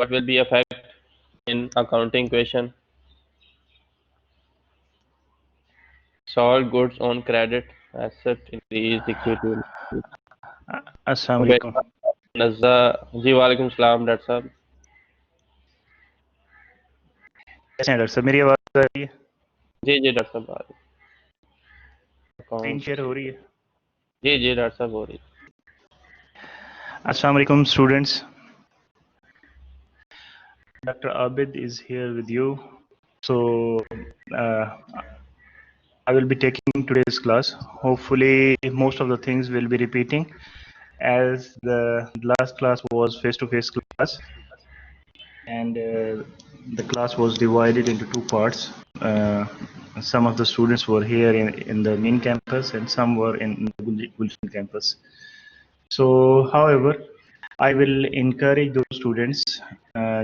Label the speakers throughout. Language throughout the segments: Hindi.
Speaker 1: What will be effect in accounting question? Sold goods on credit, asset increase, equity increase.
Speaker 2: अस्सलाम
Speaker 1: Okay.
Speaker 2: वालेकुम।
Speaker 1: नज़्ज़ा जी वालेकुम सलाम डॉक्टर साहब।
Speaker 2: कैसे हैं डॉक्टर साहब, मेरी आवाज़ आ रही है?
Speaker 1: जी जी डॉक्टर साहब।
Speaker 2: स्क्रीन
Speaker 1: अकाउंट
Speaker 2: शेयर हो रही है?
Speaker 1: जी जी डॉक्टर साहब हो रही।
Speaker 2: अस्सलाम वालेकुम students. Dr. Abid is here with you. So uh, I will be taking today's class. Hopefully most of the things will be repeating as the last class was face-to-face class, and the class was divided into two parts. Some of the students were here in the main campus and some were in the Gulshan campus. So however, I will encourage those students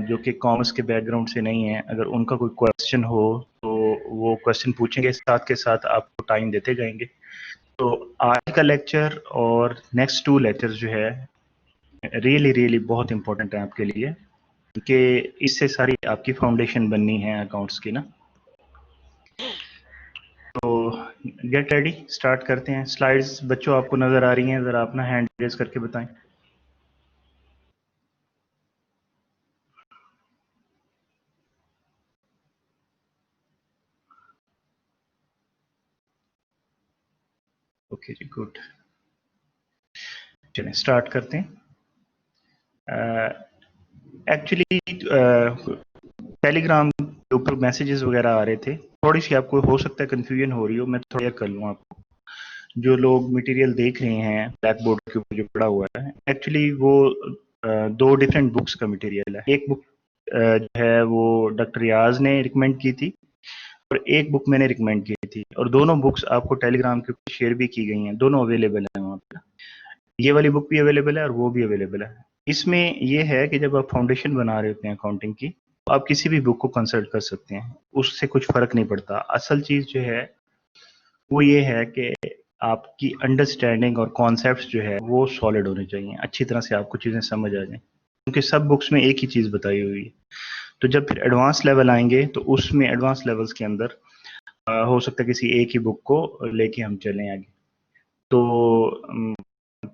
Speaker 2: जो कि कॉमर्स के बैकग्राउंड से नहीं है, अगर उनका कोई क्वेश्चन हो तो वो क्वेश्चन पूछेंगे, साथ के साथ आपको टाइम देते जाएंगे। तो आज का लेक्चर और नेक्स्ट 2 लेक्चर जो है रियली बहुत इंपॉर्टेंट है आपके लिए, क्योंकि इससे सारी आपकी फाउंडेशन बननी है अकाउंट्स की ना। तो गेट रेडी, स्टार्ट करते हैं। स्लाइड्स बच्चों आपको नजर आ रही हैं? जरा अपना हैंड रेज करके बताएं। ओके जी, गुड। चलिए स्टार्ट करते हैं। एक्चुअली टेलीग्राम के ऊपर मैसेजेस वगैरह आ रहे थे, थोड़ी सी आपको हो सकता है कंफ्यूजन हो रही हो, मैं थोड़ा कर लूँ आपको। जो लोग मटेरियल देख रहे हैं ब्लैक बोर्ड के ऊपर जो पड़ा हुआ है, एक्चुअली वो 2 डिफरेंट बुक्स का मटेरियल है। एक बुक जो है वो डॉक्टर रियाज ने रिकमेंड की थी और एक बुक मैंने रिकमेंड की थी, और दोनों बुक्स आपको टेलीग्राम के ऊपर शेयर भी की गई हैं, दोनों अवेलेबल है वहाँ पे। ये वाली बुक भी अवेलेबल है और वो भी अवेलेबल है। इसमें ये है कि जब आप फाउंडेशन बना रहे होते हैं अकाउंटिंग की, तो आप किसी भी बुक को कंसल्ट कर सकते हैं, उससे कुछ फर्क नहीं पड़ता। असल चीज जो है वो ये है कि आपकी अंडरस्टैंडिंग और कॉन्सेप्ट्स जो है वो सॉलिड होने चाहिए, अच्छी तरह से आपको चीजें समझ आ जाएं, क्योंकि सब बुक्स में एक ही चीज बताई हुई है। तो जब फिर एडवांस लेवल आएंगे तो उसमें एडवांस लेवल्स के अंदर हो सकता है किसी एक ही बुक को लेके हम चलें आगे। तो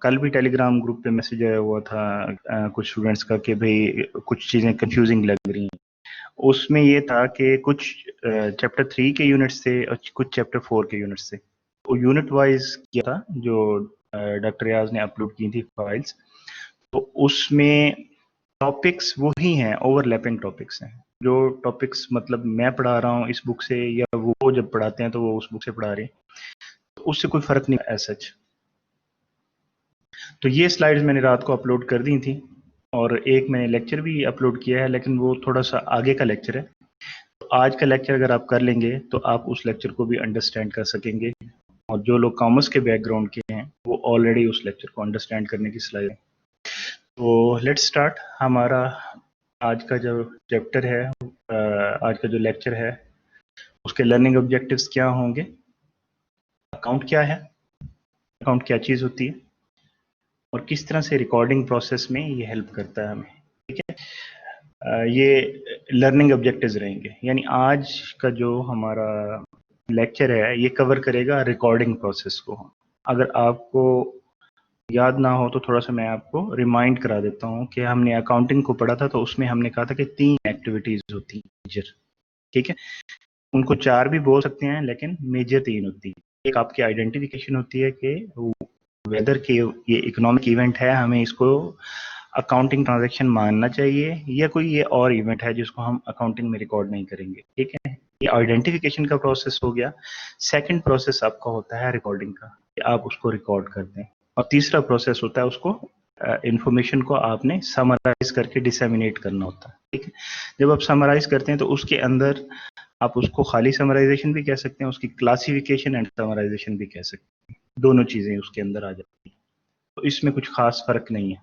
Speaker 2: कल भी टेलीग्राम ग्रुप पे मैसेज आया हुआ था कुछ स्टूडेंट्स का कि भाई कुछ चीज़ें कंफ्यूजिंग लग रही हैं। उसमें ये था कि कुछ चैप्टर 3 के यूनिट्स थे और कुछ चैप्टर 4 के यूनिट्स थे। वो यूनिट वाइज किया था जो डॉक्टर रियाज ने अपलोड की थी फाइल्स। तो उसमें टॉपिक्स वही हैं, ओवरलैपिंग टॉपिक्स हैं। जो टॉपिक्स मतलब मैं पढ़ा रहा हूँ इस बुक से, या वो जब पढ़ाते हैं तो वो उस बुक से पढ़ा रहे हैं, तो उससे कोई फर्क नहीं है एज सच। तो ये स्लाइड्स मैंने रात को अपलोड कर दी थी, और एक मैंने लेक्चर भी अपलोड किया है, लेकिन वो थोड़ा सा आगे का लेक्चर है। तो आज का लेक्चर अगर आप कर लेंगे तो आप उस लेक्चर को भी अंडरस्टैंड कर सकेंगे, और जो लोग कॉमर्स के बैकग्राउंड के हैं वो ऑलरेडी उस लेक्चर को अंडरस्टैंड करने की सलाह है। तो लेट्स स्टार्ट। हमारा आज का जो चैप्टर है, आज का जो लेक्चर है, उसके लर्निंग ऑब्जेक्टिव्स क्या होंगे, अकाउंट क्या है, अकाउंट क्या चीज़ होती है, और किस तरह से रिकॉर्डिंग प्रोसेस में ये हेल्प करता है हमें। ठीक है, ये लर्निंग ऑब्जेक्टिव्स रहेंगे, यानी आज का जो हमारा लेक्चर है ये कवर करेगा रिकॉर्डिंग प्रोसेस को। अगर आपको याद ना हो तो थोड़ा सा मैं आपको रिमाइंड करा देता हूँ कि हमने अकाउंटिंग को पढ़ा था, तो उसमें हमने कहा था कि 3 एक्टिविटीज होती हैं मेजर। ठीक है, उनको 4 भी बोल सकते हैं, लेकिन मेजर 3 होती है। एक आपकी आइडेंटिफिकेशन होती है कि वेदर के ये इकोनॉमिक इवेंट है, हमें इसको अकाउंटिंग ट्रांजैक्शन मानना चाहिए, या कोई ये और इवेंट है जिसको हम अकाउंटिंग में रिकॉर्ड नहीं करेंगे। ठीक है, ये आइडेंटिफिकेशन का प्रोसेस हो गया। सेकंड प्रोसेस आपका होता है रिकॉर्डिंग का, कि आप उसको रिकॉर्ड करते हैं। और तीसरा प्रोसेस होता है उसको इंफॉर्मेशन को आपने समराइज करके डिसेमिनेट करना होता है। ठीक है, जब आप समराइज करते हैं तो उसके अंदर आप उसको खाली समराइजेशन भी कह सकते हैं, उसकी क्लासिफिकेशन एंड समराइजेशन भी कह सकते हैं, दोनों चीजें उसके अंदर आ जाती हैं। तो इसमें कुछ खास फर्क नहीं है।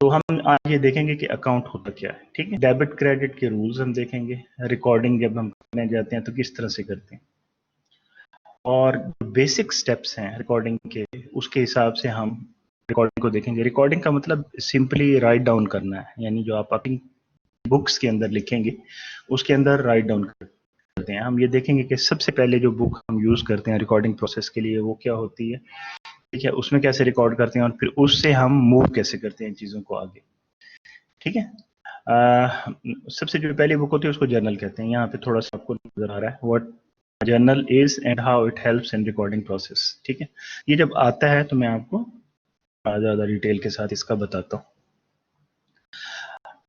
Speaker 2: तो हम आज ये देखेंगे कि अकाउंट होता क्या है। ठीक है, डेबिट क्रेडिट के रूल्स हम देखेंगे, रिकॉर्डिंग जब हम करने जाते हैं तो किस तरह से करते हैं, और बेसिक स्टेप्स हैं रिकॉर्डिंग के, उसके हिसाब से हम रिकॉर्डिंग को देखेंगे। रिकॉर्डिंग का मतलब सिंपली राइट डाउन करना है, यानी जो आप अपनी बुक्स के अंदर लिखेंगे उसके अंदर राइट डाउन करते हैं। हम ये देखेंगे कि सबसे पहले जो बुक हम यूज करते हैं रिकॉर्डिंग प्रोसेस के लिए वो क्या होती है, ठीक है, उसमें कैसे रिकॉर्ड करते हैं और फिर उससे हम मूव कैसे करते हैं चीजों को आगे, ठीक है। सबसे जो पहली बुक होती है उसको जर्नल कहते हैं। यहाँ पे थोड़ा सा आपको नजर आ रहा है what journal is and how it helps in recording process, ठीक है। ये जब आता है तो मैं आपको ज्यादा डिटेल के साथ इसका बताता हूँ।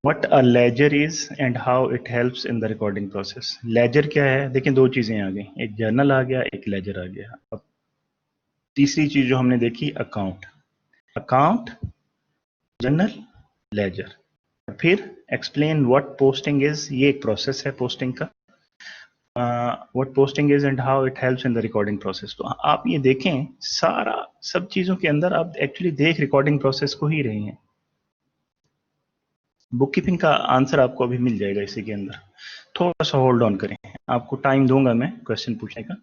Speaker 2: What a ledger is and how it helps in the recording process. Ledger क्या है, देखिए दो चीजें आ गई, एक जर्नल आ गया, एक लेजर आ गया। अब तीसरी चीज जो हमने देखी अकाउंट, अकाउंट, जर्नल, लेजर। फिर एक्सप्लेन व्हाट पोस्टिंग इज, ये एक प्रोसेस है पोस्टिंग का। What posting is and how it helps in the recording process. तो आप ये देखें सारा सब चीजों के अंदर आप एक्चुअली देख रिकॉर्डिंग प्रोसेस को ही रहे हैं। बुक कीपिंग का आंसर आपको अभी मिल जाएगा इसी के अंदर, थोड़ा सा होल्ड ऑन करें, आपको टाइम दूंगा मैं क्वेश्चन पूछने का।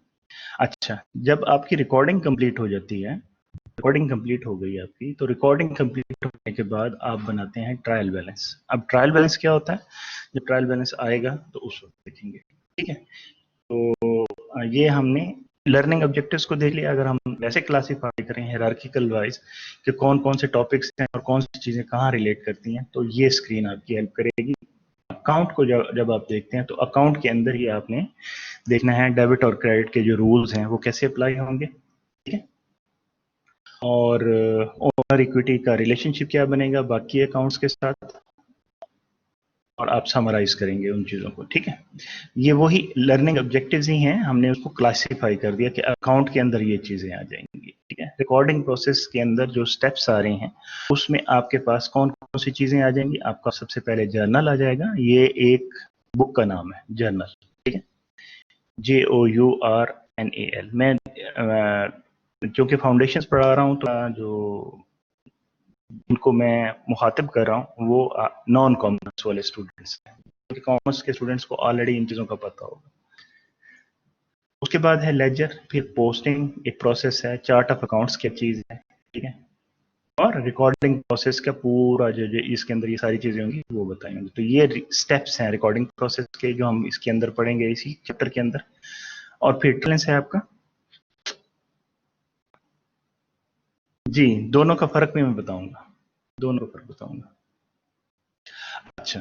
Speaker 2: अच्छा, जब आपकी रिकॉर्डिंग कंप्लीट हो जाती है, रिकॉर्डिंग कंप्लीट हो गई आपकी, तो रिकॉर्डिंग कंप्लीट होने के बाद आप बनाते हैं ट्रायल बैलेंस। अब ट्रायल बैलेंस क्या होता है, जब ट्रायल बैलेंस आएगा तो उस वक्त देखेंगे, ठीक है। तो ये हमने लर्निंग ऑब्जेक्टिव्स को देख लिया। अगर हम वैसे क्लासीफाई करें हायरार्किकल वाइज कि कौन कौन से टॉपिक्स हैं और कौन सी चीजें कहाँ रिलेट करती हैं, तो ये स्क्रीन आपकी हेल्प करेगी। अकाउंट को जब आप देखते हैं तो अकाउंट के अंदर ही आपने देखना है डेबिट और क्रेडिट के जो रूल्स हैं वो कैसे अप्लाई होंगे, ठीक है। और ओनर इक्विटी का रिलेशनशिप क्या बनेगा बाकी अकाउंट्स के साथ, और आप समराइज करेंगे उन चीज़ों को, ठीक है। ये वही लर्निंग ऑब्जेक्टिव्स ही हैं, हमने उसको क्लासिफाई कर दिया कि अकाउंट के अंदर ये चीज़ें आ जाएंगी, ठीक है। रिकॉर्डिंग प्रोसेस के अंदर जो स्टेप्स आ रहे हैं उसमें आपके पास कौन कौन सी चीज़ें आ जाएंगी। आपका सबसे पहले जर्नल आ जाएगा, ये एक बुक का नाम है जर्नल, ठीक है, JOURNAL। मैं क्योंकि फाउंडेशंस पढ़ा रहा हूँ तो जो उनको मैं मुखातिब कर रहा हूँ वो नॉन कॉमर्स वाले स्टूडेंट्स हैं, क्योंकि कॉमर्स के स्टूडेंट्स को ऑलरेडी इन चीज़ों का पता होगा। उसके बाद है लेजर, फिर पोस्टिंग एक प्रोसेस है, चार्ट ऑफ अकाउंट्स क्या चीज़ है, ठीक है, और रिकॉर्डिंग प्रोसेस का पूरा जो इसके अंदर ये सारी चीज़ें होंगी वो बताएंगे। तो ये स्टेप्स हैं रिकॉर्डिंग प्रोसेस के जो हम इसके अंदर पढ़ेंगे इसी चैप्टर के अंदर। और फिर ट्रेंस है आपका, जी दोनों का फर्क भी मैं बताऊंगा, दोनों का फर्क बताऊंगा। अच्छा,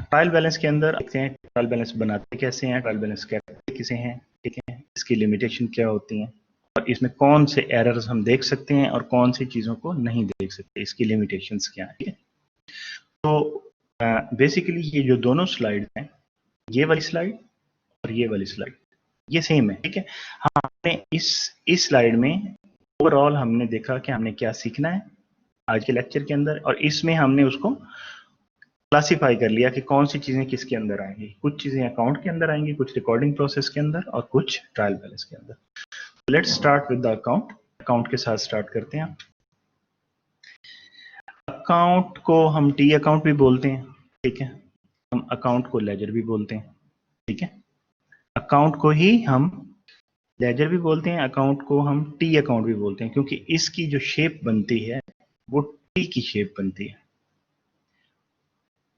Speaker 2: ट्रायल बैलेंस के अंदर देखते हैं ट्रायल बैलेंस बनाते कैसे हैं, ट्रायल बैलेंस कहते किसे हैं, ठीक है, इसकी लिमिटेशन क्या होती हैं और इसमें कौन से एरर्स हम देख सकते हैं और कौन सी चीज़ों को नहीं देख सकते, इसकी लिमिटेशंस क्या है, ठीक है। तो बेसिकली ये जो दोनों स्लाइड हैं, ये वाली स्लाइड और ये वाली स्लाइड, ये सेम है, ठीक है। हाँ, हमने इस स्लाइड में ओवरऑल हमने देखा कि हमने क्या सीखना है आज के लेक्चर के अंदर, और इसमें हमने उसको क्लासिफाई कर लिया कि कौन सी चीजें किसके अंदर आएंगी। कुछ चीजें अकाउंट के अंदर आएंगी, कुछ रिकॉर्डिंग प्रोसेस के अंदर और कुछ ट्रायल बैलेंस के अंदर। Let's start with the account. Account के साथ स्टार्ट करते हैं। अकाउंट को हम टी अकाउंट भी बोलते हैं, ठीक है, हम अकाउंट को लेजर भी बोलते हैं, ठीक है। अकाउंट को ही हम लेजर भी बोलते हैं, अकाउंट को हम टी अकाउंट भी बोलते हैं, क्योंकि इसकी जो शेप बनती है वो टी की शेप बनती है,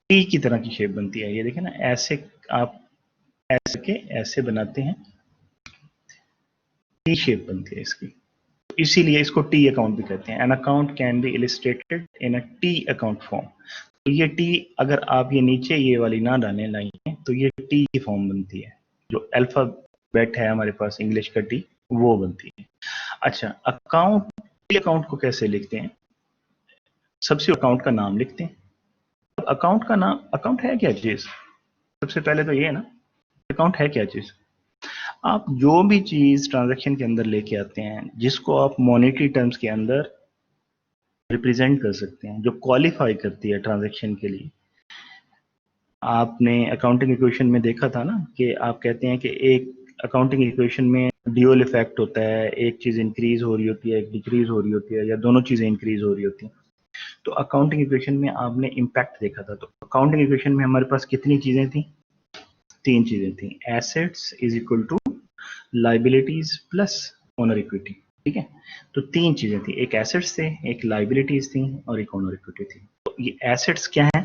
Speaker 2: टी की तरह की शेप बनती है। ये देखें ना, ऐसे आप ऐसे के ऐसे बनाते हैं, टी शेप बनती है इसकी, इसीलिए इसको टी अकाउंट भी कहते हैं। An account can be illustrated in a T account form. तो ये टी अगर आप ये नीचे ये वाली ना डालें लाइन तो ये टी की फॉर्म बनती है, जो अल्फाबेट है हमारे पास इंग्लिश का टी वो बनती है। अच्छा, अकाउंट टी अकाउंट को कैसे लिखते हैं, सबसे अकाउंट का नाम लिखते हैं। अब अकाउंट का नाम, अकाउंट है क्या चीज, सबसे पहले तो ये है ना, अकाउंट है क्या चीज। आप जो भी चीज ट्रांजैक्शन के अंदर लेके आते हैं जिसको आप मॉनेटरी टर्म्स के अंदर रिप्रेजेंट कर सकते हैं, जो क्वालिफाई करती है ट्रांजैक्शन के लिए। आपने अकाउंटिंग इक्वेशन में देखा था ना कि आप कहते हैं कि एक अकाउंटिंग इक्वेशन में ड्यूअल इफेक्ट होता है, एक चीज इंक्रीज हो रही होती है, एक डिक्रीज हो रही होती है, या दोनों चीजें इंक्रीज हो रही होती हैं। तो अकाउंटिंग इक्वेशन में आपने इम्पैक्ट देखा था। तो अकाउंटिंग इक्वेशन में हमारे पास कितनी चीजें थी, तीन चीजें थी। Assets is equal to liabilities plus owner equity, ठीक है। तो तीन चीजें थी, एक एसेट्स थे, एक लाइबिलिटीज थी और एक ओनर इक्विटी थी। तो ये एसेट्स क्या है?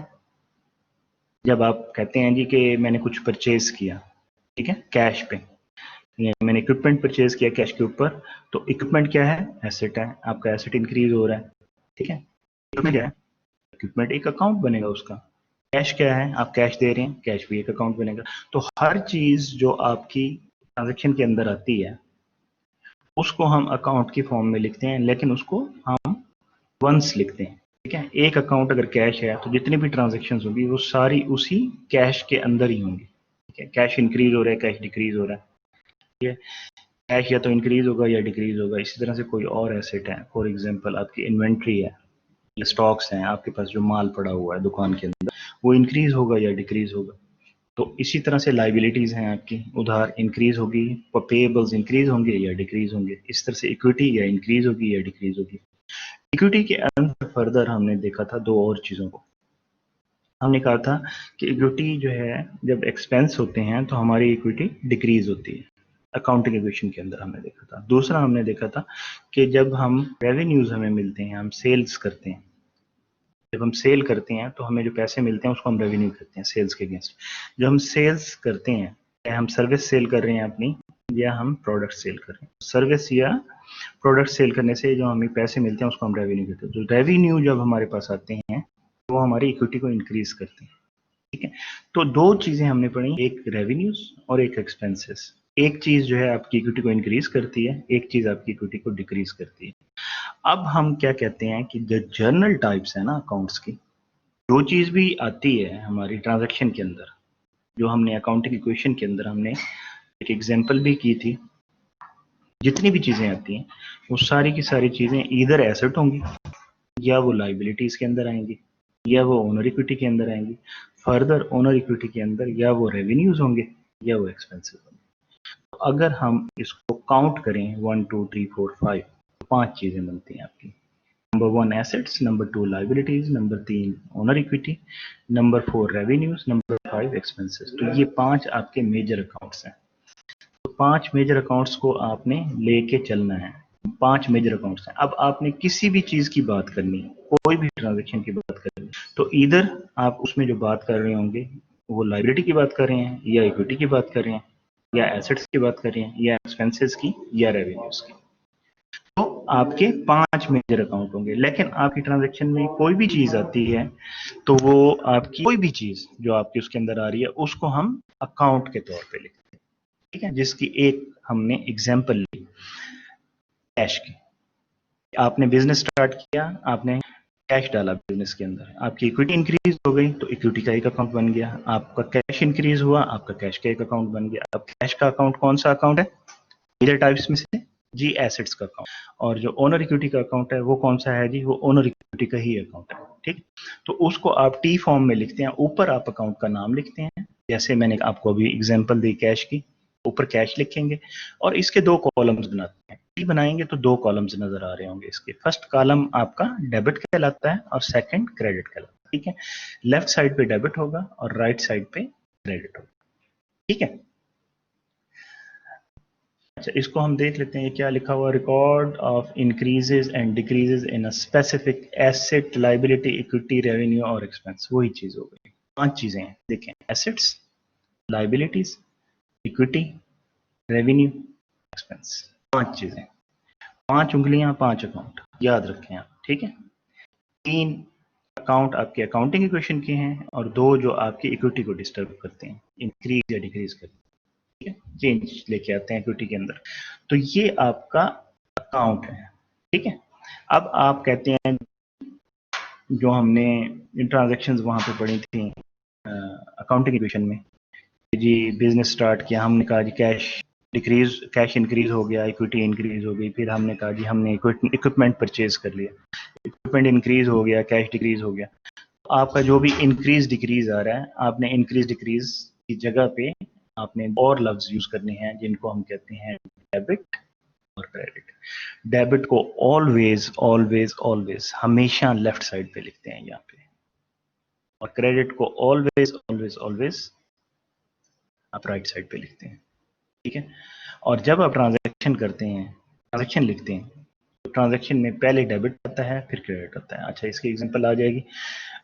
Speaker 2: जब आप कहते हैं जी कि मैंने कुछ परचेज किया, ठीक है, कैश पे, ये मैंने इक्विपमेंट परचेज किया कैश के ऊपर, तो इक्विपमेंट क्या है? एसेट है। आपका एसेट इंक्रीज हो रहा है, ठीक है। इक्विपमेंट क्या है? इक्विपमेंट एक अकाउंट बनेगा उसका। कैश क्या है? आप कैश दे रहे हैं, कैश भी एक अकाउंट बनेगा। तो हर चीज जो आपकी ट्रांजेक्शन के अंदर आती है उसको हम अकाउंट की फॉर्म में लिखते हैं, लेकिन उसको हम वंस लिखते हैं, ठीक है। एक अकाउंट अगर कैश है तो जितनी भी ट्रांजेक्शन होगी वो सारी उसी कैश के अंदर ही होंगी, ठीक है। कैश इंक्रीज हो रहा है, कैश डिक्रीज हो रहा है, ठीक है। कैश या तो इंक्रीज होगा या डिक्रीज होगा। इसी तरह से कोई और एसेट है, फॉर एग्जांपल आपकी इन्वेंट्री है या स्टॉक्स हैं, आपके पास जो माल पड़ा हुआ है दुकान के अंदर, वो इंक्रीज होगा या डिक्रीज होगा। तो इसी तरह से लाइबिलिटीज हैं आपकी, उधार इंक्रीज होगी, पेएबल्स इंक्रीज होंगे या डिक्रीज होंगे। इस तरह से इक्विटी या इंक्रीज होगी या डिक्रीज होगी। इक्विटी के अंदर फर्दर हमने देखा था दो और चीजों को। हमने कहा था कि इक्विटी जो है जब एक्सपेंस होते हैं तो हमारी इक्विटी डिक्रीज होती है, अकाउंटिंग इक्वेशन के अंदर हमने देखा था। दूसरा हमने देखा था कि जब हम रेवेन्यूज हमें मिलते हैं, हम सेल्स करते हैं, जब हम सेल करते हैं तो हमें जो पैसे मिलते हैं उसको हम रेवेन्यू करते हैं सेल्स के अगेंस्ट। जब हम सेल्स करते हैं, चाहे हम सर्विस सेल कर रहे हैं अपनी या हम प्रोडक्ट सेल कर रहे हैं, सर्विस या प्रोडक्ट सेल करने से जो हमें पैसे मिलते हैं उसको हम रेवेन्यू कहते हैं। तो रेवेन्यू जब हमारे पास आते हैं वो हमारी इक्विटी को इंक्रीज करते हैं, ठीक है। तो दो चीजें हमने पढ़ी, एक रेवेन्यूज और एक एक्सपेंसेस। एक चीज जो है आपकी इक्विटी को इंक्रीज करती है, एक चीज आपकी इक्विटी को डिक्रीज करती है। अब हम क्या कहते हैं कि जो जर्नल टाइप्स है ना अकाउंट्स की, जो चीज भी आती है हमारी ट्रांजैक्शन के अंदर, जो हमने अकाउंटिंग इक्वेशन के अंदर हमने एक एग्जांपल भी की थी, जितनी भी चीजें आती हैं वो सारी की सारी चीजें इधर एसेट होंगी या वो लाइबिलिटीज के अंदर आएंगी या वो ओनर इक्विटी के अंदर आएंगी। फर्दर ओनर इक्विटी के अंदर या वो रेवेन्यूज होंगे या वो एक्सपेंसेस होंगे। तो अगर हम इसको काउंट करें 1 2 3 4 5, तो 5 चीजें बनती हैं आपकी। Number 1 assets, number 2 liabilities, number 3 owner equity, number 4 revenues, number 5 expenses. तो ये 5 आपके मेजर अकाउंट्स हैं। तो 5 मेजर अकाउंट्स को आपने लेके चलना है। 5 मेजर अकाउंट्स हैं। अब आपने किसी भी चीज की बात करनी है, कोई भी ट्रांजेक्शन की बात करनी है, तो इधर आप उसमें जो बात कर रहे होंगे वो लाइबिलिटी की बात कर रहे हैं या इक्विटी की बात कर रहे हैं या एसेट्स की बात कर रहे हैं या एक्सपेंसेस की या रेवेन्यूज की। तो आपके 5 मेजर अकाउंट होंगे। लेकिन आपकी ट्रांजैक्शन में कोई भी चीज आती है तो वो आपकी कोई भी चीज जो आपकी उसके अंदर आ रही है उसको हम अकाउंट के तौर पे लिखते हैं, ठीक है। जिसकी एक हमने एग्जांपल ली कैश की। आपने बिजनेस स्टार्ट किया, आपने कैश डाला बिजनेस के अंदर, आपकी इक्विटी इंक्रीज हो गई तो इक्विटी का एक अकाउंट बन गया। आपका कैश इंक्रीज हुआ, आपका कैश का एक अकाउंट बन गया। अब कैश का अकाउंट कौन सा अकाउंट है मेजर टाइप्स में से? जी एसेट्स का अकाउंट। और जो ओनर इक्विटी का अकाउंट है वो कौन सा है जी? वो ओनर इक्विटी का ही अकाउंट है, ठीक। तो उसको आप टी फॉर्म में लिखते हैं, ऊपर आप अकाउंट का नाम लिखते हैं, जैसे मैंने आपको अभी एग्जांपल दी कैश की, ऊपर कैश लिखेंगे और इसके दो कॉलम्स बनाते हैं। टी बनाएंगे तो दो कॉलम्स नजर आ रहे होंगे इसके। फर्स्ट कॉलम आपका डेबिट कहलाता है और सेकंड क्रेडिट कहलाता है, ठीक है। लेफ्ट साइड पे डेबिट होगा और राइट साइड पे क्रेडिट होगा, ठीक है। अच्छा, इसको हम देख लेते हैं क्या लिखा हुआ। Record of increases and decreases in a specific asset, liability, equity, revenue और एक्सपेंस। वही चीज हो गई। 5 चीजें हैं, देखें, assets, liabilities, equity, revenue, expense. 5 चीजें, 5 उंगलियां, 5 अकाउंट, याद रखें आप, ठीक है। 3 अकाउंट आपके अकाउंटिंग इक्वेशन के हैं और 2 जो आपकी इक्विटी को डिस्टर्ब करते हैं, इंक्रीज या डिक्रीज करते हैं, चेंज लेके आते हैं इक्विटी के अंदर। तो ये आपका अकाउंट है, ठीक है। अब आप कहते हैं जो हमने ट्रांजैक्शंस वहां पे पढ़ी थी अकाउंटिंग इक्वेशन में, जी बिजनेस स्टार्ट किया, हमने कहा जी कैश इंक्रीज हो गया, इक्विटी इंक्रीज हो गई। फिर हमने कहा जी हमने इक्विपमेंट परचेज कर लिया, इक्विपमेंट इंक्रीज हो गया, कैश डिक्रीज हो गया। आपका जो भी इंक्रीज डिक्रीज आ रहा है, आपने इंक्रीज डिक्रीज की जगह पे आपने और लफ्ज यूज करने हैं जिनको हम कहते हैं डेबिट और क्रेडिट। डेबिट को ऑलवेज ऑलवेज ऑलवेज हमेशा लेफ्ट साइड पे लिखते हैं यहाँ पे, और क्रेडिट को ऑलवेज ऑलवेज ऑलवेज आप राइट साइड पे लिखते हैं, ठीक है। और जब आप ट्रांजैक्शन करते हैं ट्रांजैक्शन लिखते हैं तो ट्रांजैक्शन में पहले डेबिट आता है फिर क्रेडिट आता है। अच्छा, इसकी एग्जांपल आ जाएगी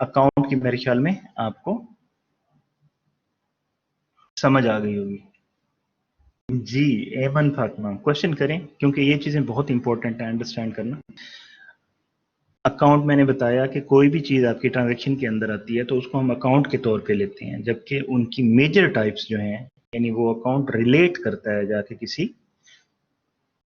Speaker 2: अकाउंट की, मेरे ख्याल में आपको समझ आ गई होगी। जी, एमन फातिमा, क्वेश्चन करें क्योंकि ये चीजें बहुत इंपॉर्टेंट है अंडरस्टैंड करना। अकाउंट मैंने बताया कि कोई भी चीज आपकी ट्रांजैक्शन के अंदर आती है तो उसको हम अकाउंट के तौर पे लेते हैं, जबकि उनकी मेजर टाइप्स जो हैं, यानी वो अकाउंट रिलेट करता है जाके किसी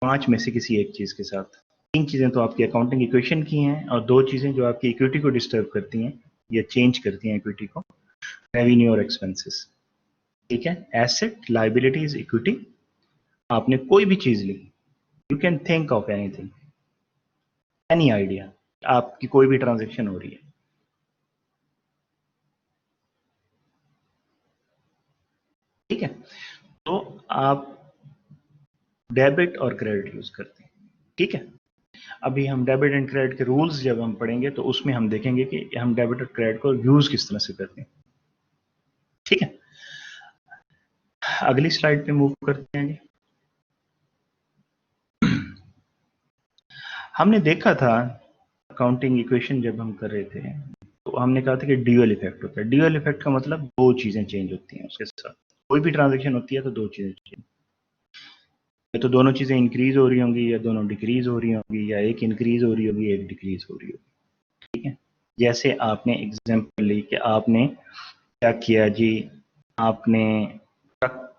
Speaker 2: 5 में से किसी एक चीज के साथ। 3 चीजें तो आपकी अकाउंटिंग इक्वेशन की हैं और 2 चीजें जो आपकी इक्विटी को डिस्टर्ब करती हैं या चेंज करती हैं इक्विटी को, रेवेन्यू और एक्सपेंसेस। ठीक है, एसेट, लायबिलिटीज, इक्विटी। आपने कोई भी चीज ली, you can think of anything, any idea, आपकी कोई भी ट्रांजेक्शन हो रही है। ठीक है, तो आप डेबिट और क्रेडिट यूज करते हैं। ठीक है, अभी हम डेबिट एंड क्रेडिट के रूल्स जब हम पढ़ेंगे तो उसमें हम देखेंगे कि हम डेबिट और क्रेडिट को यूज किस तरह से करते हैं। ठीक है, अगली स्लाइड पे मूव करते हैं जी। हमने देखा था अकाउंटिंग इक्वेशन जब हम कर रहे थे तो हमने कहा था कि ड्यूअल इफेक्ट होता है। ड्यूअल इफेक्ट का मतलब 2 चीजें चेंज होती हैं उसके साथ। कोई भी ट्रांजैक्शन होती है तो 2 चीजें चेंज, या तो दोनों चीजें इंक्रीज हो रही होंगी या दोनों डिक्रीज हो रही होंगी, या एक इंक्रीज हो रही होगी एक डिक्रीज हो रही होगी। ठीक है, जैसे आपने एग्जांपल ली कि आपने क्या किया जी, आपने ट्रक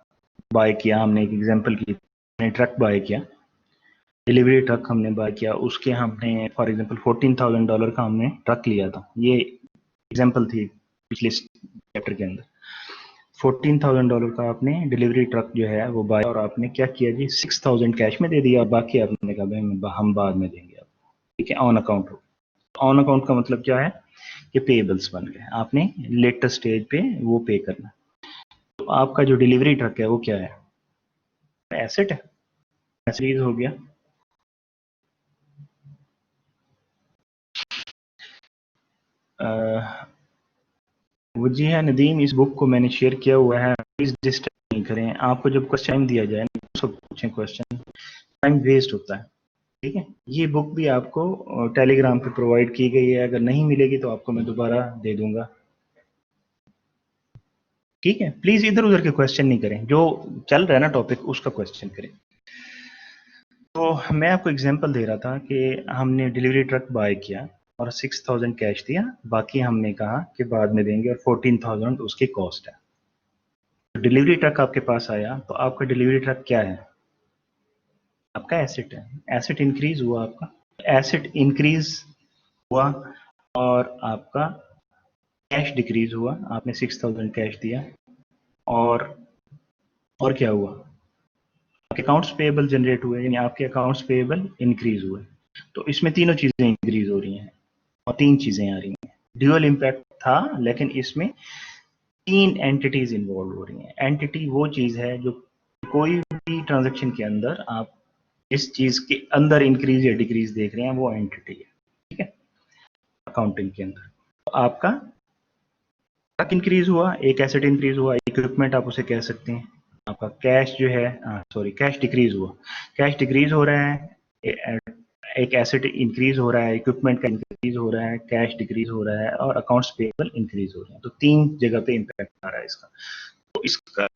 Speaker 2: बाय किया, हमने एक एग्जांपल की, हमने ट्रक बाय किया, डिलीवरी ट्रक हमने बाय किया, उसके हमने फॉर एग्जांपल $14,000 का हमने ट्रक लिया था। ये एग्जांपल थी पिछले चैप्टर के अंदर। $14,000 का आपने डिलीवरी ट्रक जो है वो बाय, और आपने क्या किया जी, 6,000 कैश में दे दिया, बाकी आपने कहा भाई हम बाद में देंगे आपको। ठीक है, ऑन अकाउंट हो। ऑन अकाउंट का मतलब क्या है कि पेएबल्स बन गए, आपने लेटर स्टेज पे वो पे करना। तो आपका जो डिलीवरी ट्रक है वो क्या है, एसेट है, एसेट हो गया। वो जी है नदीम, इस बुक को मैंने शेयर किया हुआ है, प्लीज डिस्टर्ब नहीं करें। आपको जब क्वेश्चन दिया जाए ना उसको पूछें क्वेश्चन, टाइम वेस्ट होता है। ठीक है, ये बुक भी आपको टेलीग्राम पे प्रोवाइड की गई है, अगर नहीं मिलेगी तो आपको मैं दोबारा दे दूंगा। ठीक है, प्लीज इधर उधर के क्वेश्चन नहीं करें, जो चल रहा है ना टॉपिक उसका क्वेश्चन करें। तो मैं आपको एग्जांपल दे रहा था कि हमने डिलीवरी ट्रक बाय किया और 6,000 कैश दिया, बाकी हमने कहा कि बाद में देंगे, और 14,000 उसकी कॉस्ट है। तो डिलीवरी ट्रक आपके पास आया तो आपका डिलीवरी ट्रक क्या है, आपका एसेट है। एसेट इंक्रीज हुआ, आपका एसेट इंक्रीज हुआ और आपका कैश डिक्रीज हुआ। आपने 6,000 कैश दिया और क्या हुआ, आपके अकाउंट्स पेएबल जनरेट हुए, यानी आपके अकाउंट्स पेएबल इंक्रीज हुए। तो इसमें तीनों चीजें इंक्रीज हो रही हैं और 3 चीजें आ रही हैं। ड्यूअल इम्पैक्ट था, लेकिन इसमें 3 एंटिटीज इन्वॉल्व हो रही हैं। एंटिटी वो चीज है जो कोई भी ट्रांजैक्शन के अंदर आप इस चीज के अंदर इंक्रीज या डिक्रीज देख रहे हैं, वो एंटिटी है। ठीक है, अकाउंटिंग के अंदर तो आपका ट्रक इंक्रीज हुआ, एक एसेट इंक्रीज हुआ, इक्विपमेंट आप उसे कह सकते हैं। आपका कैश जो है, सॉरी, कैश डिक्रीज हुआ, कैश डिक्रीज हो रहा है, एक एसेट इंक्रीज हो रहा है, इक्विपमेंट का इंक्रीज हो रहा है, कैश डिक्रीज हो रहा है और अकाउंट्स पेएबल इंक्रीज हो रहे हैं। तो 3 जगह पे इम्पैक्ट आ रहा है इसका। तो इसका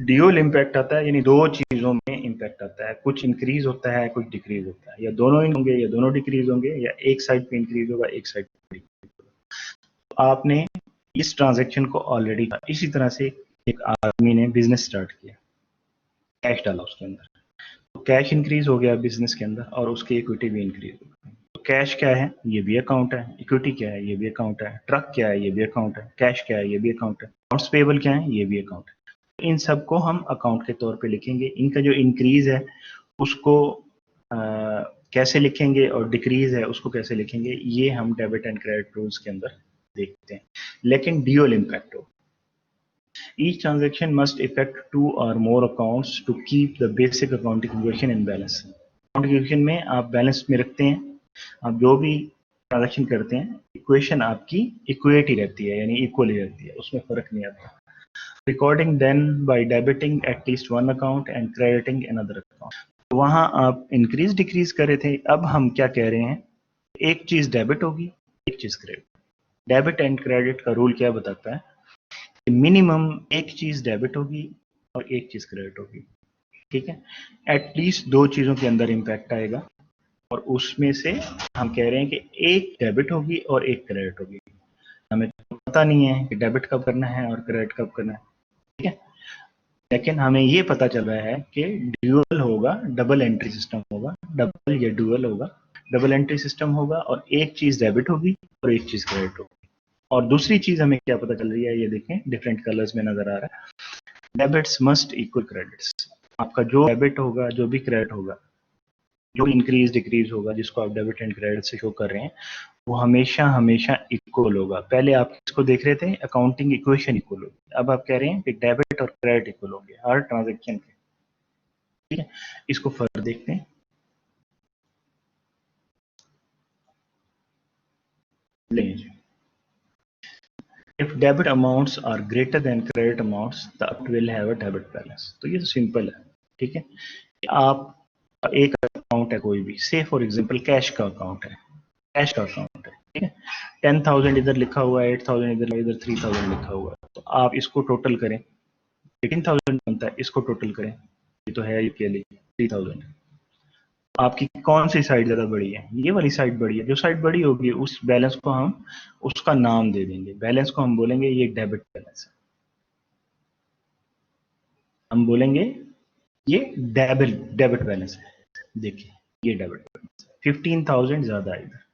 Speaker 2: ड्यूअल इम्पैक्ट आता है, यानी 2 चीजों में इम्पैक्ट आता है, कुछ इंक्रीज होता है कुछ डिक्रीज होता है, या दोनों होंगे या दोनों डिक्रीज होंगे, या एक साइड पे इंक्रीज होगा एक साइड पे डिक्रीज होगा। तो आपने इस ट्रांजैक्शन को ऑलरेडी इसी तरह से एक आदमी ने बिजनेस स्टार्ट किया, कैश डाला उसके अंदर, तो कैश इंक्रीज हो गया बिजनेस के अंदर और उसकी इक्विटी भी इंक्रीज हो गई। तो कैश क्या है, ये भी अकाउंट है, इक्विटी क्या है, ये भी अकाउंट है, ट्रक क्या है, ये भी अकाउंट है, कैश क्या है, ये भी अकाउंट है, अकाउंट्स पेएबल क्या है, ये भी अकाउंट है। इन सबको हम अकाउंट के तौर पे लिखेंगे। इनका जो इंक्रीज है उसको कैसे लिखेंगे और डिक्रीज है उसको कैसे लिखेंगे, ये हम डेबिट एंड क्रेडिट रूल्स के अंदर देखते हैं। लेकिन ड्यूअल इम्पैक्ट हो, each transaction must affect 2 or more accounts to keep the basic accounting equation in balance। Accounting equation में आप बैलेंस में रखते हैं, आप जो भी ट्रांजैक्शन करते हैं इक्वेशन आपकी इक्वेट ही रहती है, यानी इक्वल ही रहती है, उसमें फर्क नहीं आता। Recording then by debiting at least one account and crediting another account। वहां आप इंक्रीज डिक्रीज कर रहे थे। अब हम क्या कह रहे हैं, एक चीज डेबिट होगी, एक चीज क्रेडिट। डेबिट एंड क्रेडिट का रूल क्या बताता है कि मिनिमम एक चीज डेबिट होगी और एक चीज क्रेडिट होगी, ठीक है। एटलीस्ट दो चीजों के अंदर इंपैक्ट आएगा, और उसमें से हम कह रहे हैं कि एक डेबिट होगी और एक क्रेडिट होगी। हमें तो पता नहीं है कि डेबिट कब करना है और क्रेडिट कब करना है, ठीक है। लेकिन हमें ये पता चल रहा है कि ड्यूअल होगा, डबल एंट्री सिस्टम होगा, डबल या ड्यूअल होगा, डबल एंट्री सिस्टम होगा, और एक चीज डेबिट होगी और एक चीज क्रेडिट होगी। और दूसरी चीज हमें क्या पता चल रही है, ये देखें डिफरेंट कलर्स में नजर आ रहा है, डेबिट्स मस्ट इक्वल क्रेडिट्स। आपका जो डेबिट होगा, जो भी क्रेडिट होगा, जो इंक्रीज डिक्रीज होगा, जिसको आप डेबिट एंड क्रेडिट से शो कर रहे हैं, वो हमेशा हमेशा इक्वल होगा। पहले आप इसको देख रहे थे अकाउंटिंग इक्वेशन इक्वल होगी, अब आप कह रहे हैं कि डेबिट और क्रेडिट इक्वल होंगे हर ट्रांजेक्शन के, ठीक है। इसको फर्दर देखते हैं। लीजिए, if debit amounts are greater than credit amounts, the account will have a debit balance। तो ये तो सिंपल है, ठीक है। आप एक अकाउंट है कोई भी, से फॉर एग्जांपल कैश का अकाउंट है, कैश का अकाउंट है, ठीक है। 10,000 इधर लिखा हुआ है, 8,000 इधर, इधर 3,000 लिखा हुआ है। तो आप इसको टोटल करें, 18,000 बनता है, इसको टोटल करें, ये तो है के लिए 3,000। आपकी कौन सी साइड ज्यादा बड़ी है, ये वाली साइड बड़ी है। जो साइड बड़ी होगी उस बैलेंस को हम उसका नाम दे देंगे, बैलेंस को हम बोलेंगे ये डेबिट बैलेंस है, हम बोलेंगे ये डेबिट डेबिट बैलेंस है। देखिए ये डेबिट बैलेंस है, 15,000 ज्यादा है इधर,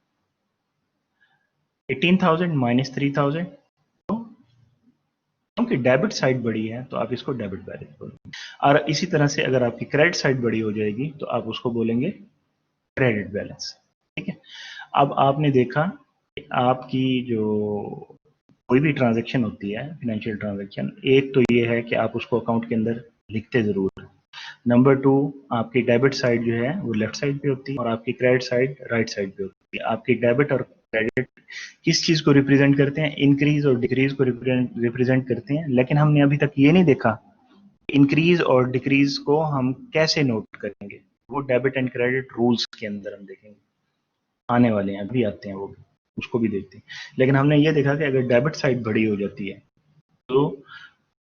Speaker 2: 18,000 माइनस 3,000, तो क्योंकि डेबिट साइड बड़ी है तो आप इसको डेबिट बैलेंस बोलेंगे। और इसी तरह से अगर आपकी क्रेडिट साइड बड़ी हो जाएगी तो आप उसको बोलेंगे क्रेडिट बैलेंस, ठीक है। अब आपने देखा कि आपकी जो कोई भी ट्रांजैक्शन होती है, फाइनेंशियल ट्रांजैक्शन, एक तो ये है कि आप उसको अकाउंट के अंदर लिखते जरूर हैं। नंबर टू, आपकी डेबिट साइड जो है वो लेफ्ट साइड पे होती है और आपकी क्रेडिट साइड राइट साइड पे होती है। आपकी डेबिट और क्रेडिट किस चीज को रिप्रेजेंट करते हैं, इंक्रीज और डिक्रीज को रिप्रेजेंट करते हैं। लेकिन हमने अभी तक ये नहीं देखा इंक्रीज और डिक्रीज को हम कैसे नोट करेंगे, वो डेबिट एंड क्रेडिट रूल्स के अंदर हम देखेंगे, आने वाले हैं, अभी आते हैं वो भी, उसको भी देखते हैं। लेकिन हमने ये देखा कि अगर डेबिट साइड बड़ी हो जाती है तो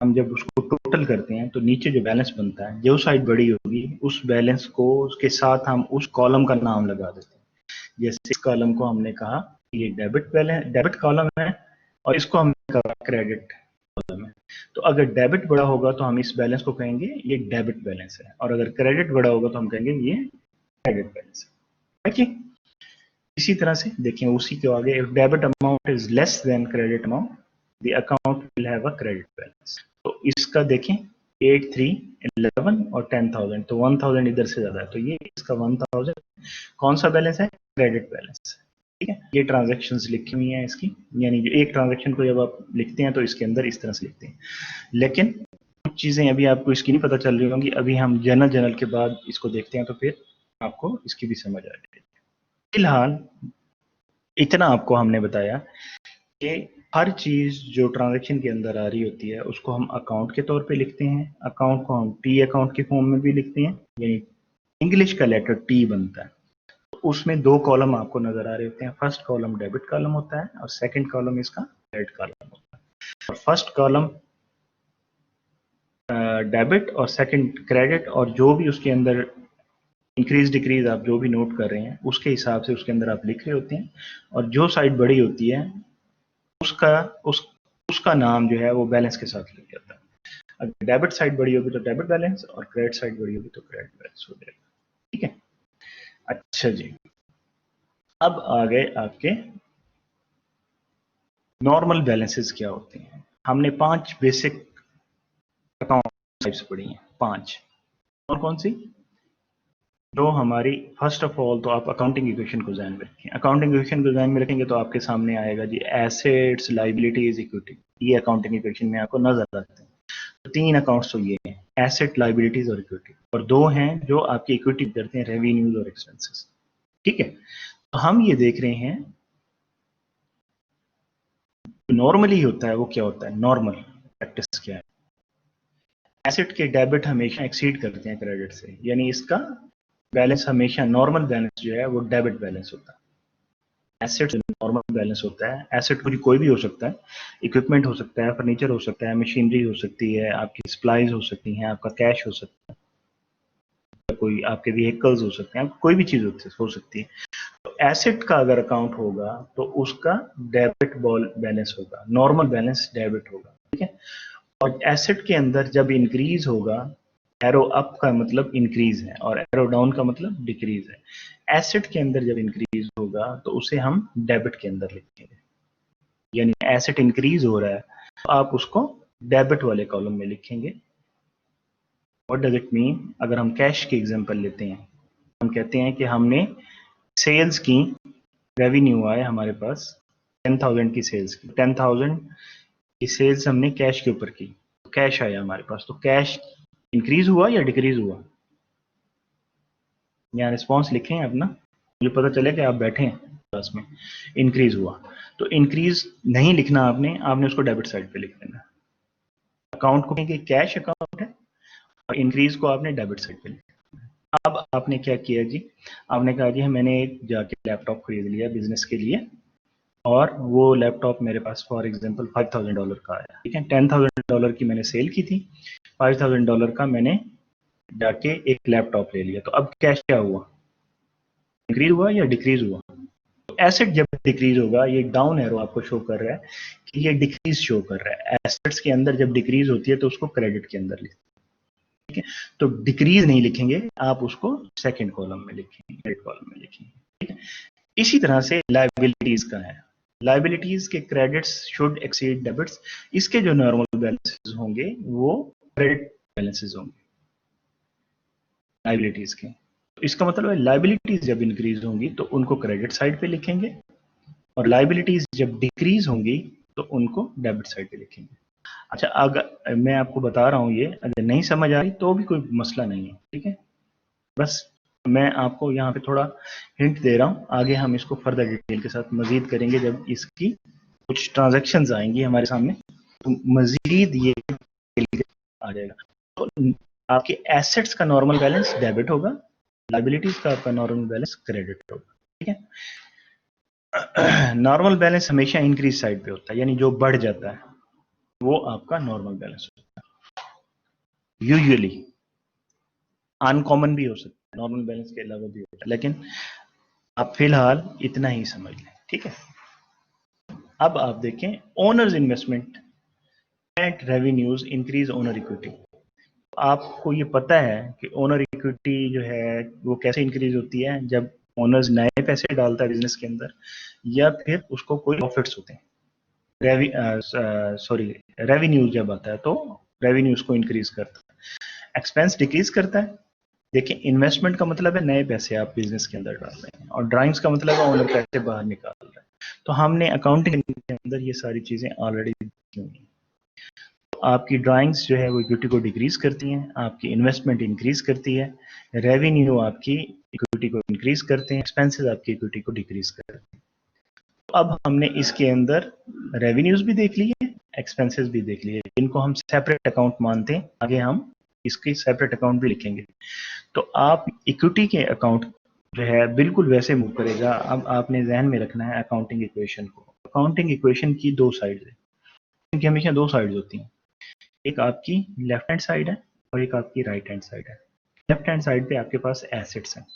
Speaker 2: हम जब उसको टोटल करते हैं तो नीचे जो बैलेंस बनता है, जो साइड बड़ी होगी उस बैलेंस को उसके साथ हम उस कॉलम का नाम लगा देते हैं। जैसे इस कॉलम को हमने कहा ये डेबिट बैलेंस, डेबिट कॉलम है, और इसको हमने कहा क्रेडिट कॉलम है। तो अगर डेबिट बड़ा होगा तो हम इस बैलेंस को कहेंगे ये डेबिट बैलेंस है, और अगर क्रेडिट बड़ा होगा तो हम कहेंगे ये क्रेडिट बैलेंस है, ठीक है। इसी तरह से देखें उसी के आगे, if debit amount is less than credit amount the account will have a credit balance. तो इसका देखें 8, 3, 11 और 10,000, तो 1,000 इधर से ज्यादा है, तो ये इसका 1,000 कौन सा बैलेंस है, क्रेडिट बैलेंस, ठीक है। ये ट्रांजेक्शन्स लिखी हुई हैं इसकी, यानी जो एक ट्रांजेक्शन को जब आप लिखते हैं तो इसके अंदर इस तरह से लिखते हैं। लेकिन कुछ चीजें अभी आपको इसकी नहीं पता चल रही होंगी, अभी हम जनरल के बाद इसको देखते हैं तो फिर आपको इसकी भी समझ आ जाएगी। फिलहाल इतना आपको हमने बताया कि हर चीज जो ट्रांजैक्शन के अंदर आ रही होती है उसको हम अकाउंट के तौर पे लिखते हैं। अकाउंट को हम टी अकाउंट के फॉर्म में भी लिखते हैं, यानी इंग्लिश का लेटर टी बनता है। तो उसमें दो कॉलम आपको नजर आ रहे होते हैं, फर्स्ट कॉलम डेबिट कॉलम होता है और सेकंड कॉलम इसका क्रेडिट कॉलम होता है। और फर्स्ट कॉलम डेबिट और सेकंड क्रेडिट, और जो भी उसके अंदर इंक्रीज डिक्रीज आप जो भी नोट कर रहे हैं उसके हिसाब से उसके अंदर आप लिख रहे होते हैं। और जो साइड बड़ी होती है उसका उस उसका नाम जो है वो बैलेंस के साथ लिख जाता है। अगर डेबिट साइड बड़ी होगी तो डेबिट बैलेंस, और क्रेडिट साइड बड़ी होगी तो क्रेडिट बैलेंस हो जाएगा, ठीक है। अच्छा जी, अब आ गए आपके नॉर्मल बैलेंसेस क्या होते हैं। हमने 5 बेसिक अकाउंट टाइप्स पढ़ी हैं, 5। और कौन सी, जो हमारी, फर्स्ट ऑफ ऑल तो आप अकाउंटिंग इक्वेशन को ध्यान में रखें। अकाउंटिंग इक्वेशन को ध्यान में रखेंगे तो आपके सामने आएगा जी एसेट्स, लाइबिलिटीज, इक्विटी, ये अकाउंटिंग इक्वेशन में आपको नजर आते हैं। तो 3 अकाउंट्स तो ये हैं, एसेट, लाइबिलिटीज और इक्विटी, और 2 हैं जो आपकी इक्विटी करते हैं, रेवेन्यूज और एक्सपेंसेस, ठीक है। तो हम ये देख रहे हैं नॉर्मली होता है वो क्या होता है, नॉर्मल प्रैक्टिस क्या है, एसेट के डेबिट हमेशा एक्सीड करते हैं क्रेडिट से, यानी इसका बैलेंस हमेशा नॉर्मल बैलेंस जो है वो डेबिट बैलेंस होता है। एसेट नॉर्मल बैलेंस होता है, एसेट कोई भी हो सकता है, इक्विपमेंट हो सकता है, फर्नीचर हो सकता है, मशीनरी हो सकती है, आपकी सप्लाईज हो सकती हैं, आपका कैश हो सकता है, कोई आपके व्हीकल्स हो सकते हैं, कोई भी चीज हो सकती है। तो एसेट का अगर अकाउंट होगा तो उसका डेबिट बैलेंस होगा, नॉर्मल बैलेंस डेबिट होगा, ठीक है। और एसेट के अंदर जब इंक्रीज होगा, एरो अप का मतलब इंक्रीज है और एरो डाउन का मतलब डिक्रीज है। एसेट के अंदर जब इंक्रीज होगा तो उसे हम डेबिट के अंदर लिखेंगे, यानी एसेट इंक्रीज हो रहा है तो आप उसको डेबिट वाले कॉलम में लिखेंगे। What does it mean? अगर हम कैश की एग्जांपल लेते हैं, हम कहते हैं कि हमने सेल्स की, रेवेन्यू आए हमारे पास 10,000 की सेल्स की, 10,000 की सेल्स हमने कैश के ऊपर की, कैश आया हमारे पास, तो कैश इंक्रीज हुआ या डिक्रीज हुआ? यहाँ रिस्पॉन्स लिखें अपना, मुझे पता चले कि आप बैठे हैं क्लास में। इंक्रीज हुआ, तो इंक्रीज नहीं लिखना आपने, आपने उसको डेबिट साइड पे लिख देना। अकाउंट को कहेंगे कैश अकाउंट है और इंक्रीज को आपने डेबिट साइड पे लिखा। अब आपने क्या किया जी, आपने कहा जी मैंने जाके लैपटॉप खरीद लिया बिजनेस के लिए और वो लैपटॉप मेरे पास फॉर एग्जांपल $5,000 का आया, ठीक है। $10,000 की मैंने सेल की थी, $5,000 का मैंने जाके एक लैपटॉप ले लिया। तो अब कैश क्या हुआ, इंक्रीज हुआ या डिक्रीज हुआ? तो एसेट जब डिक्रीज होगा, ये डाउन एरो आपको शो कर रहा है कि ये डिक्रीज शो कर रहा है। एसेट्स के अंदर जब डिक्रीज होती है तो उसको क्रेडिट के अंदर लिखते हैं, ठीक है। तो डिक्रीज नहीं लिखेंगे आप, उसको सेकंड कॉलम में लिखेंगे, क्रेडिट कॉलम में लिखेंगे, ठीक है। इसी तरह से लायबिलिटीज का है, लायबिलिटीज के क्रेडिट्स शुड एक्सीड डेबिट्स, इसके जो नॉर्मल बैलेंसेस होंगे वो क्रेडिट बैलेंसेस होंगे लायबिलिटीज के। तो इसका मतलब है लायबिलिटीज जब इंक्रीज होंगी तो उनको क्रेडिट साइड पे लिखेंगे और लायबिलिटीज जब डिक्रीज होंगी तो उनको डेबिट साइड पे लिखेंगे। अच्छा, अगर मैं आपको बता रहा हूँ ये, अगर नहीं समझ आ रही तो भी कोई मसला नहीं है, ठीक है। बस मैं आपको यहाँ पे थोड़ा हिंट दे रहा हूँ, आगे हम इसको फर्दर डिटेल के साथ मजीद करेंगे जब इसकी कुछ ट्रांजैक्शंस आएंगी हमारे सामने, तो मजीद ये आ जाएगा। तो आपके एसेट्स का नॉर्मल बैलेंस डेबिट होगा, लायबिलिटीज का आपका नॉर्मल बैलेंस क्रेडिट होगा, ठीक है। नॉर्मल बैलेंस हमेशा इंक्रीज साइड पे होता है, यानी जो बढ़ जाता है वो आपका नॉर्मल बैलेंस होता है। यूजुअली अनकॉमन भी हो सकता है, नॉर्मल बैलेंस के अलावा भी होता है, लेकिन आप फिलहाल इतना ही समझ लें, ठीक है। अब आप देखें owners investment and revenues increase owner equity. आपको ये पता है कि ओनर इक्विटी जो है वो कैसे इंक्रीज होती है, जब ओनर्स नए पैसे डालता है बिजनेस के अंदर या फिर उसको कोई प्रॉफिट्स होते हैं, रेवेन्यू जब आता है तो रेवेन्यूज को इंक्रीज करता है, एक्सपेंस डिक्रीज करता है। देखिए इन्वेस्टमेंट का मतलब है नए पैसे आप बिजनेस के अंदर डाल रहे हैं और ड्राइंग्स का मतलब है ओनर पैसे बाहर निकाल रहे हैं। तो हमने अकाउंटिंग के अंदर ये सारी चीजें ऑलरेडी की हुई हैं। तो आपकी ड्राइंग्स जो है वो इक्विटी को डिक्रीज करती हैं, आपकी इन्वेस्टमेंट इंक्रीज करती है, रेवेन्यू आपकी इक्विटी को इंक्रीज करते हैं, एक्सपेंसेस आपकी इक्विटी को डिक्रीज करते हैं। तो अब हमने इसके अंदर रेवेन्यूज भी देख लिए, एक्सपेंसेस भी देख लिए, इनको हम सेपरेट अकाउंट मानते हैं, आगे हम इसके सेपरेट अकाउंट भी लिखेंगे। तो आप इक्विटी के अकाउंट जो है बिल्कुल वैसे मूव करेगा। अब आपने ध्यान में रखना है अकाउंटिंग इक्वेशन को, अकाउंटिंग इक्वेशन की दो साइड है, इनकी हमेशा दो साइड्स होती हैं, एक आपकी लेफ्ट हैंड साइड है और एक आपकी राइट हैंड साइड है। लेफ्ट हैंड साइड पे आपके पास एसेट्स हैं।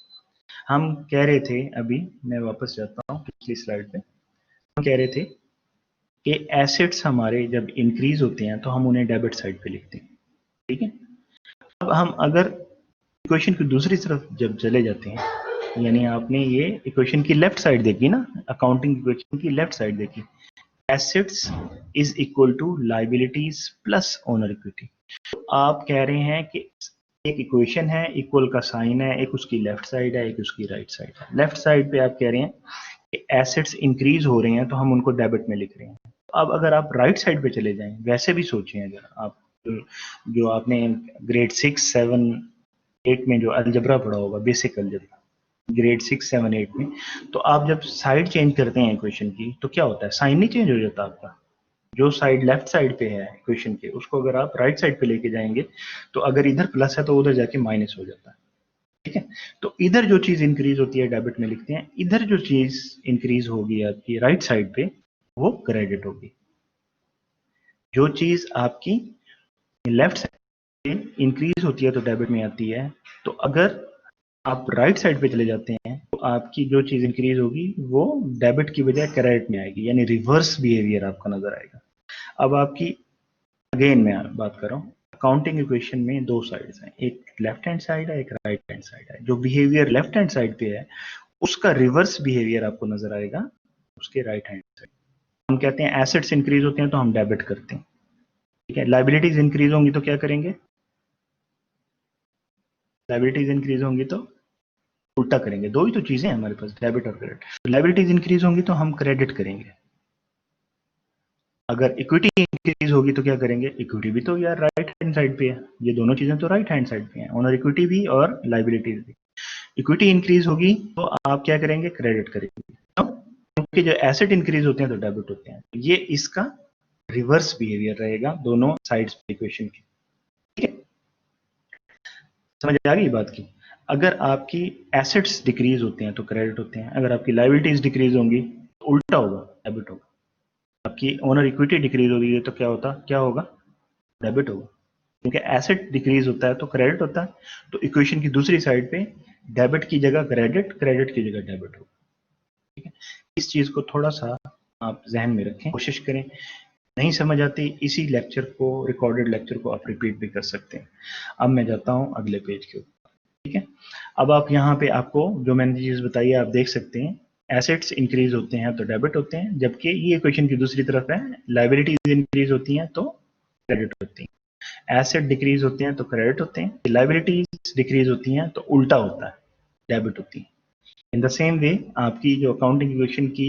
Speaker 2: हम कह रहे थे, अभी मैं वापस जाता हूँ पिछली स्लाइड पे, हम कह रहे थे कि एसेट्स हमारे जब इंक्रीज होते हैं तो हम उन्हें डेबिट साइड पे लिखते हैं, ठीक है। अब हम अगर इक्वेशन की दूसरी तरफ जब चले जाते हैं, यानी आपने ये इक्वेशन की लेफ्ट साइड देखी ना, अकाउंटिंग इक्वेशन की लेफ्ट साइड देखी, assets is equal to liabilities plus owner equity. तो आप कह रहे हैं कि एक इक्वेशन है, इक्वल का साइन है, एक उसकी लेफ्ट साइड है, एक उसकी राइट साइड है। लेफ्ट साइड पे आप कह रहे हैं कि एसेट्स इंक्रीज हो रहे हैं तो हम उनको डेबिट में लिख रहे हैं। अब अगर आप राइट साइड पे चले जाएं, वैसे भी सोचिए, अगर आप जो आपने ग्रेड 6, 7, 8 में जो अलजबरा पढ़ा होगा, बेसिक अलजबरा, ग्रेड 6, 7, 8 में, तो आप जब साइड चेंज करते हैं इक्वेशन की तो क्या होता है, साइन नहीं चेंज हो जाता आपका। जो साइड लेफ्ट साइड पे है इक्वेशन के, उसको अगर आप राइट साइड पे लेके जाएंगे तो अगर इधर प्लस है तो उधर जाके माइनस हो जाता है, ठीक है। तो इधर जो चीज इंक्रीज होती है डेबिट में लिखते हैं, इधर जो चीज इंक्रीज होगी आपकी राइट साइड पे वो क्रेडिट होगी। जो चीज आपकी लेफ्ट साइड पे इंक्रीज होती है तो डेबिट में आती है, तो अगर आप राइट साइड पे चले जाते हैं तो आपकी जो चीज इंक्रीज होगी वो डेबिट की बजाय क्रेडिट में आएगी, यानी रिवर्स बिहेवियर आपको नजर आएगा। अब आपकी अगेन मैं बात कर रहा हूँ, अकाउंटिंग इक्वेशन में दो साइड्स हैं, एक लेफ्ट हैंड साइड है, एक राइट हैंड साइड है। जो बिहेवियर लेफ्ट हैंड साइड पे है उसका रिवर्स बिहेवियर आपको नजर आएगा उसके राइट हैंड साइड। हम कहते हैं एसेट्स इंक्रीज होते हैं तो हम डेबिट करते हैं, ठीक है। लाइबिलिटीज इंक्रीज होंगी तो क्या करेंगे, लाइबिलिटीज इंक्रीज होंगी तो उल्टा करेंगे। दो ही तो चीजें हैं हमारे पास, डेबिट और क्रेडिट। लाइबिलिटीज इंक्रीज होंगी तो हम क्रेडिट करेंगे। अगर इक्विटी इंक्रीज होगी तो क्या करेंगे, इक्विटी भी तो यार राइट हैंड साइड पे है, ये दोनों चीजें तो राइट हैंड साइड पे हैं, ओनर इक्विटी भी और लाइबिलिटीज भी। इक्विटी इंक्रीज होगी तो आप क्या करेंगे, क्रेडिट करेंगे, क्योंकि जो एसेट इंक्रीज होते हैं तो डेबिट होते हैं। ये इसका रिवर्स बिहेवियर रहेगा दोनों साइड्स इक्वेशन की, ठीक है। समझ आ गई बात की। अगर आपकी एसेट्स डिक्रीज होते हैं तो क्रेडिट होते हैं, अगर आपकी लाइबिलिटीज डिक्रीज होंगी तो उल्टा होगा, डेबिट होगा। आपकी ओनर इक्विटी डिक्रीज हो रही है तो क्या होगा, डेबिट होगा, क्योंकि एसेट डिक्रीज होता है तो क्रेडिट होता है। तो इक्वेशन की दूसरी साइड पे डेबिट की जगह क्रेडिट, क्रेडिट की जगह डेबिट होगा, ठीक है। इस चीज को थोड़ा सा आप जहन में रखें, कोशिश करें। नहीं समझ आती इसी लेक्चर को, रिकॉर्डेड लेक्चर को आप रिपीट भी कर सकते हैं। अब मैं जाता हूं अगले पेज के ऊपर, ठीक है। अब आप यहाँ पे आपको जो मैंने चीज बताई है आप देख सकते हैं, एसेट्स इंक्रीज होते हैं तो डेबिट होते हैं, जबकि ये इक्वेशन की दूसरी तरफ है, लाइबिलिटीज इंक्रीज होती हैं तो क्रेडिट होती हैं, एसेट डिक्रीज होते हैं तो क्रेडिट होते हैं, लाइबिलिटीज डिक्रीज होती हैं तो उल्टा होता है, डेबिट होती है। इन द सेम वे आपकी जो अकाउंटिंग इक्वेशन की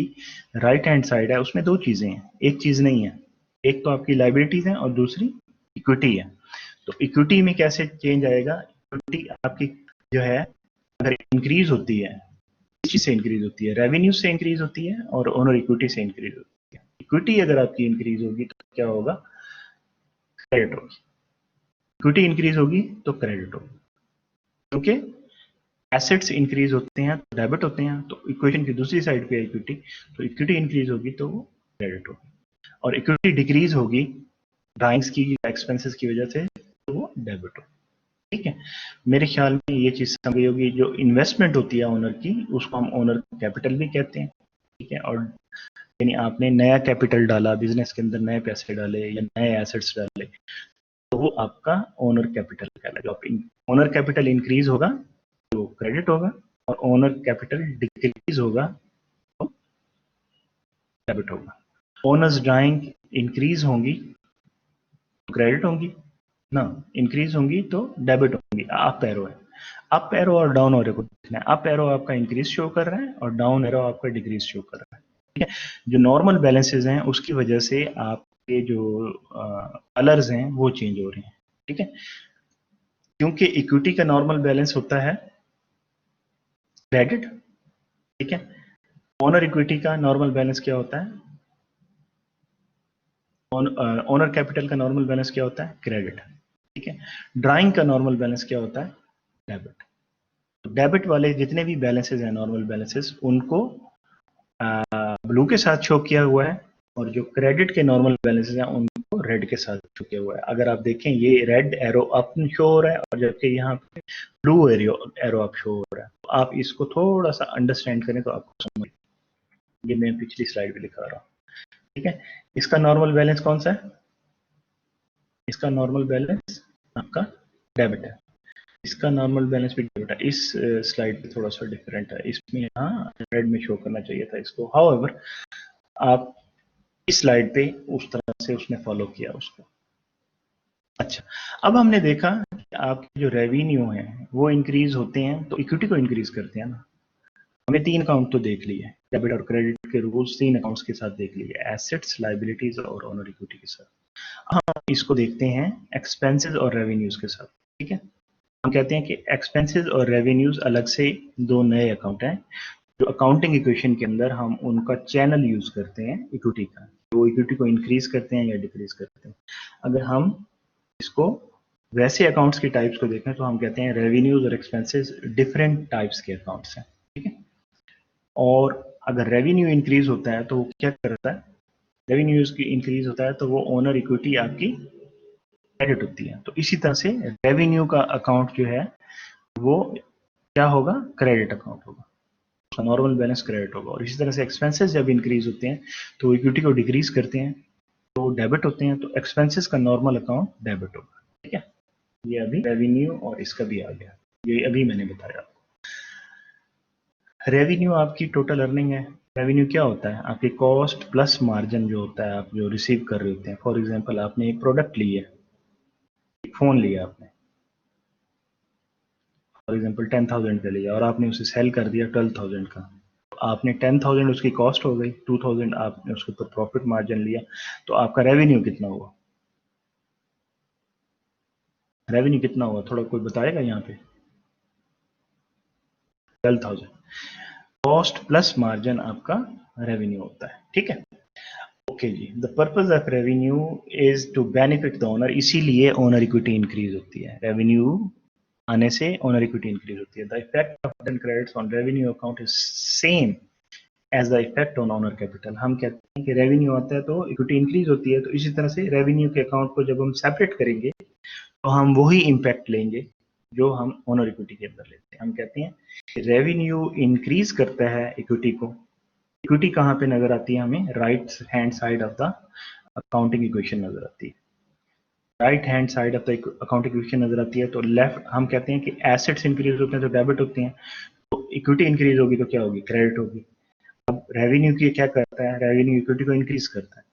Speaker 2: राइट हैंड साइड है उसमें दो चीजें हैं, एक चीज नहीं है। एक तो आपकी लाइबिलिटीज है और दूसरी इक्विटी है। तो इक्विटी में कैसे चेंज आएगा, इक्विटी आपकी जो है अगर इंक्रीज होती है, किस चीज से इंक्रीज होती है, रेवेन्यू से इंक्रीज होती है और ओनर इक्विटी से इंक्रीज होती है। इक्विटी अगर आपकी इंक्रीज होगी तो क्या होगा, क्रेडिट होगी। इक्विटी इंक्रीज होगी तो क्रेडिट होगी, क्योंकि एसेट्स इंक्रीज होते हैं तो डेबिट होते हैं। तो इक्वेशन की दूसरी साइड पे इक्विटी, तो इक्विटी इंक्रीज होगी तो वो क्रेडिट होगी, और इक्विटी डिक्रीज होगी ड्राइंग्स की एक्सपेंसेस की वजह से तो वो डेबिट होगी, ठीक है। मेरे ख्याल में ये चीज समझ गई होगी। जो इन्वेस्टमेंट होती है ओनर की उसको हम ओनर कैपिटल भी कहते हैं, ठीक है। और यानी आपने नया कैपिटल डाला बिजनेस के अंदर, नए पैसे डाले या नए एसेट्स डाले तो वो आपका ओनर कैपिटल कहलाएगा। ओनर कैपिटल इंक्रीज होगा तो क्रेडिट होगा, और ओनर कैपिटल डिक्रीज होगा तो डेबिट होगा। ओनर्स ड्राइंग इंक्रीज होंगी तो क्रेडिट होंगी ना, इंक्रीज होंगी तो डेबिट होंगी। अप एरो है, अप एरो और डाउन एरो को देखना है। अप एरो आपका इंक्रीज शो कर रहा है और डाउन एरो आपका डिक्रीज शो कर रहा है, ठीक है। जो नॉर्मल बैलेंसेज हैं उसकी वजह से आपके जो कलर्स हैं वो चेंज हो रहे हैं, ठीक है। क्योंकि इक्विटी का नॉर्मल बैलेंस होता है क्रेडिट, ठीक है। ओनर इक्विटी का नॉर्मल बैलेंस क्या होता है, ओनर कैपिटल का नॉर्मल बैलेंस क्या होता है, क्रेडिट, ठीक है। ड्राइंग का नॉर्मल बैलेंस क्या होता है, डेबिट। तो डेबिट वाले जितने भी बैलेंसेज हैं नॉर्मल बैलेंसेज उनको ब्लू के साथ शो किया हुआ है, और जो क्रेडिट के नॉर्मल बैलेंसेज हैं उनको रेड के साथ शो किया हुआ है। अगर आप देखें ये रेड एरो अप शो हो रहा है और जबकि यहाँ पे ब्लू एरो अप शो हो रहा है। तो आप इसको थोड़ा सा अंडरस्टैंड करें तो आपको समझ, ये मैं पिछली स्लाइड में दिखा रहा हूँ, ठीक है। इसका नॉर्मल बैलेंस कौन सा है, इसका नॉर्मल बैलेंस आपका डेबिट है, इसका नॉर्मल बैलेंस भी डेबिट है। इस स्लाइड पे थोड़ा सा डिफरेंट है, इसमें यहाँ रेड में शो करना चाहिए था इसको। हाउएवर आप इस स्लाइड पे उस तरह से उसने फॉलो किया उसको। अच्छा, अब हमने देखा कि आपके जो रेवेन्यू है वो इंक्रीज होते हैं तो इक्विटी को इंक्रीज करते हैं ना। हमने तीन अकाउंट तो देख लिए, डेबिट और क्रेडिट के रूल्स तीन अकाउंट्स के साथ देख लिए, एसेट्स, लाइबिलिटीज और ओनर इक्विटी के साथ। हम इसको देखते हैं एक्सपेंसेस और रेवेन्यूज के साथ, ठीक है। हम कहते हैं कि एक्सपेंसेस और रेवेन्यूज अलग से दो नए अकाउंट हैं जो अकाउंटिंग इक्वेशन के अंदर हम उनका चैनल यूज करते हैं इक्विटी का, वो इक्विटी को इंक्रीज करते हैं या डिक्रीज करते हैं। अगर हम इसको वैसे अकाउंट्स की टाइप्स को देखें तो हम कहते हैं रेवेन्यूज और एक्सपेंसेस डिफरेंट टाइप्स के अकाउंट्स हैं, ठीक है। और अगर रेवेन्यू इंक्रीज होता है तो वो क्या करता है, रेवेन्यूज की इंक्रीज होता है तो वो ओनर इक्विटी आपकी क्रेडिट होती है। तो इसी तरह से रेवेन्यू का अकाउंट जो है वो क्या होगा, क्रेडिट अकाउंट होगा, उसका नॉर्मल बैलेंस क्रेडिट होगा। और इसी तरह से एक्सपेंसेस जब इंक्रीज होते हैं तो इक्विटी को डिक्रीज करते हैं तो डेबिट होते हैं, तो एक्सपेंसेस का नॉर्मल अकाउंट डेबिट होगा, ठीक है। ये अभी रेवेन्यू और इसका भी आ गया, ये अभी मैंने बताया। रेवेन्यू आपकी टोटल अर्निंग है। रेवेन्यू क्या होता है, आपकी कॉस्ट प्लस मार्जिन जो होता है आप जो रिसीव कर रहे होते हैं। फॉर एग्जांपल आपने एक प्रोडक्ट ली है, एक फोन लिया आपने, फॉर एग्जांपल 10,000 का लिया और आपने उसे सेल कर दिया 12,000 का। तो आपने 10,000 उसकी कॉस्ट हो गई, 2,000 आपने उसके ऊपर प्रॉफिट मार्जिन लिया, तो आपका रेवेन्यू कितना हुआ, रेवेन्यू कितना हुआ थोड़ा कोई बताएगा यहाँ पे। 12,000 कॉस्ट प्लस मार्जिन आपका रेवेन्यू होता है, ठीक है। ओके जी, the purpose of revenue is to benefit the owner, इसीलिए ओनर इक्विटी इंक्रीज होती है। रेवेन्यू आने से ओनर इक्विटी इंक्रीज होती है। The effect of credits on revenue account is same as the effect on owner capital. हम कहते हैं कि रेवेन्यू आता है तो इक्विटी इंक्रीज होती है, तो इसी तरह से रेवेन्यू के अकाउंट को जब हम सेपरेट करेंगे तो हम वही इम्पैक्ट लेंगे जो हम ओनर इक्विटी के अंदर लेते हैं। हम कहते हैं रेवेन्यू इंक्रीज करता है इक्विटी को। इक्विटी कहाँ पे नजर आती है हमें, right hand side of the accounting equation नजर आती है। Right hand side of the accounting equation नजर आती है, तो लेफ्ट हम कहते हैं कि एसेट्स इंक्रीज होते हैं तो डेबिट होते हैं, तो इक्विटी इंक्रीज होगी तो क्या होगी, क्रेडिट होगी। अब रेवेन्यू की क्या करता है, रेवेन्यू इक्विटी को इंक्रीज करता है।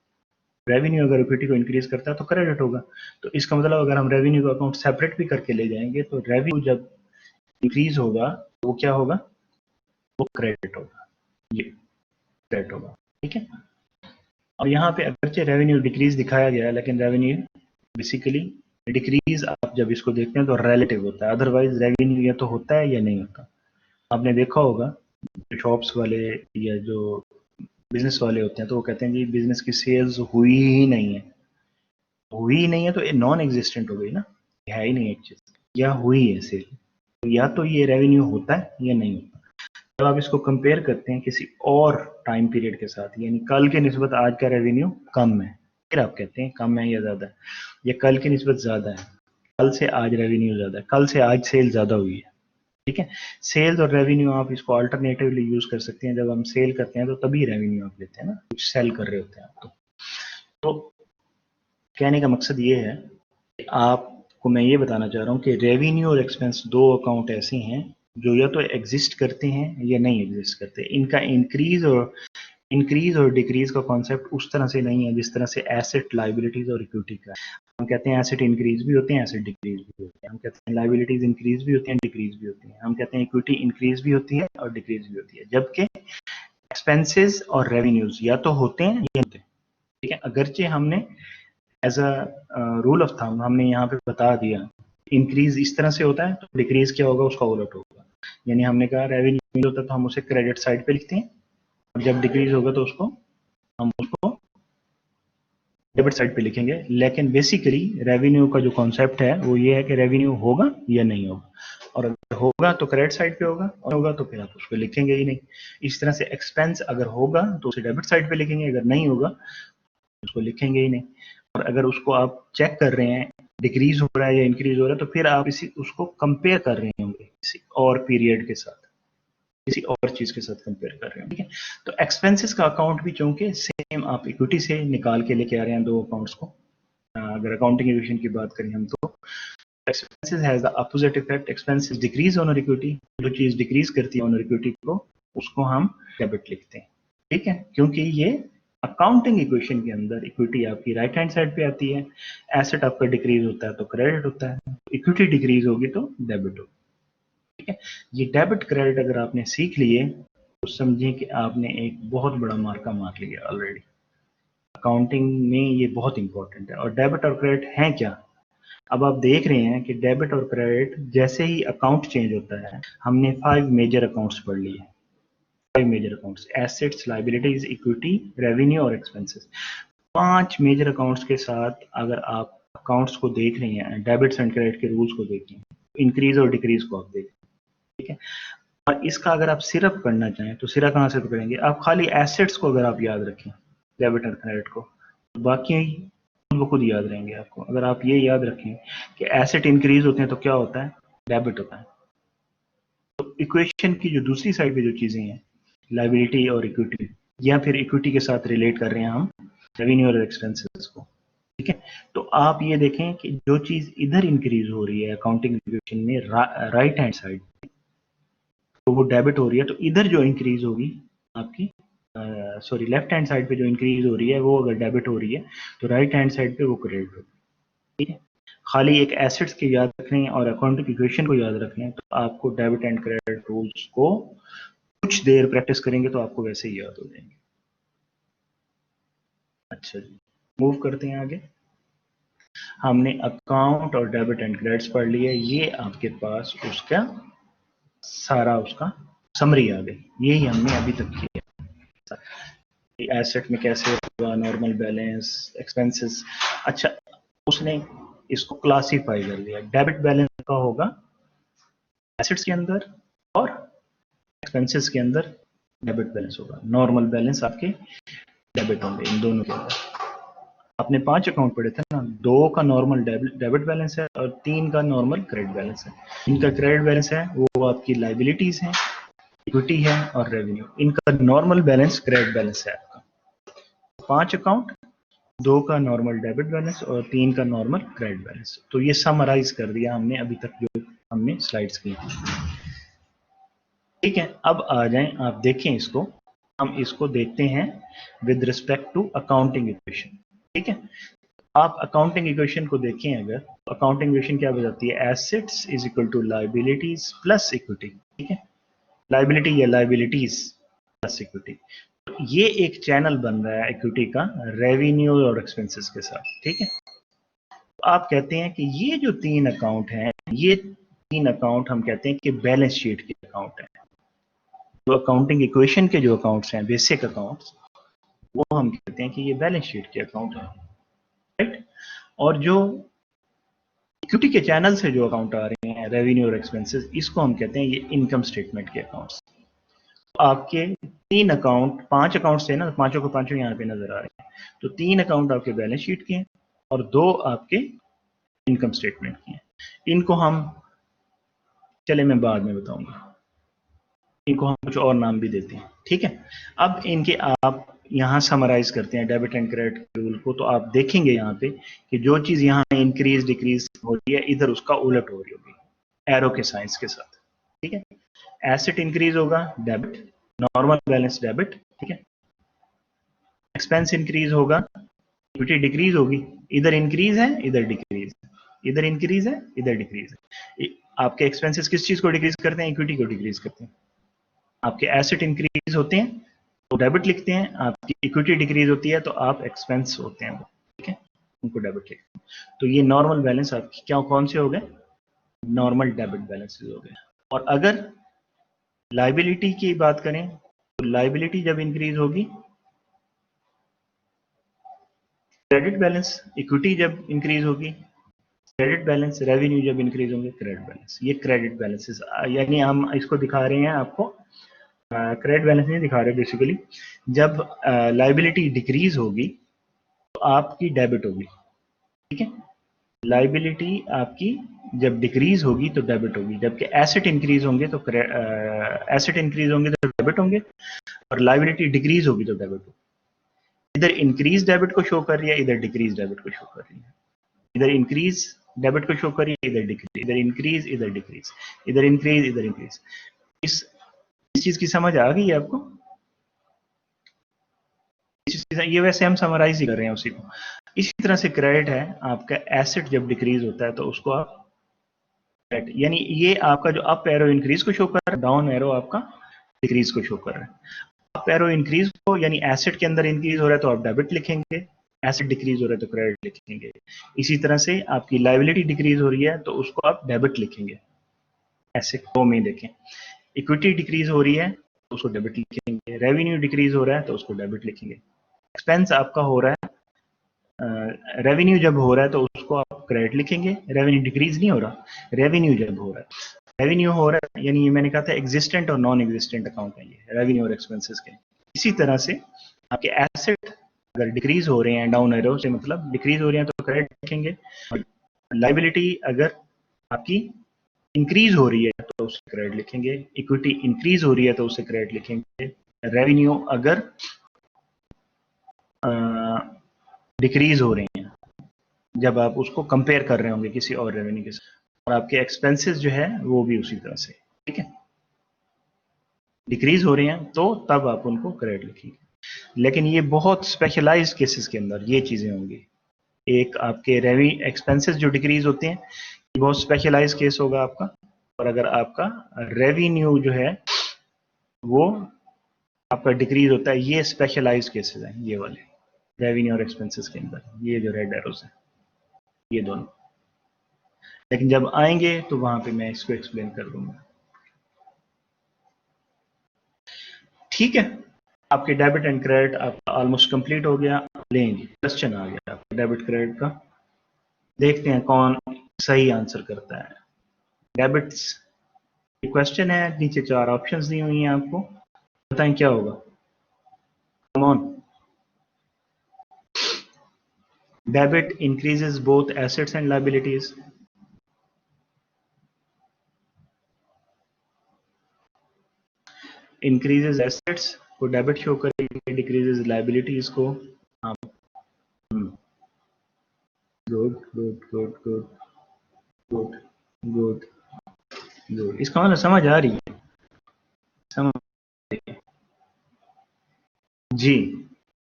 Speaker 2: रेवेन्यू अगर इक्विटी को इंक्रीज करता है तो क्रेडिट होगा। तो इसका मतलब अगर हम रेवेन्यू का अकाउंट सेपरेट भी करके ले जाएंगे तो रेवेन्यू जब इंक्रीज होगा तो वो क्या होगा, वो क्रेडिट होगा, ये क्रेडिट होगा, ठीक है। और यहाँ पे अगरचे रेवेन्यू डिक्रीज दिखाया गया है, लेकिन रेवेन्यू बेसिकली डिक्रीज आप जब इसको देखते हैं तो रिलेटिव होता है, अदरवाइज रेवेन्यू या तो होता है या नहीं होता। आपने देखा होगा शॉप्स वाले या जो बिजनेस वाले होते हैं तो वो कहते हैं जी बिजनेस की सेल्स हुई ही नहीं है, हुई ही नहीं है तो ये नॉन एग्जिस्टेंट हो गई ना, है ही नहीं एक चीज, या हुई है सेल, तो या तो ये रेवेन्यू होता है या नहीं होता। जब आप इसको कंपेयर करते हैं किसी और टाइम पीरियड के साथ, यानी कल के निस्बत आज का रेवेन्यू कम है, फिर आप कहते हैं कम है या ज्यादा है, या कल की निस्बत ज्यादा है, कल से आज रेवेन्यू ज्यादा है, कल से आज सेल ज्यादा हुई है, ठीक है। सेल्स और रेवेन्यू आप इसको अल्टरनेटिवली यूज कर सकते हैं। जब हम सेल करते हैं तो तभी रेवेन्यू आप लेते हैं ना, कुछ सेल कर रहे होते हैं आप। तो कहने का मकसद ये है कि आपको मैं ये बताना चाह रहा हूँ कि रेवेन्यू और एक्सपेंस दो अकाउंट ऐसे हैं जो या तो एग्जिस्ट करते हैं या नहीं एग्जिस्ट करते। इनका इंक्रीज और डिक्रीज का कॉन्सेप्ट उस तरह से नहीं है जिस तरह से एसेट, लाइबिलिटीज और इक्विटी का। हम कहते हैं एसेट इंक्रीज भी होते हैं, एसेट डिक्रीज भी होते हैं। हम कहते हैं लाइबिलिटीज इंक्रीज भी होती हैं, डिक्रीज भी होती हैं। हम कहते हैं इक्विटी इंक्रीज भी होती है और डिक्रीज भी होती है। जबकि एक्सपेंसेस और रेवेन्यूज या तो होते हैं या होते हैं, ठीक है। अगरचे हमने as a rule of thumb हमने यहाँ पे बता दिया इंक्रीज इस तरह से होता है तो डिक्रीज क्या होगा, उसका उलट होगा। यानी हमने कहा रेवेन्यू होता है तो हम उसे क्रेडिट साइड पे लिखते हैं, और जब डिक्रीज होगा तो हम उसको डेबिट साइड पे लिखेंगे। लेकिन बेसिकली रेवेन्यू का जो कॉन्सेप्ट है वो ये है कि रेवेन्यू होगा या नहीं होगा, और अगर होगा तो क्रेडिट साइड पे होगा, और होगा तो फिर आप उसको लिखेंगे ही नहीं। इस तरह से एक्सपेंस अगर होगा तो उसे डेबिट साइड पे लिखेंगे, अगर नहीं होगा उसको लिखेंगे ही नहीं। और अगर उसको आप चेक कर रहे हैं डिक्रीज हो रहा है या इंक्रीज हो रहा है तो फिर आप इसी उसको कंपेयर कर रहे होंगे किसी और पीरियड के साथ, किसी और चीज के साथ कंपेयर कर रहे हैं, ठीक है। तो एक्सपेंसेस का अकाउंट भी चूंकि सेम आप इक्विटी से निकाल के लेके आ रहे हैं दो अकाउंट्स को, अगर अकाउंटिंग इक्वेशन की बात करें हम तो expenses has the opposite effect, expenses decrease on equity, जो चीज डिक्रीज करती है ऑन इक्विटी को उसको हम डेबिट लिखते हैं, ठीक है। क्योंकि ये अकाउंटिंग इक्वेशन के अंदर इक्विटी आपकी राइट हैंड साइड पे आती है, एसेट आपका डिक्रीज होता है तो क्रेडिट होता है, इक्विटी डिक्रीज होगी तो डेबिट होगी, ठीक है। ये डेबिट क्रेडिट अगर आपने सीख लिए तो समझिए कि आपने एक बहुत बड़ा मार्का मार लिया ऑलरेडी। अकाउंटिंग में ये बहुत इंपॉर्टेंट है। और डेबिट और क्रेडिट हैं क्या, अब आप देख रहे हैं कि डेबिट और क्रेडिट जैसे ही अकाउंट चेंज होता है, हमने 5 मेजर अकाउंट्स पढ़ लिए, 5 major accounts, assets, liabilities, equity, revenue और एक्सपेंसेस। 5 मेजर अकाउंट्स के साथ अगर आप अकाउंट्स को देख रही हैं, डेबिट्स एंड क्रेडिट के रूल्स को देख रही हैं, इंक्रीज और डिक्रीज को आप देख रहे हैं, ठीक है। और इसका अगर आप सिर्फ करना चाहें तो सिरा कहाँ से पकड़ेंगे, आप खाली एसेट्स को अगर आप याद रखें, डेबिट और क्रेडिट को, तो बाकी वो खुद याद रहेंगे आपको। अगर आप ये याद रखें कि एसेट इंक्रीज होते हैं तो क्या होता है, डेबिट होता है। तो इक्वेशन की जो दूसरी साइड पे जो चीजें हैं, लायबिलिटी और इक्विटी, या फिर इक्विटी के साथ रिलेट कर रहे हैं हम रेवेन्यू और एक्सपेंसेस को, ठीक है। तो आप ये देखें कि जो चीज इधर इंक्रीज हो रही है अकाउंटिंग इक्वेशन में राइट हैंड साइड, तो वो डेबिट हो रही है, तो इधर जो इंक्रीज होगी आपकी सॉरी लेफ्ट हैंड साइड पे जो इंक्रीज हो रही है वो अगर डेबिट हो रही है तो राइट हैंड साइड पे वो क्रेडिट होगी, ठीक है। खाली एक एसेट्स के याद रखने और अकाउंटिंग इक्वेशन को याद रखने, तो आपको डेबिट एंड क्रेडिट रूल्स को कुछ देर प्रैक्टिस करेंगे तो आपको वैसे ही याद हो जाएंगे। अच्छा जी, मूव करते हैं आगे। हमने अकाउंट और डेबिट एंड क्रेडिट्स पढ़ लिया, ये आपके पास उसका सारा उसका समरी आ गई, यही हमने अभी तक किया। एसेट में कैसे होगा, नॉर्मल बैलेंस, एक्सपेंसेस। अच्छा, उसने इसको क्लासीफाई कर दिया, डेबिट बैलेंस का होगा एसेट्स के अंदर और एक्सपेंसेस के अंदर डेबिट बैलेंस होगा, नॉर्मल बैलेंस आपके डेबिट होंगे इन दोनों के अंदर। आपने 5 अकाउंट पढ़े थे ना, 2 का नॉर्मल डेबिट बैलेंस है और 3 का नॉर्मल क्रेडिट बैलेंस है। इनका क्रेडिट बैलेंस है वो आपकी लाइबिलिटीज हैं, इक्विटी है और रेवेन्यू, इनका नॉर्मल बैलेंस क्रेडिट बैलेंस है आपका। 5 अकाउंट, 2 का नॉर्मल डेबिट बैलेंस और 3 का नॉर्मल क्रेडिट बैलेंस। तो ये समराइज कर दिया हमने अभी तक जो हमने स्लाइड्स की, ठीक है। अब आ जाएं, आप देखें इसको, हम इसको देखते हैं with respect to accounting equation, ठीक है। आप अकाउंटिंग इक्वेशन को देखें, अगर अकाउंटिंग इक्वेशन क्या बताती है, assets is equal to liabilities plus equity, ठीक है। लाइबिलिटी या लाइबिलिटीज प्लस इक्विटी, ये एक चैनल बन रहा है इक्विटी का रेवेन्यू और एक्सपेंसेस के साथ, ठीक है। तो आप कहते हैं कि ये जो 3 अकाउंट हैं, ये 3 अकाउंट हम कहते हैं कि बैलेंस शीट के अकाउंट हैं। जो अकाउंटिंग इक्वेशन के जो अकाउंट्स हैं, बेसिक अकाउंट्स, वो हम कहते हैं कि ये बैलेंस शीट के अकाउंट हैं, राइट। और जो इक्विटी के चैनल से जो अकाउंट आ रहे हैं, रेवेन्यू और एक्सपेंसेस, इसको हम कहते हैं ये इनकम स्टेटमेंट के अकाउंट्स। आपके 3 अकाउंट, 5 अकाउंट्स थे ना, पांचों के पांचों यहाँ पे नजर आ रहे हैं। तो 3 अकाउंट आपके बैलेंस शीट के हैं और 2 आपके इनकम स्टेटमेंट के हैं। इनको हम, चले मैं बाद में बताऊंगा, इनको हम कुछ और नाम भी देते हैं, ठीक है। अब इनके आप यहाँ समराइज करते हैं डेबिट एंड क्रेडिट रूल को, तो आप देखेंगे यहाँ पे कि जो चीज यहाँ इंक्रीज डिक्रीज हो रही है, इधर उसका उलट हो रही होगी एरो के साइंस के साथ, ठीक है। एसेट इंक्रीज होगा डेबिट, नॉर्मल बैलेंस डेबिट, ठीक है। एक्सपेंस इंक्रीज होगा, इक्विटी डिक्रीज होगी, इधर इंक्रीज है इधर डिक्रीज है, इधर इंक्रीज है इधर डिक्रीज है। आपके एक्सपेंसेस किस चीज को डिक्रीज करते हैं, इक्विटी को डिक्रीज करते हैं। आपके एसेट इंक्रीज होते हैं तो डेबिट लिखते हैं, आपकी इक्विटी डिक्रीज होती है तो आप एक्सपेंस होते हैं, ठीक है, उनको डेबिट लिखते हैं। तो ये नॉर्मल बैलेंस आपकी क्या, कौन से हो गए, नॉर्मल डेबिट बैलेंसेस हो गए। और अगर लाइबिलिटी की बात करें तो लाइबिलिटी जब इंक्रीज होगी क्रेडिट बैलेंस, इक्विटी जब इंक्रीज होगी क्रेडिट बैलेंस, रेवेन्यू जब इंक्रीज होंगे क्रेडिट बैलेंस। ये क्रेडिट बैलेंसेस, यानी हम इसको दिखा रहे हैं आपको, क्रेडिट बैलेंस नहीं दिखा रहे बेसिकली। जब लाइबिलिटी डिक्रीज होगी तो आपकी डेबिट होगी, ठीक है। लाइबिलिटी आपकी जब डिक्रीज होगी तो डेबिट होगी, जबकि एसेट इंक्रीज होंगे तो एसेट इंक्रीज होंगे तो डेबिट होंगे और लाइबिलिटी डिक्रीज होगी तो डेबिट होगी। इधर इंक्रीज डेबिट को शो कर रही है, इधर डिक्रीज डेबिट को शो कर रही है। इधर इंक्रीज डेबिट को शो कर रही है, इधर डिक्रीज, इधर इंक्रीज इधर डिक्रीज, इधर इंक्रीज इधर इंक्रीज। इस चीज की समझ आ गई है आपको? ये वैसे हम समराइज ही कर रहे हैं उसी को। इसी तरह से क्रेडिट है, आपका एसेट जब डिक्रीज होता है तो उसको आप, यानी ये आपका जो अप एरो इंक्रीज को शो कर रहा है, डाउन एरो आपका डिक्रीज को शो कर रहा है। अप एरो इंक्रीज को, यानी एसेट के अंदर इंक्रीज हो रहा है तो आप डेबिट लिखेंगे, एसेट डिक्रीज हो रहा है तो क्रेडिट लिखेंगे। इसी तरह से आपकी लायबिलिटी डिक्रीज हो रही है तो उसको आप डेबिट लिखेंगे। ऐसे को में देखें, इक्विटी डिक्रीज हो रही है तो उसको डेबिट लिखेंगे, रेवेन्यू डिक्रीज हो रहा है तो उसको डेबिट लिखेंगे, एक्सपेंस आपका हो रहा है रेवेन्यू जब हो रहा है तो उसको आप क्रेडिट लिखेंगे, रेवेन्यू डिक्रीज नहीं हो रहा, रेवेन्यू जब हो रहा है, रेवेन्यू हो रहा है यानी मैंने कहा था एग्जिस्टेंट और नॉन एग्जिस्टेंट अकाउंट है ये रेवेन्यू और एक्सपेंसेस के। इसी तरह से आपके एसेट अगर डिक्रीज हो रहे हैं, डाउन एरो से मतलब डिक्रीज हो रहे हैं तो क्रेडिट लिखेंगे, लाइबिलिटी अगर आपकी इंक्रीज हो रही है तो उसे क्रेडिट लिखेंगे, इक्विटी इंक्रीज हो रही है तो उसे क्रेडिट लिखेंगे, रेवेन्यू अगर डिक्रीज हो रहे हैं जब आप उसको कंपेयर कर रहे होंगे किसी और रेवेन्यू के साथ, और आपके एक्सपेंसेस जो है वो भी उसी तरह से, ठीक है, डिक्रीज हो रहे हैं तो तब आप उनको क्रेडिट लिखेंगे। लेकिन ये बहुत स्पेशलाइज्ड केसेस के अंदर ये चीजें होंगी। एक आपके रेवेन्यू एक्सपेंसेस जो डिक्रीज होते हैं ये बहुत स्पेशलाइज केस होगा आपका, और अगर आपका रेवेन्यू जो है वो आपका डिक्रीज होता है, ये स्पेशलाइज्ड केसेस हैं ये वाले रेवेन्यू और एक्सपेंसेस के अंदर, ये जो रेड एरोस है ये दोनों। लेकिन जब आएंगे तो वहां पे मैं इसको एक्सप्लेन कर दूंगा, ठीक है। आपके डेबिट एंड क्रेडिट आपका ऑलमोस्ट कंप्लीट हो गया। लेंगे क्वेश्चन आ गया आपका डेबिट क्रेडिट का, देखते हैं कौन सही आंसर करता है। डेबिट्स क्वेश्चन है, नीचे 4 ऑप्शंस दी हुई हैं आपको, बताएं क्या होगा। Come on. Debit increases both assets and liabilities, increases assets को डेबिट शो करेंगे, डिक्रीजेस लायबिलिटीज को आप good good good good good good good, इसका मतलब समझ आ रही है, समझ जी।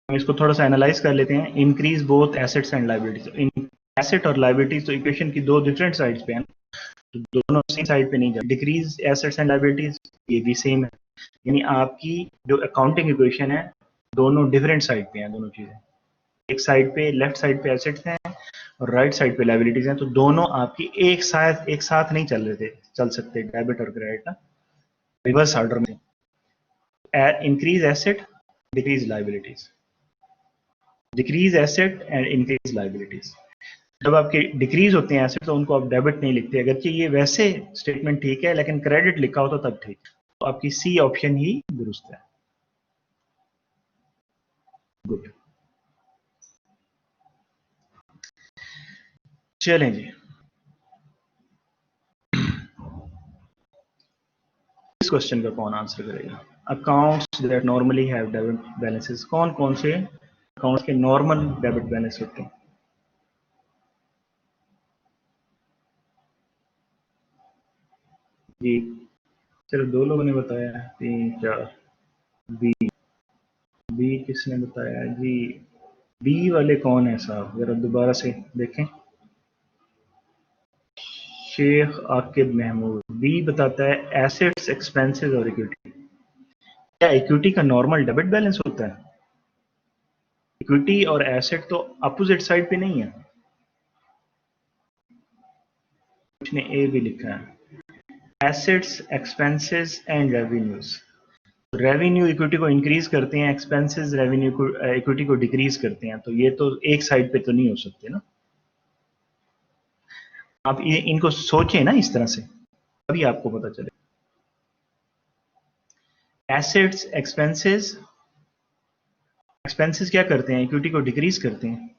Speaker 2: हम इसको थोड़ा सा एनालाइज कर लेते हैं। Increase both assets and liabilities, asset और लायबिलिटीज तो इक्वेशन की दो डिफरेंट साइड्स पे हैं, तो दोनों सेम साइड पे नहीं जाते। डिक्रीज एसेट्स एंड लायबिलिटीज ये भी सेम है, यानी आपकी जो अकाउंटिंग इक्वेशन है दोनों डिफरेंट साइड पे हैं दोनों चीजें। एक साइड पे लेफ्ट साइड पे एसेट्स हैं और राइट साइड पे लायबिलिटीज हैं, तो दोनों आपकी एक साथ नहीं चल सकते डेबिट और क्रेडिट ना, रिवर्स ऑर्डर में। Increase asset decrease liabilities, decrease asset and increase liabilities. जब आपके डिक्रीज होते हैं एसेट तो उनको आप डेबिट नहीं लिखते, अगरचे ये वैसे स्टेटमेंट ठीक है लेकिन क्रेडिट लिखा हो तो तब ठीक, तो आपकी सी ऑप्शन ही दुरुस्त है। गुड, चलें जी। इस क्वेश्चन का कौन आंसर करेगा। Accounts that normally have debit balances, कौन कौन से अकाउंट्स के नॉर्मल डेबिट बैलेंस होते हैं। जी चलो, 2 लोगों ने बताया, 3 4। बी, बी किसने बताया जी। बी वाले कौन है साहब, जरा दोबारा से देखें। शेख आकिब महमूद, बी बताता है एसेट्स एक्सपेंसेस और इक्विटी। क्या इक्विटी का नॉर्मल डेबिट बैलेंस होता है। इक्विटी और एसेट तो अपोजिट साइड पे नहीं है, उसने ए भी लिखा है। Assets expenses and revenues, revenue equity को इंक्रीज करते हैं, एक्सपेंसेस रेवेन्यू को इक्विटी को डिक्रीज करते हैं, तो ये तो एक साइड पे तो नहीं हो सकते ना। आप इनको सोचें ना इस तरह से, तभी आपको पता चले। एसेट्स एक्सपेंसेस, एक्सपेंसेस क्या करते हैं, इक्विटी को डिक्रीज करते हैं,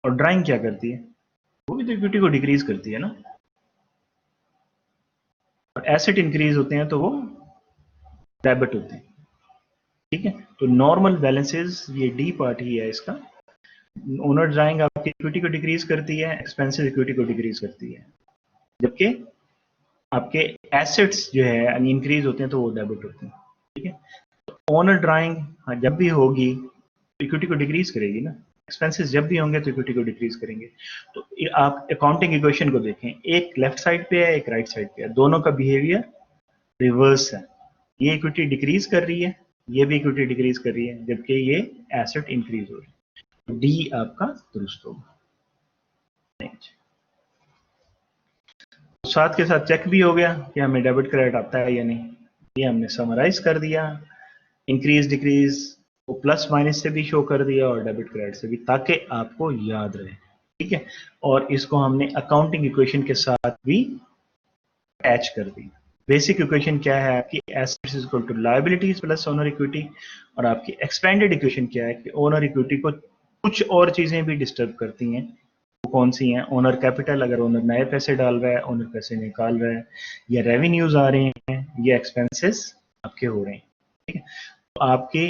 Speaker 2: और ड्राइंग क्या करती है, वो भी तो इक्विटी को डिक्रीज करती है ना। और एसेट इंक्रीज होते हैं तो वो डेबिट होते हैं, ठीक है। तो नॉर्मल बैलेंसेस ये डी पार्ट ही है इसका। ओनर ड्राइंग आपकी इक्विटी को डिक्रीज करती है, एक्सपेंसेस इक्विटी को डिक्रीज करती है, जबकि आपके एसेट्स जो है इंक्रीज होते हैं तो वो डेबिट होते हैं, ठीक है। तो ओनर ड्राइंग हाँ जब भी होगी इक्विटी को डिक्रीज करेगी ना, एक्सपेंसेस जब भी होंगे तो इक्विटी को डिक्रीज करेंगे। तो आप अकाउंटिंग इक्वेशन को देखें, एक लेफ्ट साइड पे है एक राइट साइड पे है, दोनों का बिहेवियर रिवर्स है। ये इक्विटी डिक्रीज कर रही है, ये भी इक्विटी डिक्रीज कर रही है, जबकि ये एसेट इंक्रीज हो रही है। डी आपका दुरुस्त होगा। साथ के साथ चेक भी हो गया कि हमें डेबिट क्रेडिट आता है या नहीं, ये हमने समराइज कर दिया। इंक्रीज डिक्रीज वो प्लस माइनस से भी शो कर दिया और डेबिट क्रेडिट से भी, ताकि आपको याद रहे। ठीक है, और इसको हमने अकाउंटिंग इक्वेशन के साथ भी अटैच कर दी। बेसिक इक्वेशन क्या है आपकी, assets is equal to liabilities plus owner equity, और आपकी एक्सपेंडेड इक्वेशन क्या है कि ओनर इक्विटी को कुछ और चीजें भी डिस्टर्ब करती हैं। वो कौन सी हैं, ओनर कैपिटल, अगर ओनर नए पैसे डाल रहा है, ओनर पैसे निकाल रहा है, या रेवेन्यूज आ रहे हैं, ये एक्सपेंसेस आपके हो रहे हैं। ठीक है, तो आपके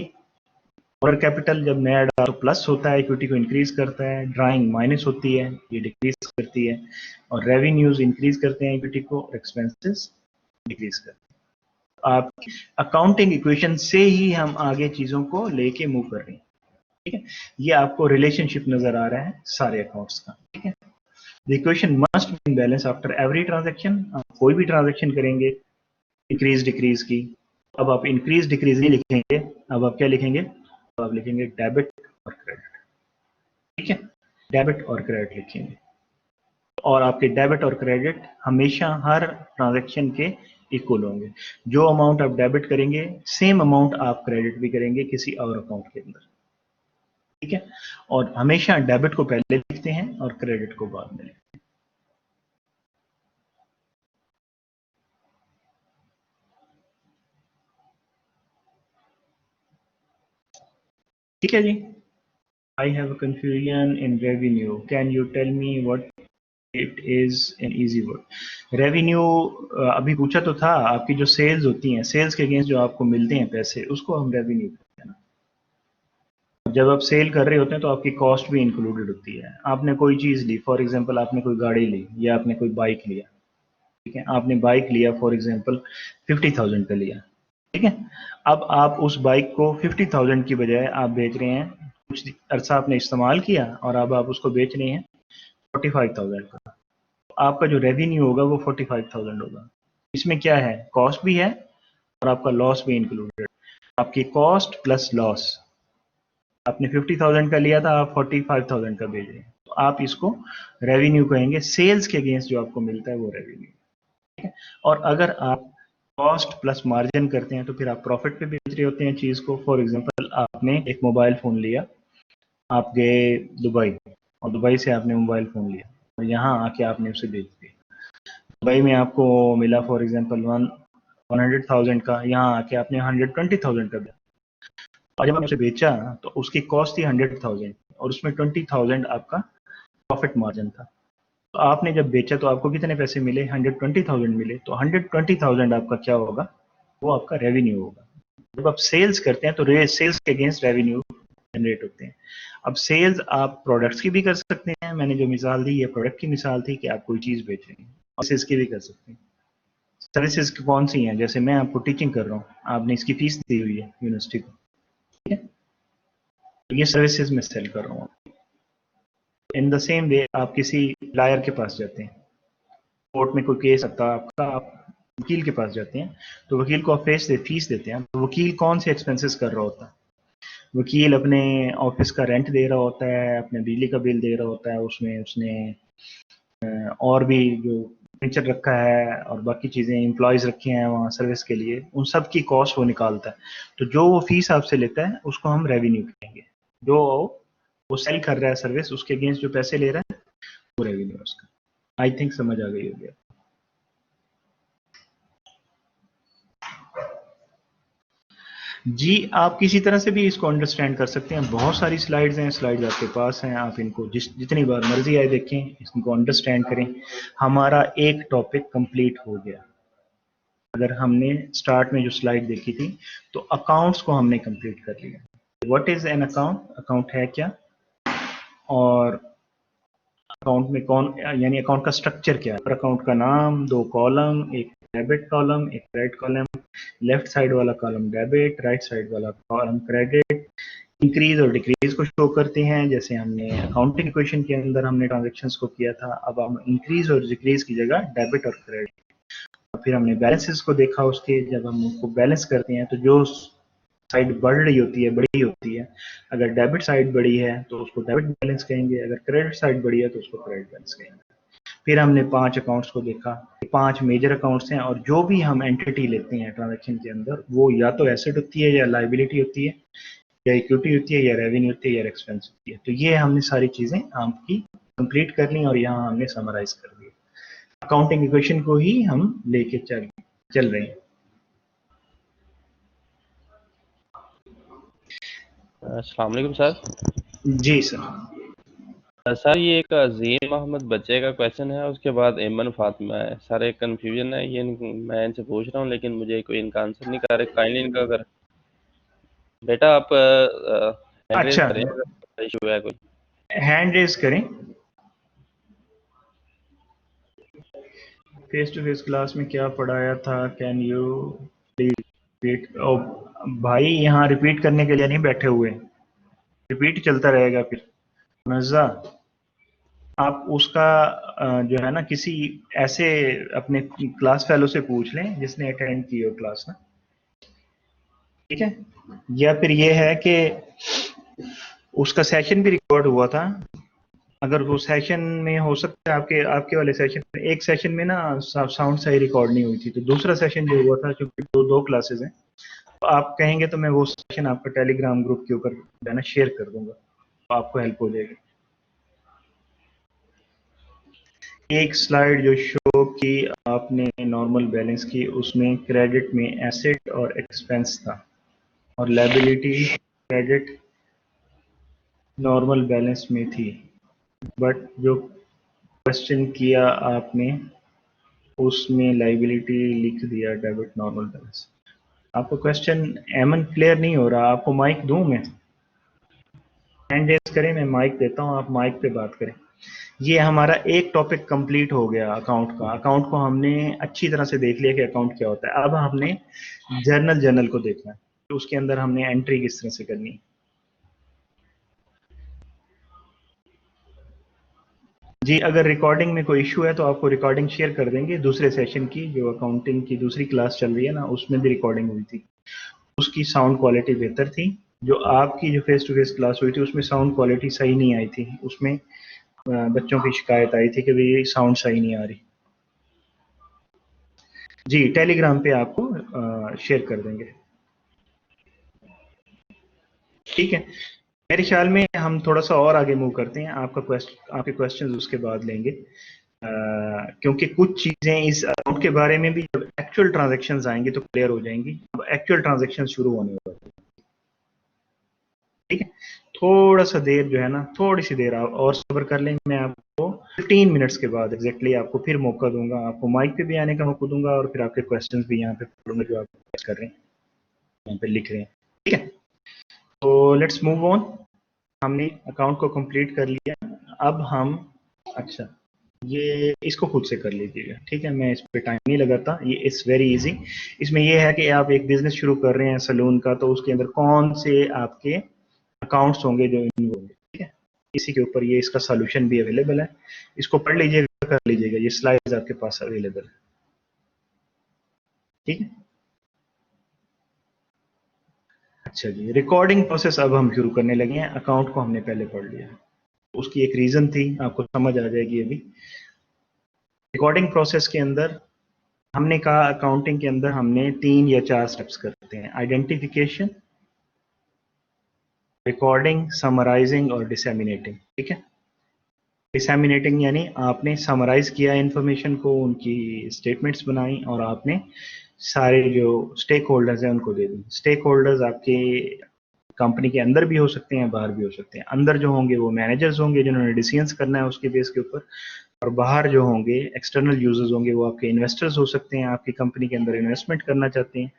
Speaker 2: ओनर कैपिटल जब नया डाल तो प्लस होता है, इक्विटी को इंक्रीज करता है, ड्राइंग माइनस होती है, ये डिक्रीज करती है, और रेवेन्यूज इंक्रीज करते हैं इक्विटी को, एक्सपेंसेस डिक्रीज करते हैं। आप अकाउंटिंग इक्वेशन से ही हम आगे चीजों को लेके मूव कर रहे हैं। ठीक है, ये आपको रिलेशनशिप नजर आ रहा है सारे अकाउंट्स का। ठीक है, the equation must be in balance after every transaction. आप कोई भी ट्रांजैक्शन करेंगे इंक्रीज डिक्रीज की, अब आप इंक्रीज डिक्रीज नहीं लिखेंगे, अब आप क्या लिखेंगे, अब आप लिखेंगे डेबिट और क्रेडिट। ठीक है, डेबिट और क्रेडिट लिखेंगे, और आपके डेबिट और क्रेडिट हमेशा हर ट्रांजैक्शन के इक्वल होंगे। जो अमाउंट आप डेबिट करेंगे सेम अमाउंट आप क्रेडिट भी करेंगे किसी और अकाउंट के अंदर। ठीक है, और हमेशा डेबिट को पहले लिखते हैं और क्रेडिट को बाद में लिखते हैं। ठीक है जी, I have a confusion in revenue. Can you tell me what it is in easy word? Revenue अभी पूछा तो था, आपकी जो सेल्स होती हैं, सेल्स के अगेंस्ट जो आपको मिलते हैं पैसे, उसको हम रेवेन्यू कहते हैं ना। जब आप सेल कर रहे होते हैं तो आपकी कॉस्ट भी इंक्लूडेड होती है। आपने कोई चीज़ ली, फॉर एग्जांपल आपने कोई गाड़ी ली या आपने कोई बाइक लिया। ठीक है, आपने बाइक लिया फॉर एग्जांपल 50,000 का लिया। ठीक है, अब आप उस बाइक को 50,000 की बजाय आप बेच रहे हैं, कुछ अरसा आपने इस्तेमाल किया और अब आप उसको बेच रहे हैं 45,000 का। तो आपका जो रेवेन्यू होगा वो 45,000 होगा। इसमें क्या है, कॉस्ट भी है और आपका लॉस भी इंक्लूडेड। आपकी कॉस्ट प्लस लॉस, आपने 50,000 का लिया था, आप 45,000 का बेच रहे हैं, तो आप इसको रेवेन्यू कहेंगे। सेल्स के अगेंस्ट जो आपको मिलता है वो रेवेन्यू। ठीक है, और अगर आप कॉस्ट प्लस मार्जिन करते हैं तो फिर आप प्रॉफिट पे बेच रहे होते हैं चीज को। फॉर एग्जांपल आपने एक मोबाइल फोन लिया, आप गए दुबई और दुबई से आपने मोबाइल फोन लिया और यहाँ आके आपने उसे बेच दिया। दुबई में आपको मिला फॉर एग्जांपल 100,000 का, यहाँ आके आपने 120,000 का दिया, और जब आपने उसे बेचा तो उसकी कॉस्ट थी 100,000 और उसमें 20,000 आपका प्रॉफिट मार्जिन था। तो आपने जब बेचा तो आपको कितने पैसे मिले, 120,000 मिले। तो 120,000 आपका क्या होगा, वो आपका रेवेन्यू होगा। जब आप सेल्स करते हैं तो सेल्स के अगेंस्ट रेवेन्यू जनरेट होते हैं। अब सेल्स आप प्रोडक्ट्स की भी कर सकते हैं, मैंने जो मिसाल दी ये प्रोडक्ट की मिसाल थी कि आप कोई चीज बेच रहे हैं, और सर्विसेज की भी कर सकते हैं। सर्विसेज कौन सी हैं, जैसे मैं आपको टीचिंग कर रहा हूँ, आपने इसकी फीस दी हुई है यूनिवर्सिटी को, ठीक है, तो ये सर्विसेज मैं सेल कर रहा हूँ। इन द सेम वे आप किसी लायर के पास जाते हैं, कोर्ट में कोई केस आता है आपका, आप वकील के पास जाते हैं, तो वकील को आप फीस देते हैं। तो वकील कौन से एक्सपेंसेस कर रहा होता है, वकील अपने ऑफिस का रेंट दे रहा होता है, अपने बिजली का बिल दे रहा होता है, उसमें उसने और भी जो फर्नीचर रखा है और बाकी चीज़ें एम्प्लॉयज़ रखे हैं वहाँ सर्विस के लिए, उन सब की कॉस्ट वो निकालता है। तो जो वो फीस आपसे लेता है उसको हम रेवेन्यू कहेंगे। जो वो सेल कर रहा है सर्विस, उसके अगेंस्ट जो पैसे ले रहा है वो रेवेन्यू है उसका। आई थिंक समझ आ गई होगी। जी, आप किसी तरह से भी इसको अंडरस्टैंड कर सकते हैं। बहुत सारी स्लाइड्स हैं, स्लाइड्स आपके पास हैं, आप इनको जितनी बार मर्जी आए देखें, इसको अंडरस्टैंड करें। हमारा एक टॉपिक कंप्लीट हो गया। अगर हमने स्टार्ट में जो स्लाइड देखी थी तो अकाउंट्स को हमने कंप्लीट कर लिया। What is an account, account है क्या, और अकाउंट में कौन, यानी अकाउंट का स्ट्रक्चर क्या है। अकाउंट का नाम, दो कॉलम, एक डेबिट कॉलम एक क्रेडिट कॉलम, लेफ्ट साइड वाला कॉलम डेबिट, राइट साइड वाला कॉलम क्रेडिट। इंक्रीज और डिक्रीज को शो करते हैं, जैसे हमने अकाउंटिंग इक्वेशन के अंदर हमने ट्रांजेक्शन्स को किया था। अब हम इंक्रीज और डिक्रीज की जगह डेबिट और क्रेडिट। फिर हमने बैलेंसेस को देखा, उसके जब हम उसको बैलेंस करते हैं तो जो साइड बढ़ रही होती है, बड़ी होती है, अगर डेबिट साइड बड़ी है तो उसको डेबिट बैलेंस कहेंगे, अगर क्रेडिट साइड बड़ी है तो उसको क्रेडिट बैलेंस कहेंगे। फिर हमने 5 अकाउंट्स को देखा, 5 मेजर अकाउंट्स हैं, और जो भी हम एंटिटी लेते हैं ट्रांजैक्शन के अंदर वो या तो एसेट होती है या लायबिलिटी होती है, या इक्विटी होती है, या रेवेन्यू होती है, या एक्सपेंस होती है। तो ये हमने सारी चीजें आपकी कंप्लीट कर ली और यहाँ हमने समराइज कर दिया। अकाउंटिंग इक्वेशन को ही हम लेके चल रहे हैं।
Speaker 1: अस्सलाम वालेकुम सर।
Speaker 2: जी सर।
Speaker 1: सर ये एक अजीम अहमद बच्चे का क्वेश्चन है, उसके बाद एमन फातिमा है। सर एक कंफ्यूजन है, ये मैं इनसे पूछ रहा हूँ लेकिन मुझे कोई इनका आंसर नहीं कर रहे। काइंडली इनका अगर बेटा आप हैंड रेज
Speaker 2: अच्छा,
Speaker 1: करें अगर इशू है कोई।
Speaker 2: हैंड रेज करें। फेस टू फेस क्लास में क्या पढ़ाया था, कैन यू रिपीट? भाई यहाँ रिपीट करने के लिए नहीं बैठे हुए, रिपीट चलता रहेगा फिर। नज़ा, आप उसका जो है ना किसी ऐसे अपने क्लास फेलो से पूछ लें जिसने अटेंड की हो क्लास ना, ठीक है? या फिर ये है कि उसका सेशन भी रिकॉर्ड हुआ था, अगर वो सेशन में हो सकता है आपके आपके वाले सेशन में, एक सेशन में ना साउंड सही रिकॉर्ड नहीं हुई थी, तो दूसरा सेशन जो हुआ था, क्योंकि दो क्लासेस हैं, तो आप कहेंगे तो मैं वो सेशन आपका टेलीग्राम ग्रुप के ऊपर जो है ना शेयर कर दूंगा, तो आपको हेल्प हो जाएगी। एक स्लाइड जो शो की आपने नॉर्मल बैलेंस की, उसमें क्रेडिट में एसेट और एक्सपेंस था और लायबिलिटी क्रेडिट नॉर्मल बैलेंस में थी, बट जो क्वेश्चन किया आपने उसमें लायबिलिटी लिख दिया डेबिट नॉर्मल बैलेंस। आपको क्वेश्चन एमन क्लियर नहीं हो रहा, आपको माइक दूं मैं? हैंड रेज करें, मैं माइक देता हूं, आप माइक पे बात करें। ये हमारा एक टॉपिक कंप्लीट हो गया अकाउंट का। अकाउंट को हमने अच्छी तरह से देख लिया कि अकाउंट क्या होता है। अब हमने जर्नल को देखना है, तो उसके अंदर हमने एंट्री किस तरह से करनी है। जी, अगर रिकॉर्डिंग में कोई इशू है तो आपको रिकॉर्डिंग शेयर कर देंगे दूसरे सेशन की, जो अकाउंटिंग की दूसरी क्लास चल रही है ना, उसमें भी रिकॉर्डिंग हुई थी, उसकी साउंड क्वालिटी बेहतर थी। जो आपकी जो फेस टू फेस क्लास हुई थी उसमें साउंड क्वालिटी सही नहीं आई थी, उसमें बच्चों की शिकायत आई थी कि भाई साउंड सही नहीं आ रही। जी, टेलीग्राम पे आपको शेयर कर देंगे, ठीक है? मेरे ख्याल में हम थोड़ा सा और आगे मूव करते हैं, आपके क्वेश्चंस उसके बाद लेंगे, क्योंकि कुछ चीजें इस अकाउंट के बारे में भी जब एक्चुअल ट्रांजैक्शंस आएंगी तो क्लियर हो जाएंगी। अब एक्चुअल ट्रांजैक्शन शुरू होने वाले हैं, ठीक है? थोड़ा सा देर जो है ना, थोड़ी सी देर आप और सब्र कर लें, मैं आपको 15 मिनट्स के बाद एग्जैक्टली आपको फिर मौका दूंगा, आपको माइक पे भी आने का मौका दूंगा और फिर आपके क्वेश्चंस भी यहाँ पे पढ़ूंगा जो आप कर रहे हैं, यहाँ पे लिख रहे हैं, ठीक है? तो लेट्स मूव ऑन। हमने अकाउंट को कंप्लीट कर लिया। अब हम, अच्छा, ये इसको खुद से कर लीजिएगा, ठीक है? मैं इस पे टाइम नहीं लगाता, ये इट्स वेरी इजी। इसमें ये है कि आप एक बिजनेस शुरू कर रहे हैं सलून का, तो उसके अंदर कौन से आपके अकाउंट्स होंगे जो इन्वॉल्व होंगे, ठीक है? इसी के ऊपर ये इसका सॉल्यूशन भी अवेलेबल है, इसको पढ़ लीजिएगा, कर लीजिएगा, ये स्लाइड्स आपके पास अवेलेबल है, ठीक है? अच्छा जी, रिकॉर्डिंग प्रोसेस अब हम शुरू करने लगे हैं। अकाउंट को हमने पहले पढ़ लिया, उसकी एक रीजन थी, आपको समझ आ जाएगी अभी। रिकॉर्डिंग प्रोसेस के अंदर हमने कहा अकाउंटिंग के अंदर हमने 3 या 4 स्टेप्स करते हैं: आइडेंटिफिकेशन, रिकॉर्डिंग, समराइजिंग और डिसेमिनेटिंग, ठीक है? डिसेमिनेटिंग यानी आपने समराइज किया इंफॉर्मेशन को, उनकी स्टेटमेंट्स बनाई और आपने सारे जो स्टेक होल्डर्स हैं उनको दे दी। स्टेक होल्डर्स आपके कंपनी के अंदर भी हो सकते हैं, बाहर भी हो सकते हैं। अंदर जो होंगे वो मैनेजर्स होंगे जिन्होंने डिसीजंस करना है उसके बेस के ऊपर, और बाहर जो होंगे एक्सटर्नल यूजर्स होंगे, वो आपके इन्वेस्टर्स हो सकते हैं, आपकी कंपनी के अंदर इन्वेस्टमेंट करना चाहते हैं,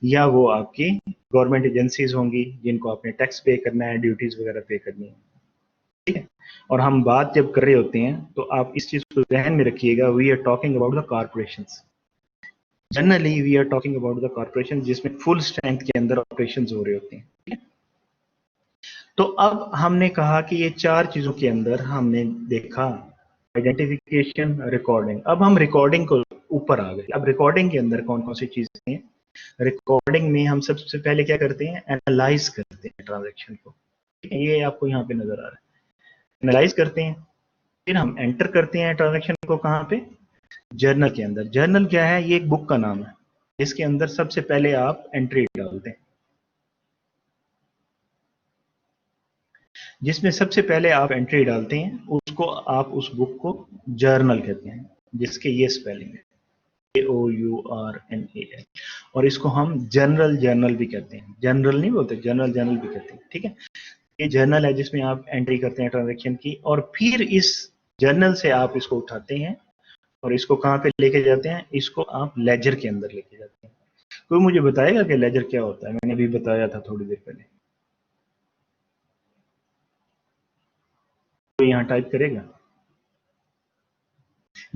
Speaker 2: या वो आपकी गवर्नमेंट एजेंसीज होंगी जिनको आपने टैक्स पे करना है, ड्यूटीज वगैरह पे करनी है, ठीक है? और हम बात जब कर रहे होते हैं तो आप इस चीज को ध्यान में रखिएगा, we are talking about the corporations. Generally we are talking about the corporation जिसमें फुल स्ट्रेंथ के अंदर ऑपरेशन हो रहे होते हैं। तो अब हमने कहा कि ये 4 चीजों के अंदर हमने देखा आइडेंटिफिकेशन, रिकॉर्डिंग। अब हम रिकॉर्डिंग को ऊपर आ गए। अब रिकॉर्डिंग के अंदर कौन कौन सी चीजें हैं? रिकॉर्डिंग में हम सबसे पहले क्या करते हैं? एनालाइज करते हैं ट्रांजेक्शन को, ठीक है? ये आपको यहाँ पे नजर आ रहा है, एनालाइज करते हैं। फिर हम एंटर करते हैं ट्रांजेक्शन को, कहाँ पे? जर्नल के अंदर। जर्नल क्या है? ये एक बुक का नाम है, इसके अंदर सबसे पहले आप एंट्री डालते हैं, जिसमें सबसे पहले आप एंट्री डालते हैं, उसको आप उस बुक को जर्नल कहते हैं, जिसके ये स्पेलिंग है JOURNAL, और इसको हम जर्नल भी कहते हैं। जनरल नहीं बोलते, जर्नल भी कहते हैं, ठीक है। ये जर्नल है जिसमें आप एंट्री करते हैं ट्रांजैक्शन की, और फिर इस जर्नल से आप इसको उठाते हैं और इसको कहाँ पे लेके जाते हैं, इसको आप लेजर के अंदर लेके जाते हैं। कोई मुझे बताएगा कि लेजर क्या होता है? मैंने अभी बताया था थोड़ी देर पहले। तो यहाँ टाइप करेगा।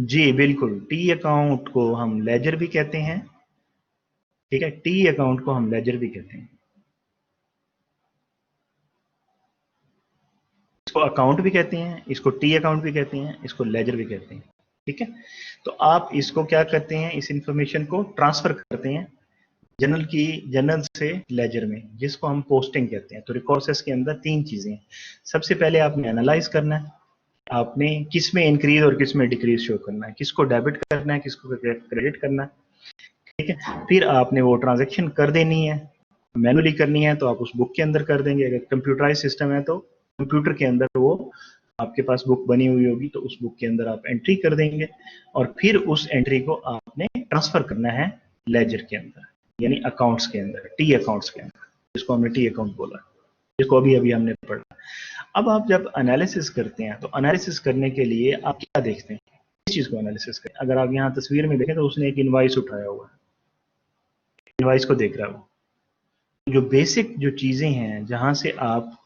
Speaker 2: जी बिल्कुल, टी अकाउंट को हम लेजर भी कहते हैं, ठीक है। टी अकाउंट को हम लेजर भी कहते हैं, इसको अकाउंट भी कहते हैं, इसको टी अकाउंट भी कहते हैं, इसको लेजर भी कहते हैं, ठीक है। तो आप इसको क्या करते हैं, इस इंफॉर्मेशन को ट्रांसफर करते हैं जर्नल से लेजर में, जिसको हम पोस्टिंग कहते हैं। तो रिकॉर्ड प्रोसेस के अंदर तीन चीजें हैं। सबसे पहले आपने एनालाइज करना है, आपने किस में इंक्रीज और किस में डिक्रीज शो करना है, किसको डेबिट करना है, किसको क्रेडिट करना है, ठीक है। फिर आपने वो ट्रांजैक्शन कर देनी है, मैनुअली करनी है तो आप उस बुक के अंदर कर देंगे, अगर कंप्यूटराइज सिस्टम है तो कंप्यूटर के अंदर वो आपके पास बुक बनी हुई होगी, तो उस बुक के अंदर आप एंट्री कर देंगे, और फिर उस एंट्री को आपने ट्रांसफर करना है लेजर के अंदर, यानी अकाउंट्स के अंदर, टी अकाउंट्स के अंदर, जिसको हमने टी अकाउंट बोला, जिसको अभी अभी हमने पढ़ा। अब आप जब एनालिसिस करते हैं, तो एनालिसिस करने के लिए आप क्या देखते हैं, किस चीज को एनालिसिस करें? अगर आप यहाँ तस्वीर में देखें तो उसने एक इनवाइस उठाया हुआ है, इनवाइस को देख रहा है वो। जो बेसिक जो चीजें हैं जहां से आप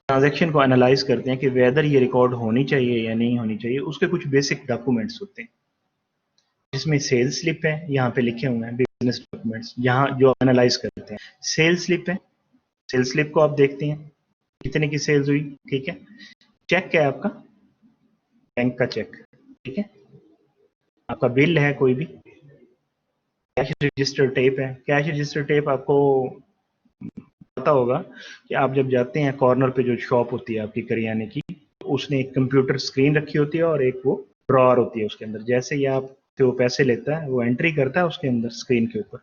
Speaker 2: ट्रांजैक्शन को एनालाइज करते हैं कि वेदर ये रिकॉर्ड होनी चाहिए या नहीं होनी चाहिए, उसके कुछ बेसिक डॉक्यूमेंट्स होते हैं, जिसमें सेल्स स्लिप है, यहाँ पे लिखे हुए हैं बिजनेस डॉक्यूमेंट्स, यहाँ जो एनालाइज करते हैं। सेल्स स्लिप है, सेल्स स्लिप को आप देखते हैं कितने की सेल्स हुई, ठीक है। चेक है आपका, बैंक का चेक, ठीक है। आपका बिल है कोई भी, कैश रजिस्टर टेप है। कैश रजिस्टर टेप आपको पता होगा कि आप जब जाते हैं कॉर्नर पे जो शॉप होती है आपकी करियाने की, तो उसने एक कंप्यूटर स्क्रीन रखी होती है और एक वो ड्रॉअर होती है उसके अंदर। जैसे ही आप वो पैसे लेता है, वो एंट्री करता है उसके अंदर स्क्रीन के ऊपर,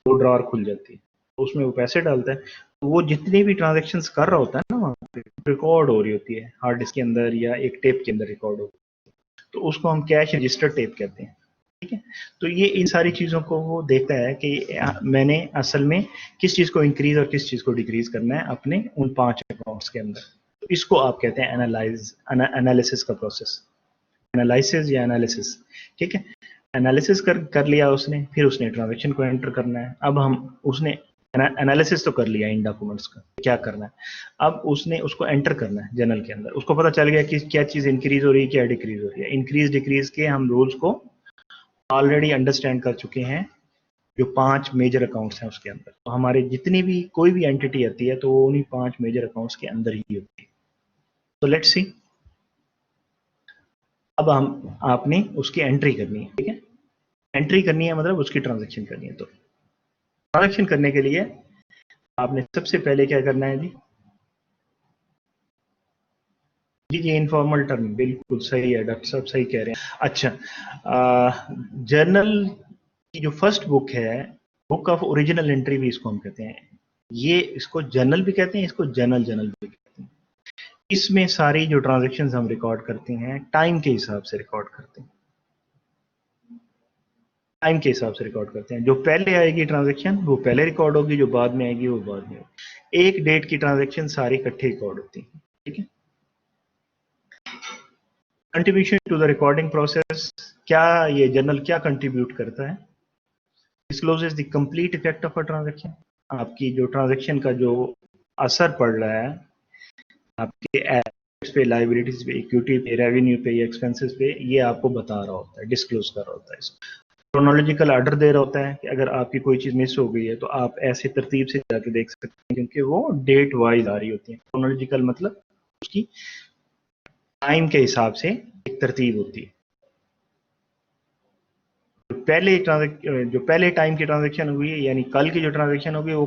Speaker 2: वो ड्रॉअर खुल जाती है, तो उसमें वो पैसे डालता है। तो वो जितनी भी ट्रांजेक्शन्स कर रहा होता है ना, वहाँ पे रिकॉर्ड हो रही होती है हार्ड डिस्क के अंदर या एक टेप के अंदर रिकॉर्ड होती है, तो उसको हम कैश रजिस्टर टेप कहते हैं, ठीक है। तो ये इन सारी चीजों को वो देखता है कि मैंने असल में किस चीज को इंक्रीज और किस चीज को डिक्रीज करना है अपने उन 5 अकाउंट्स के अंदर। तो इसको आप कहते हैं एनालिसिस का प्रोसेस, एनालिसिस या एनालिसिस, ठीक है। एनालिसिस कर लिया उसने, फिर उसने ट्रांजेक्शन को एंटर करना है। अब हम उसने एनालिसिस तो कर लिया इन डॉक्यूमेंट्स का, क्या करना है, अब उसने उसको एंटर करना है जर्नल के अंदर। उसको पता चल गया कि क्या चीज इंक्रीज हो रही है, क्या डिक्रीज हो रही है। इंक्रीज डिक्रीज के हम रूल्स को ऑलरेडी अंडरस्टैंड कर चुके हैं, जो 5 मेजर अकाउंट्स हैं उसके अंदर। तो हमारे जितनी भी कोई भी एंटिटी आती है तो वो उन्हीं 5 मेजर अकाउंट्स के अंदर ही होती है। तो लेट्स सी, अब हम आपने उसकी एंट्री करनी है, ठीक है। एंट्री करनी है मतलब उसकी ट्रांजैक्शन करनी है। तो ट्रांजैक्शन करने के लिए आपने सबसे पहले क्या करना है जी? जी इनफॉर्मल टर्म, बिल्कुल सही है डॉक्टर साहब, सही कह रहे हैं। अच्छा, जर्नल की जो फर्स्ट बुक है, बुक ऑफ ओरिजिनल एंट्री भी इसको हम कहते हैं। ये इसको जर्नल भी कहते हैं, इसको जर्नल भी कहते हैं। इसमें सारी जो ट्रांजैक्शंस हम रिकॉर्ड करते हैं टाइम के हिसाब से रिकॉर्ड करते हैं, टाइम के हिसाब से रिकॉर्ड करते हैं। जो पहले आएगी ट्रांजैक्शन वो पहले रिकॉर्ड होगी, जो बाद में आएगी वो बाद में होगी। एक डेट की ट्रांजैक्शन सारी इकट्ठे रिकॉर्ड होती है, ठीक है। Contribution to the recording process, क्या ये जर्नल क्या कंट्रीब्यूट करता है? Discloses the complete effect of a transaction, आपकी जो ट्रांजैक्शन का जो असर पड़ रहा है आपके एसेट्स पे, लायबिलिटीज पे, इक्विटी पे, रेवेन्यू पे या एक्सपेंसेस पे, ये आपको बता रहा होता है, डिस्क्लोज कर रहा होता है। क्रोनोलॉजिकल ऑर्डर दे रहा होता है कि अगर आपकी कोई चीज मिस हो गई है तो आप ऐसे तरतीब से जाके देख सकते हैं, क्योंकि वो डेट वाइज आ रही होती है। क्रोनोलॉजिकल मतलब उसकी टाइम के हिसाब से एक तरतीब होती है। जो पहले टाइम की ट्रांजैक्शन हुई है, यानी कल की जो ट्रांजैक्शन होगी वो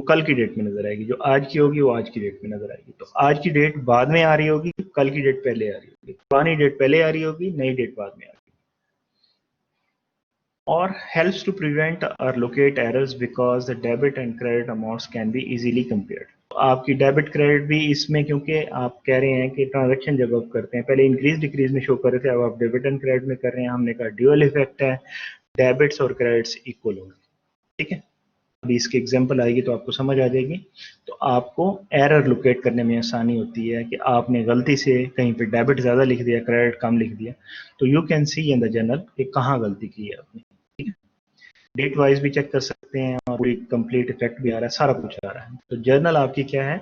Speaker 2: कल की डेट में नजर आएगी, जो आज की होगी वो आज की डेट में नजर आएगी। तो आज की डेट बाद में आ रही होगी, कल की डेट पहले आ रही होगी, पुरानी डेट पहले आ रही होगी, नई डेट बाद में आ रही होगी। और helps to prevent or locate errors because the debit and credit amounts can be easily compared. आपकी डेबिट क्रेडिट भी इसमें, क्योंकि आप कह रहे हैं कि ट्रांजैक्शन जब आप करते हैं, पहले इंक्रीज डिक्रीज में शो कर रहे थे, अब आप डेबिट एंड क्रेडिट में कर रहे हैं, हमने कहा ड्यूअल इफेक्ट है, डेबिट्स और क्रेडिट्स इक्वल होंगे। ठीक है, अभी इसकी एग्जांपल आएगी तो आपको समझ आ जाएगी। तो आपको एरर लोकेट करने में आसानी होती है कि आपने गलती से कहीं पे डेबिट ज़्यादा लिख दिया, क्रेडिट कम लिख दिया, तो you can see in the journal कि कहाँ गलती की है आपने। ठीक है, डेट वाइज भी चेक कर सकते हैं और पूरी कंप्लीट इफेक्ट भी आ रहा है, सारा कुछ आ रहा है। तो जर्नल आपकी क्या है,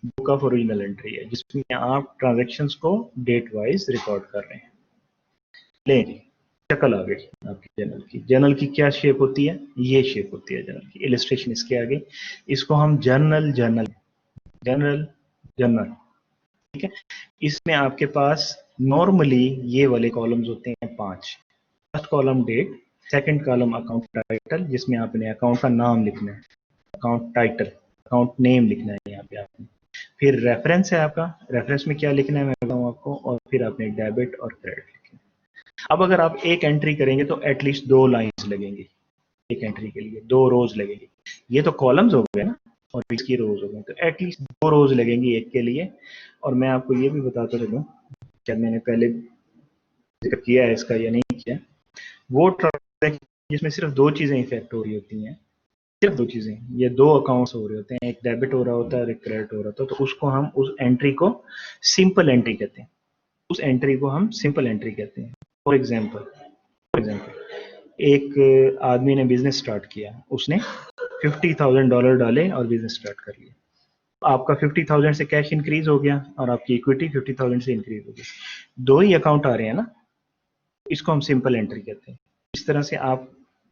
Speaker 2: बुक ऑफ ओरिजिनल एंट्री है, जिसमें आप ट्रांजेक्शन्स को डेट वाइज रिकॉर्ड कर रहे हैं। लेंगे शक्ल आ गई आपकी जर्नल की। जर्नल की क्या शेप होती है, ये शेप होती है जर्नल की। इलिस्ट्रेशन इसके आगे, इसको हम जर्नल जर्नल जर्नल जर्नल, ठीक है। इसमें आपके पास नॉर्मली ये वाले कॉलम्स होते हैं 5। First column date, second column account title, जिसमें आपने अकाउंट का नाम लिखना है, अकाउंट टाइटल, अकाउंट नेम लिखना है यहाँ पे आपने। फिर रेफरेंस है आपका, रेफरेंस में क्या लिखना है मैं बताऊँ आपको, और फिर आपने डेबिट और क्रेडिट लिखना है। अब अगर आप एक एंट्री करेंगे तो एटलीस्ट 2 लाइन्स लगेंगी, एक एंट्री के लिए 2 रोज लगेगी। ये तो कॉलम्स हो गए ना, और इसकी रोज हो गई, तो एटलीस्ट 2 रोज लगेंगी एक के लिए। और मैं आपको ये भी बताता चलूँ, क्या मैंने पहले जिक्र किया है इसका या नहीं किया, वो ट्रांजेक्शन जिसमें सिर्फ 2 चीजें इफेक्ट हो रही होती हैं, सिर्फ 2 चीजें, ये 2 अकाउंट्स हो रहे होते हैं, एक डेबिट हो रहा होता है और एक क्रेडिट हो रहा होता है, तो उसको हम, उस एंट्री को सिंपल एंट्री कहते हैं, उस एंट्री को हम सिंपल एंट्री कहते हैं। फॉर एग्जाम्पल एक आदमी ने बिजनेस स्टार्ट किया, उसने $50,000 डाले और बिजनेस स्टार्ट कर लिया। आपका 50,000 से कैश इंक्रीज हो गया और आपकी इक्विटी 50,000 से इंक्रीज हो गई। 2 ही अकाउंट आ रहे हैं ना, इसको हम सिंपल एंट्री कहते हैं। इस तरह से आप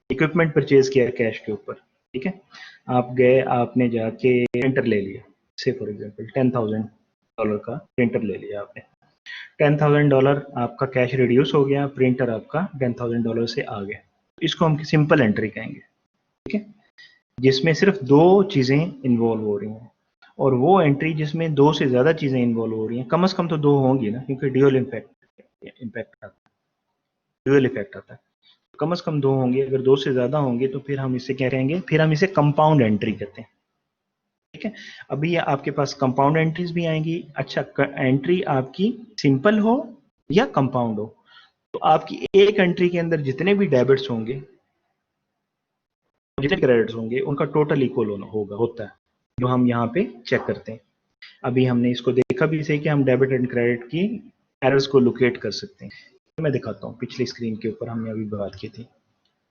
Speaker 2: इक्विपमेंट परचेज किया कैश के ऊपर, ठीक है, आप गए, आपने जाके प्रिंटर ले लिया, से फॉर एग्जांपल $10,000 का प्रिंटर ले लिया आपने। $10,000 आपका कैश रिड्यूस हो गया, प्रिंटर आपका $10,000 से आ गया, इसको हम सिंपल एंट्री कहेंगे। ठीक है, जिसमें सिर्फ 2 चीजें इन्वॉल्व हो रही हैं, और वो एंट्री जिसमें 2 से ज्यादा चीजें इन्वॉल्व हो रही हैं, कम से कम तो 2 होंगी ना, क्योंकि ड्यूअल इफेक्ट आता है, कम से कम 2 होंगे। अगर 2 से ज्यादा होंगे तो फिर हम इसे क्या कहेंगे, फिर हम इसे कंपाउंड एंट्री कहते हैं। ठीक है, अभी ये आपके पास कंपाउंड एंट्रीज भी आएंगी। अच्छा, एंट्री आपकी सिंपल हो या कंपाउंड हो, तो आपकी एक एंट्री के अंदर जितने भी डेबिट्स होंगे, जितने क्रेडिट्स होंगे, उनका टोटल इक्वल होता है, जो हम यहाँ पे चेक करते हैं। अभी हमने इसको देखा भी सही कि हम डेबिट एंड क्रेडिट की एरर्स को लोकेट कर सकते हैं। तो मैं दिखाता हूँ, पिछली स्क्रीन के ऊपर हमने अभी बात की थी,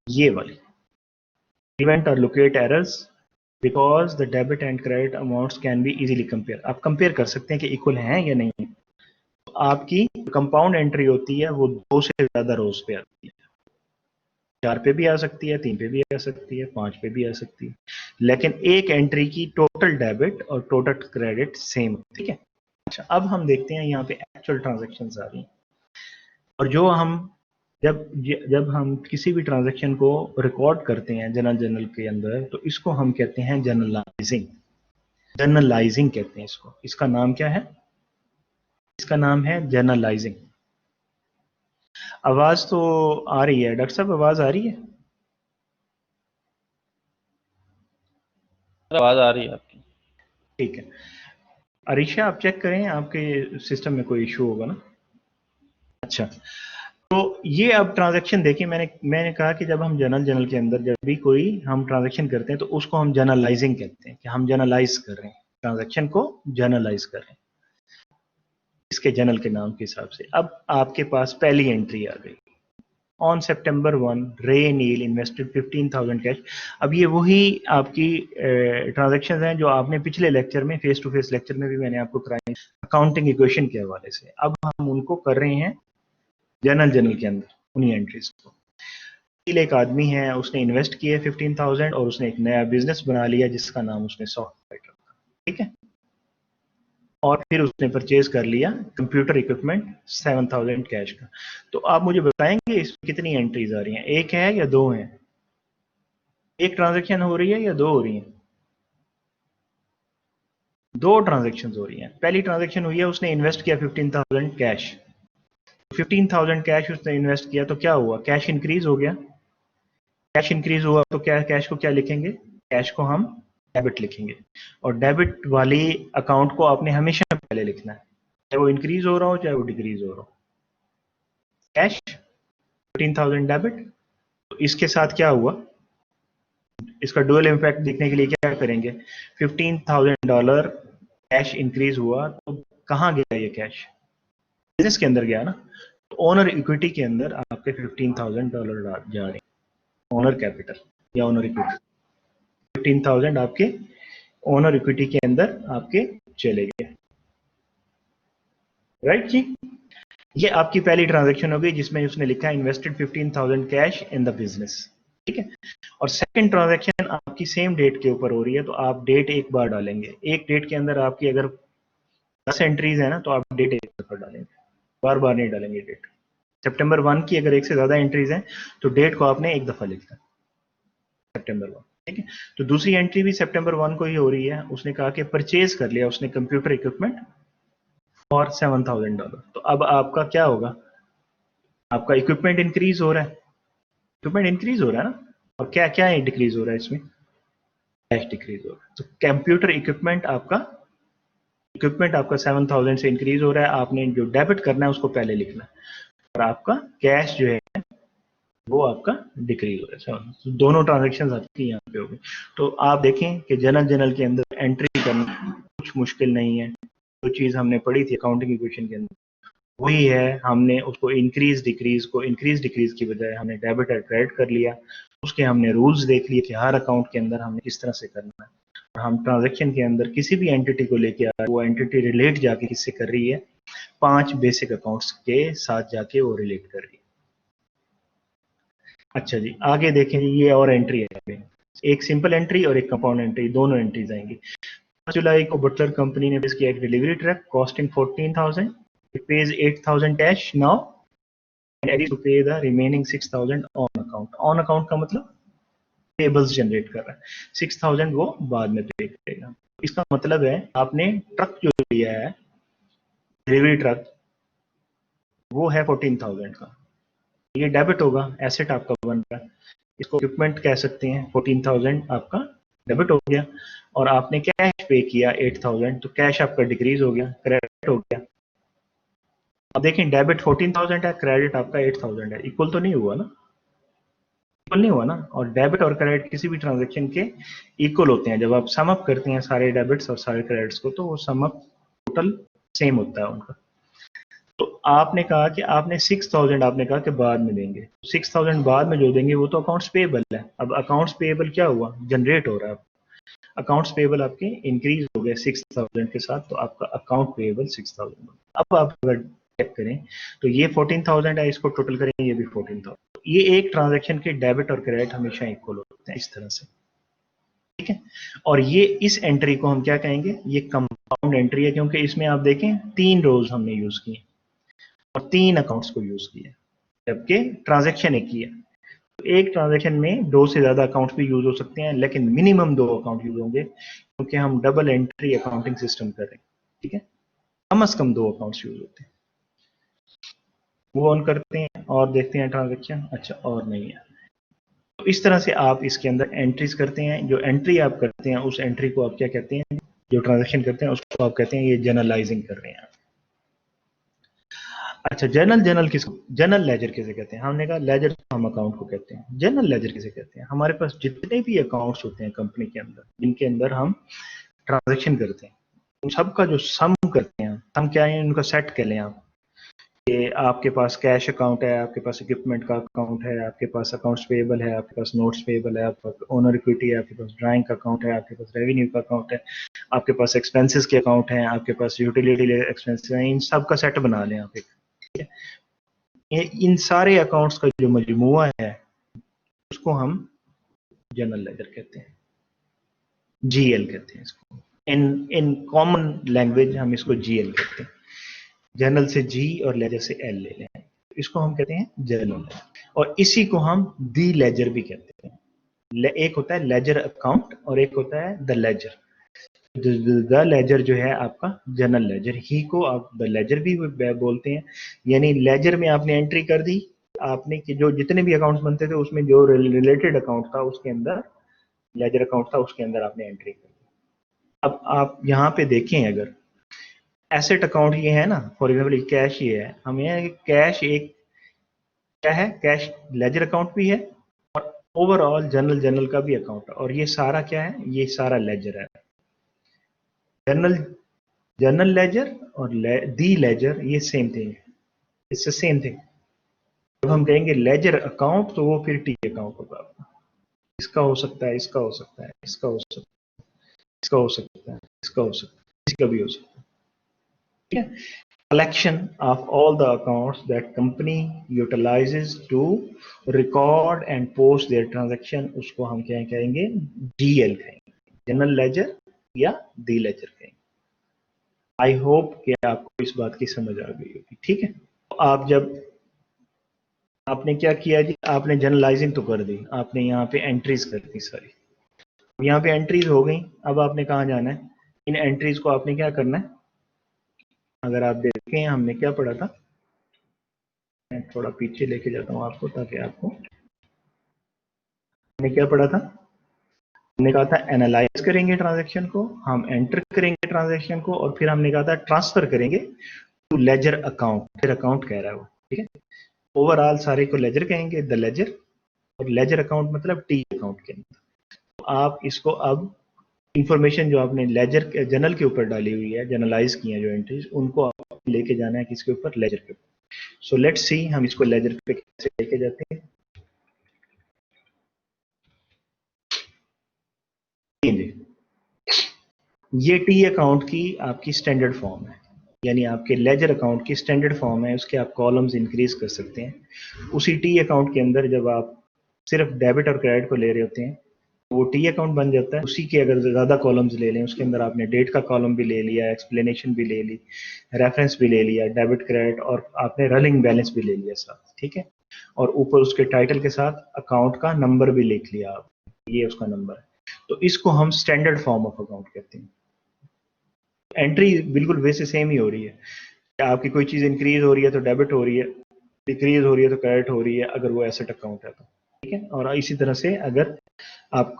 Speaker 2: ये वाली prevent or locate errors because the debit and credit amounts can be easily compare। आप कंपेयर कर सकते हैं कि इक्वल हैं या नहीं। तो आपकी कंपाउंड एंट्री होती है वो 2 से ज्यादा रोज पे आती है, 4 पे भी आ सकती है, 3 पे भी आ सकती है, 5 पे भी आ सकती है, लेकिन एक एंट्री की टोटल डेबिट और टोटल क्रेडिट सेम। ठीक है, अच्छा, अब हम देखते हैं यहाँ पे एक्चुअल ट्रांजेक्शन आ रही हैं, और जो हम जब हम किसी भी ट्रांजैक्शन को रिकॉर्ड करते हैं जर्नल के अंदर, तो इसको हम कहते हैं जर्नलाइजिंग कहते हैं इसको। इसका नाम क्या है, इसका नाम है जर्नलाइजिंग। आवाज तो आ रही है डॉक्टर साहब, आवाज आ रही है?
Speaker 1: आवाज आ रही है आपकी।
Speaker 2: ठीक है, अरीशा आप चेक करें, आपके सिस्टम में कोई इशू होगा ना। अच्छा, तो ये अब ट्रांजैक्शन देखिए, मैंने कहा कि जब हम जर्नल के अंदर जब भी कोई हम ट्रांजैक्शन करते हैं तो उसको हम जर्नलाइजिंग कहते हैं, कि हम जर्नलाइज कर रहे हैं ट्रांजैक्शन को, जर्नलाइज कर रहे हैं इसके जर्नल के नाम के हिसाब से। अब आपके पास पहली एंट्री आ गई, ऑन September 1 रे नील इन्वेस्टेड 15,000 कैश। अब ये वही आपकी ट्रांजैक्शंस हैं जो आपने पिछले लेक्चर में, फेस टू फेस लेक्चर में भी मैंने आपको कराई, अकाउंटिंग इक्वेशन के हवाले से। अब हम उनको कर रहे हैं जर्नल के अंदर, उन्हीं एंट्रीज को। एक आदमी है, उसने इन्वेस्ट किए 15,000 और उसने एक नया बिजनेस बना लिया जिसका नाम उसने सॉफ्टवेयर रखा। ठीक है, और फिर उसने परचेज कर लिया कंप्यूटर इक्विपमेंट 7,000 कैश का। तो आप मुझे बताएंगे इसमें कितनी एंट्रीज आ रही हैं, एक है या 2 हैं? एक ट्रांजैक्शन हो रही है या 2 हो रही हैं? 2 ट्रांजैक्शन हो रही हैं। पहली ट्रांजैक्शन हुई है, उसने इन्वेस्ट किया 15,000 कैश, 15,000 कैश उसने इन्वेस्ट किया, तो क्या हुआ, कैश इंक्रीज हो गया। कैश इंक्रीज हुआ तो क्या, कैश को क्या लिखेंगे, कैश को हम डेबिट लिखेंगे, और डेबिट वाले अकाउंट को आपने हमेशा पहले लिखना है, चाहे वो इंक्रीज हो रहा हो चाहे वो डिक्रीज हो रहा हो। कैश 15,000 डेबिट, तो इसके साथ क्या हुआ, इसका डुअल इम्पैक्ट देखने के लिए क्या करेंगे, $15,000 कैश इंक्रीज हुआ, तो कहाँ गया ये कैश, बिजनेस के अंदर गया ना, तो ओनर इक्विटी के अंदर आपके $15,000 जा रहे हैं, ओनर कैपिटल या ओनर इक्विटी, 15,000 आपके ओनर इक्विटी के अंदर आपके चले गए, राइट जी। ये आपकी पहली ट्रांजैक्शन होगी जिसमें उसने लिखा है invested 15,000 cash in the business, ठीक है। और सेकंड ट्रांजैक्शन आपकी सेम डेट के ऊपर हो रही है, तो आप डेट एक बार डालेंगे, एक डेट के अंदर आपकी अगर 10 एंट्रीज है ना, तो आप डेट एक दफा डालेंगे, बार बार नहीं डालेंगे डेट। सितंबर 1 की अगर एक से ज्यादा एंट्रीज हैं तो डेट को आपने एक दफा लिखना है, सितंबर 1, ठीक है। तो दूसरी एंट्री भी सितंबर 1 को ही हो रही है, उसने कहा कि परचेज कर लिया उसने कंप्यूटर इक्विपमेंट फॉर $7,000, तो अब आपका क्या होगा, आपका इक्विपमेंट इंक्रीज हो रहा है, इक्विपमेंट इंक्रीज हो रहा है ना, और क्या क्या डिक्रीज हो रहा है इसमें, कैश डिक्रीज हो रहा है। तो कंप्यूटर इक्विपमेंट आपका 7,000 से इंक्रीज हो रहा है, आपने जो डेबिट करना है उसको पहले लिखना है, और आपका कैश जो है वो आपका डिक्रीज हो रहा है। तो दोनों ट्रांजेक्शन आपकी यहाँ पे होगी। तो आप देखें कि जनरल के अंदर एंट्री करना कुछ मुश्किल नहीं है, जो चीज़ हमने पढ़ी थी अकाउंटिंग इक्वेशन के अंदर वही है, हमने उसको इंक्रीज डिक्रीज की बजाय हमने डेबिट और क्रेडिट कर लिया, उसके हमने रूल्स देख लिए कि हर अकाउंट के अंदर हमने किस तरह से करना है, और हम ट्रांजेक्शन के अंदर किसी भी एंटिटी को लेके आ रहे, वो एंटिटी रिलेट जाके किससे कर रही है, 5 बेसिक अकाउंट्स के साथ जाके वो रिलेट कर रही है। अच्छा जी, आगे देखें, ये और एंट्री है, एक सिंपल एंट्री और एक कंपाउंड एंट्री, दोनों एंट्रीज आएंगी। 5 जुलाई को बटलर कंपनी ने पेश किया एक delivery truck costing 14,000, it pays 8,000 cash now and ready to pay the remaining 6,000 on account। on account का मतलब पेबल्स जनरेट कर रहा है, 6,000 वो बाद में पे करेगा। इसका मतलब है आपने ट्रक जो लिया है, डिलीवरी ट्रक, वो है 14,000 का, ये डेबिट होगा, एसेट आपका बन रहा है, इसको इक्विपमेंट कह सकते हैं, 14,000 आपका डेबिट हो गया, और आपने कैश पे किया 8,000, तो कैश आपका डिक्रीज हो गया, क्रेडिट हो गया। अब देखें, डेबिट 14,000 है, क्रेडिट आपका 8,000 है, इक्वल तो नहीं हुआ ना, इक्वल नहीं हुआ ना। और डेबिट और क्रेडिट किसी भी ट्रांजेक्शन के इक्वल होते हैं, जब आप सम अप करते हैं सारे डेबिट्स और सारे क्रेडिट्स को, तो वो सम अप टोटल सेम होता है उनका। तो आपने कहा कि आपने 6,000 आपने कहा कि बाद में देंगे, 6,000 बाद में जो देंगे वो तो अकाउंट्स पेएबल है। अब अकाउंट्स पेएबल क्या हुआ, जनरेट हो रहा है, अकाउंट्स पेएबल आपके इंक्रीज हो गए 6,000 के साथ, तो आपका अकाउंट पेएबल 6,000। अब आप अगर चेक करें तो ये 14,000 है, इसको टोटल करें ये भी 14,000। ये एक ट्रांजैक्शन के डेबिट और क्रेडिट हमेशा इक्वल होते हैं इस तरह से, ठीक है। और ये इस एंट्री को हम क्या कहेंगे, ये कंपाउंड एंट्री है, क्योंकि इसमें आप देखें 3 रोज हमने यूज किए और 3 अकाउंट्स को यूज किया, जबकि ट्रांजैक्शन एक ही है। तो एक ट्रांजैक्शन में 2 से ज्यादा अकाउंट्स भी यूज हो सकते हैं, लेकिन मिनिमम 2 अकाउंट यूज होंगे, क्योंकि हम डबल एंट्री अकाउंटिंग सिस्टम कर रहे हैं, ठीक है। कम से कम 2 अकाउंट्स यूज होते हैं। वो ऑन करते हैं और देखते हैं ट्रांजैक्शन, अच्छा और नहीं है। तो इस तरह से आप इसके अंदर एंट्रीज करते हैं, जो एंट्री आप करते हैं उस एंट्री को आप क्या कहते हैं, जो ट्रांजैक्शन करते हैं उसको आप कहते हैं ये जर्नलाइजिंग कर रहे हैं। अच्छा, जनरल लेजर किसे कहते हैं, हमने कहा लेजर हम अकाउंट को कहते हैं, जनरल लेजर किसे कहते हैं, हमारे पास जितने भी अकाउंट्स होते हैं कंपनी के अंदर, जिनके अंदर हम ट्रांजैक्शन करते हैं, उन सबका जो सम करते हैं, हम क्या है उनका सेट कह लें आप, कि आपके पास कैश अकाउंट है, आपके पास इक्विपमेंट का अकाउंट है, आपके पास अकाउंट्स पेएबल है, आपके पास नोट्स पेएबल है, आपके पास ओनर इक्विटी है, आपके पास ड्राइंग का अकाउंट है, आपके पास रेवेन्यू का अकाउंट है, आपके पास एक्सपेंसेस के अकाउंट है, आपके पास यूटिलिटी एक्सपेंसेस हैं, इन सब का सेट बना लें आप एक, ठीक है। इन सारे अकाउंट्स का जो मजमुआ है उसको हम जनरल लेजर कहते हैं, जीएल कहते हैं इसको, इन कॉमन लैंग्वेज हम इसको जीएल कहते हैं। जनरल से जी और लेजर से एल ले लें, इसको हम कहते हैं जनरल, और इसी को हम दी लेजर भी कहते हैं। एक होता है लेजर अकाउंट और एक होता है द लेजर। द लेजर जो है आपका जनरल लेजर ही को आप द लेजर भी बोलते हैं, यानी लेजर में आपने एंट्री कर दी, आपने कि जो जितने भी अकाउंट्स बनते थे उसमें जो रिलेटेड अकाउंट था उसके अंदर लेजर अकाउंट था उसके अंदर आपने एंट्री कर दी। अब आप यहाँ पे देखें, अगर एसेट अकाउंट ये है ना, फॉर एग्जाम्पल कैश ये है, हमें कैश एक क्या है, कैश लेजर अकाउंट भी है और ओवरऑल जनरल का भी अकाउंट है, और ये सारा क्या है, ये सारा लेजर है। जनरल जनरल लेजर और दी लेजर ये सेम थिंग है, इट्स द सेम थिंग। जब हम कहेंगे लेजर अकाउंट तो वो फिर टी अकाउंट होगा आपका। इसका हो सकता है, इसका हो सकता है, इसका हो सकता है, इसका हो सकता है, इसका हो सकता है, इसका भी हो सकता है, ठीक है। Collection of all the accounts that company utilizes to record and post their transaction, उसको हम क्या कहेंगे, जीएल कहेंगे, जनरल लेजर या दी लेजर कहेंगे। आई होप कि आपको इस बात की समझ आ गई होगी, ठीक है। तो आप जब आपने क्या किया जी, आपने जनरलाइजिंग तो कर दी, आपने यहाँ पे एंट्रीज कर दी सारी, यहाँ पे एंट्रीज हो गई। अब आपने कहाँ जाना है, इन एंट्रीज को आपने क्या करना है। अगर आप देखें हमने क्या पढ़ा था, मैं थोड़ा पीछे लेके जाता हूँ आपको ताकि आपको, हमने क्या पढ़ा था, हमने कहा था एनालाइज करेंगे ट्रांजैक्शन को, हम एंटर करेंगे ट्रांजैक्शन को, और फिर हमने कहा था ट्रांसफर करेंगे टू लेजर अकाउंट, फिर अकाउंट कह रहा है वो, ठीक है। ओवरऑल सारे को लेजर कहेंगे, द लेजर, और लेजर अकाउंट मतलब टी अकाउंट के अंदर। तो आप इसको अब इंफॉर्मेशन जो आपने लेजर जनरल के ऊपर डाली हुई है, जनरलाइज की है जो एंट्रीज, उनको आप लेके जाना है किसके ऊपर, लेजर के ऊपर। सो लेट्स सी हम इसको लेजर पे कैसे लेके जाते हैं। ये टी अकाउंट की आपकी स्टैंडर्ड फॉर्म है, यानी आपके लेजर अकाउंट की स्टैंडर्ड फॉर्म है, उसके आप कॉलम्स इंक्रीज कर सकते हैं। उसी टी अकाउंट के अंदर जब आप सिर्फ डेबिट और क्रेडिट को ले रहे होते हैं वो टी अकाउंट बन जाता है। उसी के अगर ज़्यादा कॉलम्स ले लें, उसके अंदर आपने डेट का कॉलम भी ले लिया, एक्सप्लेनेशन भी ले ली, रेफरेंस भी ले लिया, डेबिट क्रेडिट, और आपने रनिंग बैलेंस भी ले लिया साथ, ठीक है। और ऊपर उसके टाइटल के साथ अकाउंट का नंबर भी लिख लिया आप, ये उसका नंबर है। तो इसको हम स्टैंडर्ड फॉर्म ऑफ अकाउंट कहते हैं। एंट्री बिल्कुल वैसे सेम ही हो रही है, आपकी कोई चीज़ इंक्रीज हो रही है तो डेबिट हो रही है, डिक्रीज हो रही है तो क्रेडिट हो रही है, अगर वो एसेट अकाउंट है तो, ठीक है। और इसी तरह से अगर आप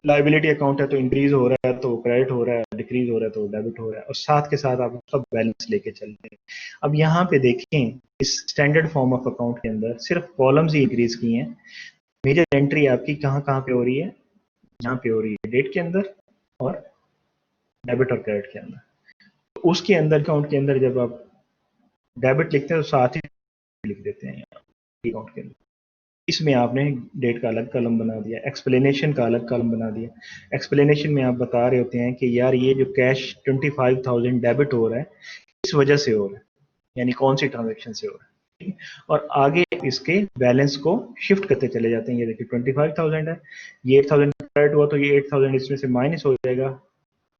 Speaker 2: लाइबिलिटी अकाउंट है तो इंक्रीज हो रहा है तो क्रेडिट हो रहा है, डिक्रीज हो रहा है तो डेबिट हो रहा है, और साथ के साथ आप उसका बैलेंस लेके चल रहे हैं। अब यहाँ पे देखें, इस स्टैंडर्ड फॉर्म ऑफ अकाउंट के अंदर सिर्फ कॉलम्स ही इंक्रीज किए हैं। मेजर एंट्री आपकी कहाँ कहाँ पे हो रही है, यहाँ पे हो रही है डेट के अंदर और डेबिट और क्रेडिट के अंदर। तो उसके अंदर अकाउंट के अंदर जब आप डेबिट लिखते हैं तो साथ ही लिख देते हैं अकाउंट के अंदर। इसमें आपने डेट का अलग कॉलम बना दिया, एक्सप्लेनेशन का अलग कॉलम बना दिया। एक्सप्लेनेशन में आप बता रहे होते हैं कि यार ये जो कैश 25,000 डेबिट हो रहा है किस वजह से हो रहा है, यानी कौन सी ट्रांजेक्शन से हो रहा है, और आगे इसके बैलेंस को शिफ्ट करते चले जाते हैं। ये देखिए 25,000 है, ये 8,000 क्रेडिट हुआ तो ये 8,000 इसमें से माइनस हो जाएगा।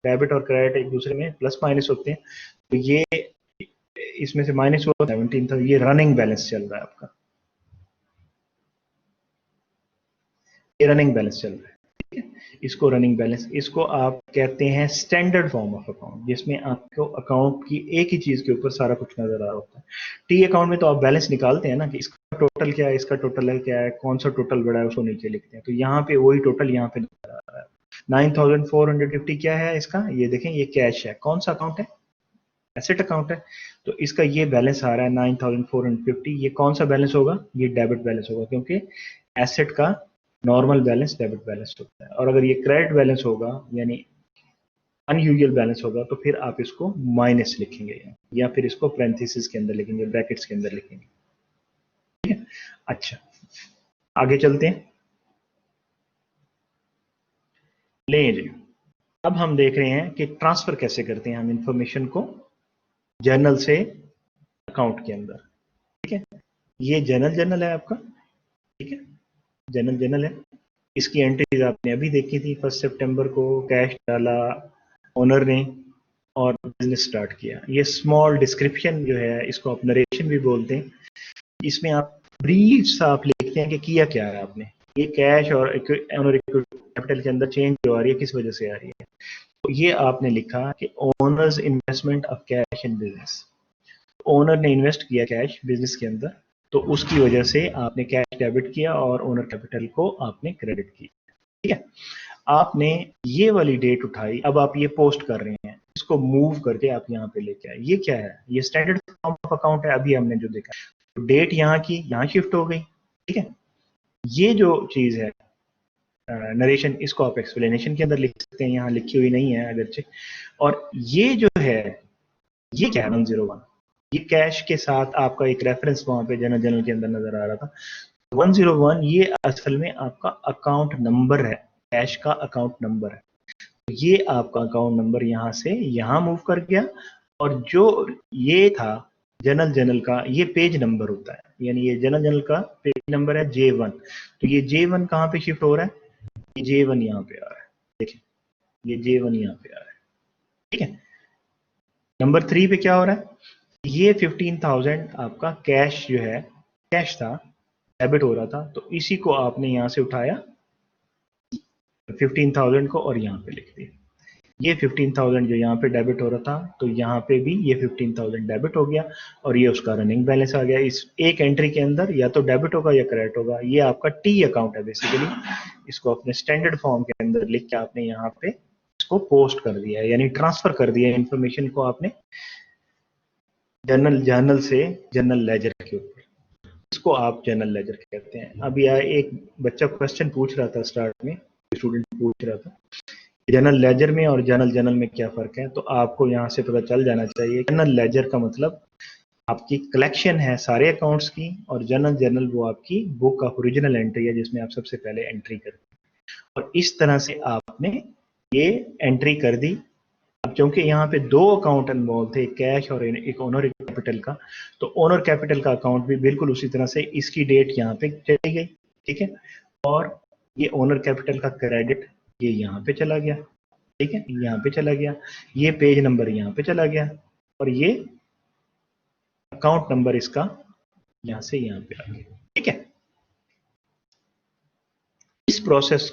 Speaker 2: डेबिट और क्रेडिट एक दूसरे में प्लस माइनस होते हैं, तो ये इसमें से माइनस हुआ 17,000, ये रनिंग बैलेंस चल रहा है आपका, ये रनिंग बैलेंस चल रहा है, ठीक है। इसको रनिंग बैलेंस, इसको आप कहते हैं स्टैंडर्ड फॉर्म ऑफ अकाउंट, जिसमें आपको अकाउंट की एक ही चीज के ऊपर सारा कुछ नजर आ रहा होता है। टी अकाउंट में तो आप बैलेंस निकालते हैं ना कि इसका टोटल क्या है, इसका टोटल क्या है, कौन सा टोटल बड़ा है उसको नीचे लिखते हैं। तो यहाँ पे वही टोटल यहाँ पे नजर आ रहा है। 9,450 क्या है इसका, ये देखें, ये कैश है, कौन सा अकाउंट है, एसेट अकाउंट है। तो इसका ये बैलेंस आ रहा है 9,450, ये कौन सा बैलेंस होगा, ये डेबिट बैलेंस होगा, क्योंकि एसेट का नॉर्मल बैलेंस डेबिट बैलेंस होता है। और अगर ये क्रेडिट बैलेंस होगा यानी अनयूजुअल बैलेंस होगा तो फिर आप इसको माइनस लिखेंगे या फिर इसको पैरेंथेसिस के अंदर लिखेंगे, ब्रैकेट्स के अंदर लिखेंगे, ठीक है। अच्छा, आगे चलते हैं, ले जी। अब हम देख रहे हैं कि ट्रांसफर कैसे करते हैं हम इंफॉर्मेशन को जर्नल से अकाउंट के अंदर, ठीक है। ये जर्नल है आपका, ठीक है, जर्नल है। इसकी एंट्रीज आपने अभी देखी थी, 1 सितंबर को कैश डाला ओनर ने और बिजनेस स्टार्ट किया। ये स्मॉल डिस्क्रिप्शन जो है इसको आप नरेशन भी बोलते हैं, इसमें आप ब्रीफ सा आप लिखते हैं कि किया क्या है आपने, ये कैश और ओनर कैपिटल के अंदर चेंज जो आ रही है किस वजह से आ रही है। तो ये आपने लिखा कि owners investment of cash in business, owner ने इन्वेस्ट किया कैश बिजनेस के अंदर, तो उसकी वजह से आपने कैश डेबिट किया और ओनर कैपिटल को आपने क्रेडिट किया, ठीक है। आपने ये वाली डेट उठाई, अब आप ये पोस्ट कर रहे हैं, इसको मूव करके आप यहाँ पे लेके आए। ये क्या है? ये स्टैंडर्ड फॉर्म ऑफ अकाउंट है, अभी हमने जो देखा। तो डेट यहाँ की यहाँ शिफ्ट हो गई, ठीक है। ये जो चीज है नरेशन, इसको आप एक्सप्लेनेशन के अंदर लिख सकते हैं, यहाँ लिखी हुई नहीं है अगरचे। और ये जो है, ये क्या है 101, ये कैश के साथ आपका एक रेफरेंस वहां पे जनरल के अंदर नजर आ रहा था। 101 ये असल में आपका अकाउंट नंबर है, कैश का अकाउंट नंबर है। ये आपका अकाउंट नंबर यहाँ से यहाँ मूव कर गया, और जो ये था जनरल का, ये पेज नंबर होता है, यानी ये जनरल का पेज नंबर है J1। तो ये J1 कहाँ पे शिफ्ट हो रहा है? ये J1 यहाँ पे आ रहा है, देखिए ये J1 यहाँ पे आ रहा है, ठीक है। नंबर 3 पे क्या हो रहा है? ये 15,000 आपका कैश जो है, कैश था, डेबिट हो रहा था, तो इसी को आपने यहाँ से उठाया 15,000 को और यहाँ पे लिख दिया। ये 15,000 जो यहाँ पे डेबिट हो रहा था, तो यहाँ पे भी ये 15,000 डेबिट हो गया, और ये उसका रनिंग बैलेंस आ गया। इस एक एंट्री के अंदर या तो डेबिट होगा या क्रेडिट होगा। ये आपका टी अकाउंट है बेसिकली। इसको अपने स्टैंडर्ड फॉर्म के अंदर लिख के आपने यहाँ पे इसको पोस्ट कर दिया है, यानी ट्रांसफर कर दिया है इंफॉर्मेशन को आपने जर्नल से जनरल लेजर के ऊपर। इसको आप जनरल लेजर कहते हैं। अब यह एक बच्चा क्वेश्चन पूछ रहा था स्टार्ट में, स्टूडेंट पूछ रहा था जनरल लेजर में और जनरल में क्या फर्क है। तो आपको यहाँ से पता चल जाना चाहिए, जनरल लेजर का मतलब आपकी कलेक्शन है सारे अकाउंट्स की, और जनरल वो आपकी बुक ऑफ ओरिजिनल एंट्री है, जिसमें आप सबसे पहले एंट्री करते हैं। और इस तरह से आपने ये एंट्री कर दी। अब क्योंकि यहाँ पे दो अकाउंट इन्वॉल्व थे, कैश और एक ओनर कैपिटल का, तो ओनर कैपिटल का अकाउंट भी बिल्कुल उसी तरह से इसकी डेट यहाँ पे चली गई, ठीक है। और ये ओनर कैपिटल का क्रेडिट ये यहाँ पे चला गया, ठीक है, यहाँ पे चला गया। ये पेज नंबर यहाँ पे चला गया, और ये अकाउंट नंबर इसका यहाँ से यहाँ पे आ गया, ठीक है। इस प्रोसेस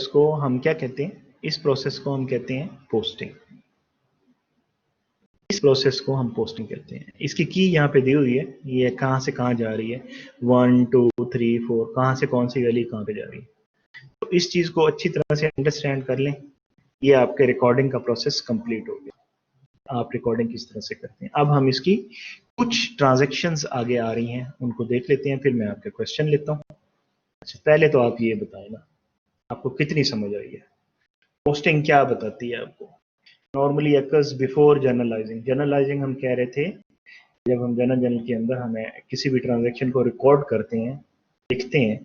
Speaker 2: को हम क्या कहते हैं? इस प्रोसेस को हम कहते हैं पोस्टिंग। इस प्रोसेस को हम पोस्टिंग कहते हैं। इसकी की यहाँ पे दी हुई है, ये कहाँ से कहाँ जा रही है, 1 2 3 4, कहाँ से कौन सी वैल्यू कहाँ पे जा रही है। तो इस चीज को अच्छी तरह से अंडरस्टैंड कर लें। ये आपके रिकॉर्डिंग का प्रोसेस कंप्लीट हो गया। आप रिकॉर्डिंग किस तरह से करते हैं। अब हम इसकी कुछ ट्रांजैक्शंस आगे आ रही हैं, उनको देख लेते हैं, फिर मैं आपके क्वेश्चन लेता हूँ। अच्छा, पहले तो आप ये बताएं ना, आपको कितनी समझ आई है? पोस्टिंग क्या बताती है आपको? Normally occurs before journalising. Journalising हम कह रहे थे जब हम जनरल के अंदर हमें किसी भी ट्रांजैक्शन को रिकॉर्ड करते हैं, लिखते हैं,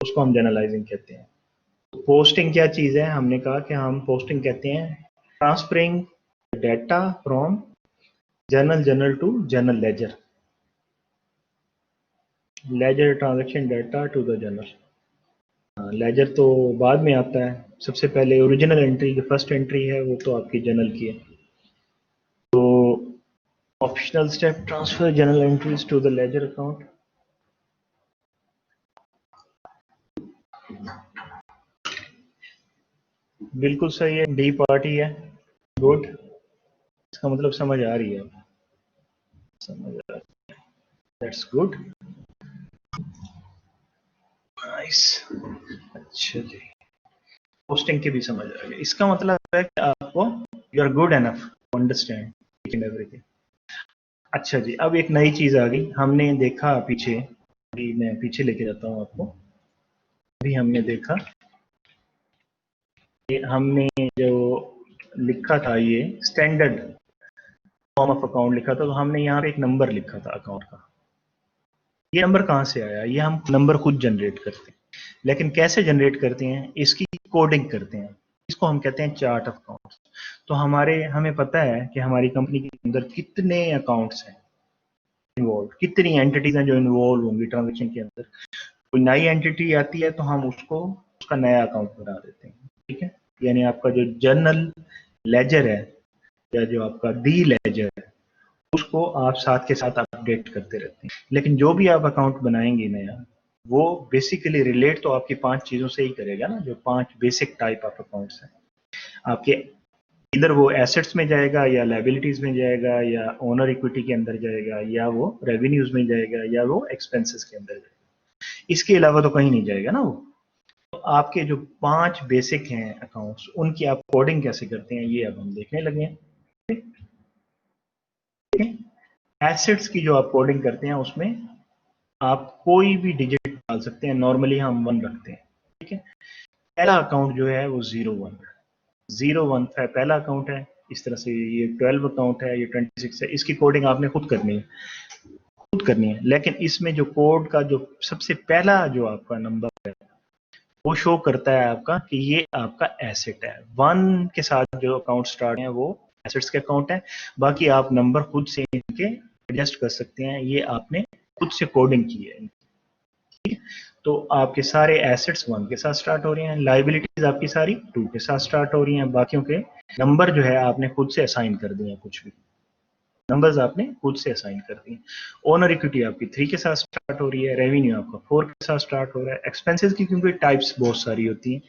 Speaker 2: उसको हम जर्नलाइजिंग कहते हैं। पोस्टिंग क्या चीज है? हमने कहा कि हम पोस्टिंग कहते हैं transferring data from journal to general ledger, ledger transaction data to the journal. Ledger तो बाद में आता है, सबसे पहले ओरिजिनल एंट्री, जो फर्स्ट एंट्री है वो तो आपकी जनरल की है। तो optional step, transfer journal entries to the ledger account. बिल्कुल सही है, डी पार्टी है, गुड। इसका मतलब समझ आ रही है, समझ आ रही है, दैट्स गुड, नाइस। अच्छा जी, पोस्टिंग की भी समझ आ गई। इसका मतलब है कि आपको you are good enough to understand each and everything. अच्छा जी, अब एक नई चीज आ गई, हमने देखा पीछे, अभी मैं पीछे लेके जाता हूँ आपको। अभी हमने देखा, हमने जो लिखा था ये स्टैंडर्ड फॉर्म ऑफ अकाउंट लिखा था, तो हमने यहाँ पे एक नंबर लिखा था अकाउंट का। ये नंबर कहाँ से आया? ये हम नंबर खुद जनरेट करते हैं, लेकिन कैसे जनरेट करते हैं? इसकी कोडिंग करते हैं, इसको हम कहते हैं चार्ट ऑफ अकाउंट्स। तो हमें पता है कि हमारी कंपनी के अंदर कितने अकाउंट्स हैं इन्वॉल्व, कितनी एंटिटीज हैं जो इन्वॉल्व होंगी ट्रांजेक्शन के अंदर। कोई नई एंटिटी आती है तो हम उसको उसका नया अकाउंट बना देते हैं, ठीक है। यानी आपका जो जनरल लेजर है या जो आपका डी लेजर है, उसको आप साथ के साथ अपडेट करते रहते हैं। लेकिन जो भी आप अकाउंट बनाएंगे नया, वो बेसिकली रिलेट तो आपकी 5 चीजों से ही करेगा ना, जो 5 बेसिक टाइप ऑफ अकाउंट्स हैं आपके। इधर वो एसेट्स में जाएगा, या लायबिलिटीज में जाएगा, या ओनर इक्विटी के अंदर जाएगा, या वो रेवेन्यूज में जाएगा, या वो एक्सपेंसेस के अंदर जाएगा। इसके अलावा तो कहीं नहीं जाएगा ना वो। तो आपके जो 5 बेसिक हैं अकाउंट्स, उनकी आप कोडिंग कैसे करते हैं ये अब हम देखने लगे हैं। एसेट्स की जो आप कोडिंग करते हैं उसमें आप कोई भी डिजिट डाल सकते हैं, नॉर्मली हम 1 रखते हैं, ठीक है। पहला अकाउंट जो है वो 01 01 है, पहला अकाउंट है। इस तरह से ये 12 अकाउंट है, ये 26 है। इसकी कोडिंग आपने खुद करनी है, खुद करनी है। लेकिन इसमें जो कोड का जो सबसे पहला जो आपका नंबर है वो शो करता है आपका कि ये आपका एसेट है। 1 के साथ जो अकाउंट स्टार्ट है वो एसेट्स के अकाउंट है। बाकी आप नंबर खुद से इनके एडजस्ट कर सकते हैं, ये आपने खुद से कोडिंग की है। तो आपके सारे एसेट्स 1 के साथ स्टार्ट हो रहे हैं, लाइबिलिटीज आपकी सारी 2 के साथ स्टार्ट हो रही हैं। बाकियों के नंबर जो है आपने खुद से असाइन कर दिए हैं, कुछ भी नंबर्स आपने खुद से असाइन कर दिए। ओनर इक्विटी आपकी 3 के साथ स्टार्ट हो रही है, रेवेन्यू आपका 4 के साथ स्टार्ट हो रहा है। एक्सपेंसेस की क्योंकि टाइप्स बहुत सारी होती हैं,